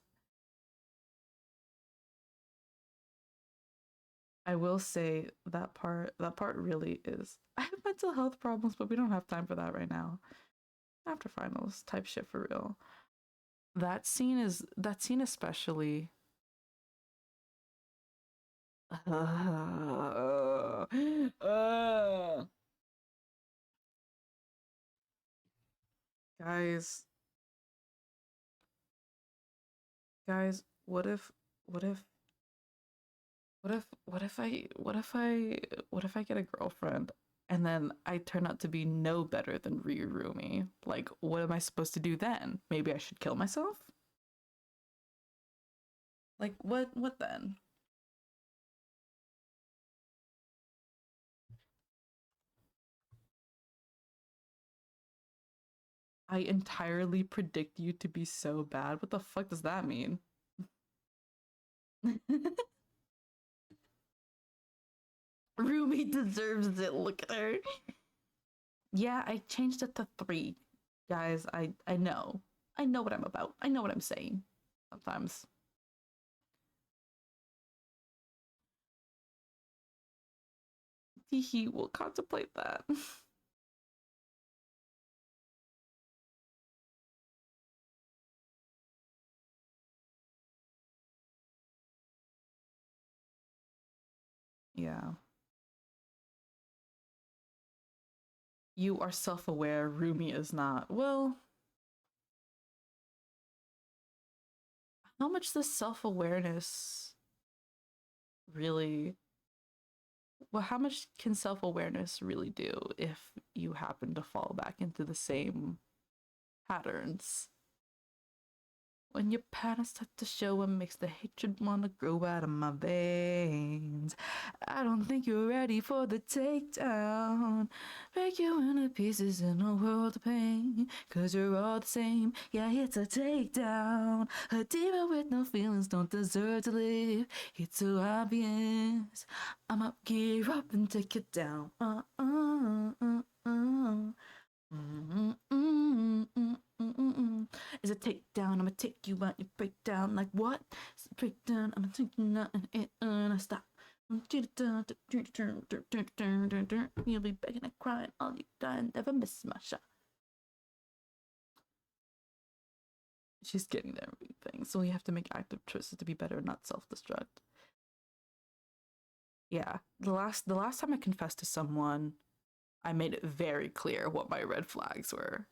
I will say that part really is. I have mental health problems, but we don't have time for that right now. After finals type shit for real. That scene especially. Uh, guys, guys, what if what if I get a girlfriend and then I turn out to be no better than Ryurumi? Like, what am I supposed to do then? Maybe I should kill myself? Like, what then? I entirely predict you to be so bad. What the fuck does that mean? Rumi deserves it. Look at her. Yeah, I changed it to 3. Guys, I know. I know what I'm about. I know what I'm saying. Sometimes. He will contemplate that. Yeah. You are self-aware, Rumi is not. Well, how much does self-awareness really well, how much can self-awareness really do if you happen to fall back into the same patterns? When your patterns start to show, it makes the hatred wanna grow out of my veins. I don't think you're ready for the takedown. Break you into pieces in a world of pain. Cause you're all the same, yeah, it's a takedown. A demon with no feelings don't deserve to live. It's so obvious. I'm up, gear up and take it down. Is a takedown? I'ma take you out, you break down like what? It's a breakdown, I'ma take you out and I stop. You'll be begging and crying all you die, never miss my shot. She's getting there, everything. So we have to make active choices to be better, not self-destruct. Yeah, the last time I confessed to someone, I made it very clear what my red flags were.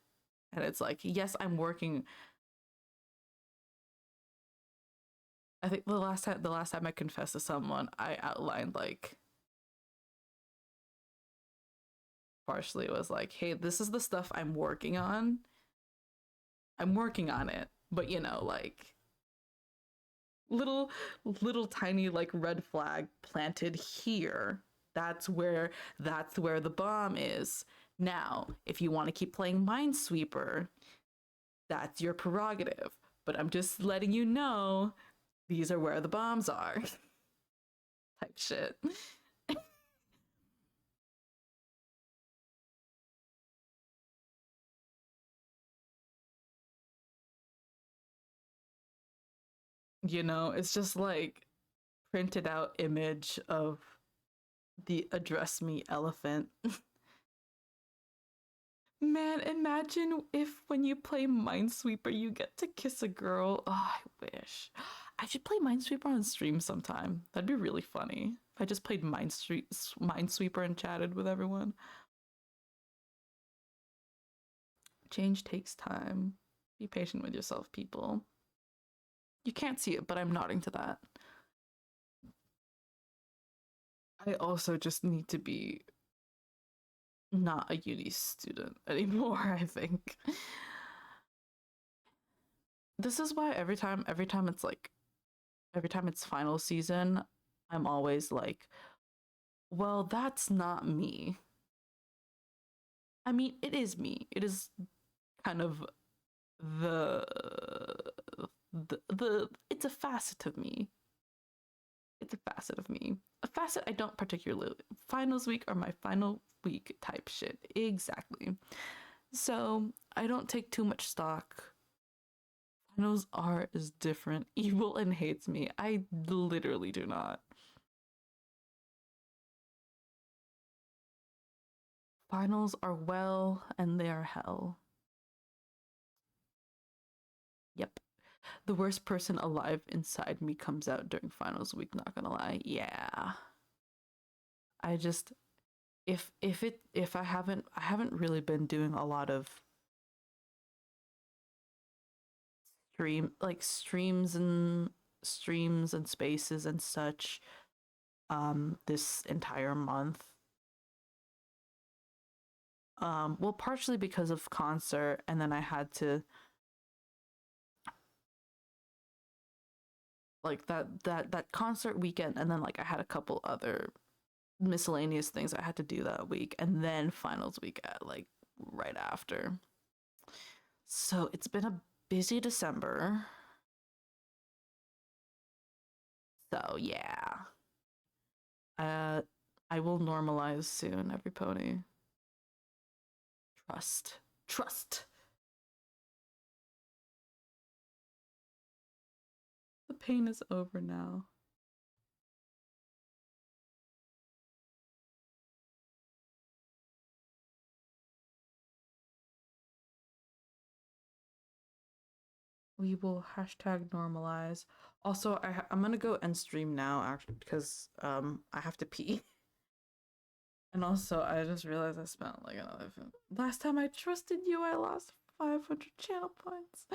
And it's like, yes, I'm working. I think the last time I confessed to someone, I outlined like partially it was like, hey, this is the stuff I'm working on. I'm working on it. But like little tiny like red flag planted here. That's where the bomb is. Now, if you want to keep playing Minesweeper, that's your prerogative. But I'm just letting you know these are where the bombs are. Type shit. It's just like printed out image of the address me elephant. Man, imagine if when you play Minesweeper you get to kiss a girl. Oh, I wish. I should play Minesweeper on stream sometime. That'd be really funny. If I just played Minesweeper and chatted with everyone. Change takes time. Be patient with yourself, people. You can't see it, but I'm nodding to that. I also just need to be not a uni student anymore, I think. This is why every time it's like every time it's final season, I'm always like, well, that's not me. I mean, it is me. It is kind of the the it's a facet of me. It's a facet of me. A facet I don't particularly finals week or my final week type shit. Exactly. So I don't take too much stock. Finals R is different. Evil and hates me. I literally do not. Finals are well and they are hell. The worst person alive inside me comes out during finals week, not gonna lie. Yeah. I just if I haven't really been doing a lot of streams and spaces and such this entire month. Well, partially because of concert, and then I had to like that concert weekend, and then like I had a couple other miscellaneous things I had to do that week, and then finals week at like right after. So it's been a busy December. So yeah. Uh I will normalize soon, every pony. Trust. Trust. The pain is over now. We will hashtag normalize. Also, I'm gonna go end stream now, actually, because I have to pee. And also, I just realized I spent like another. Last time I trusted you, I lost 500 channel points.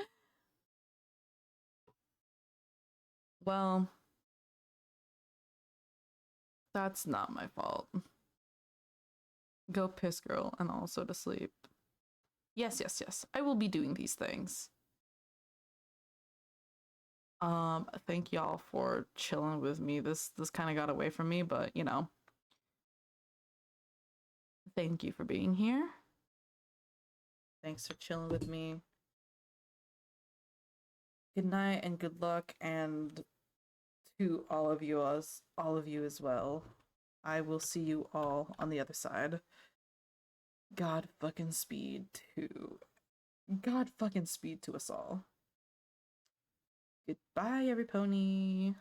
Well, that's not my fault. Go piss, girl, and also to sleep. Yes, yes, yes. I will be doing these things. Thank y'all for chilling with me. This kind of got away from me, but you know. Thank you for being here. Thanks for chilling with me. Good night and good luck, and to all of you as well. I will see you all on the other side. God fucking speed to us all. Goodbye, every pony.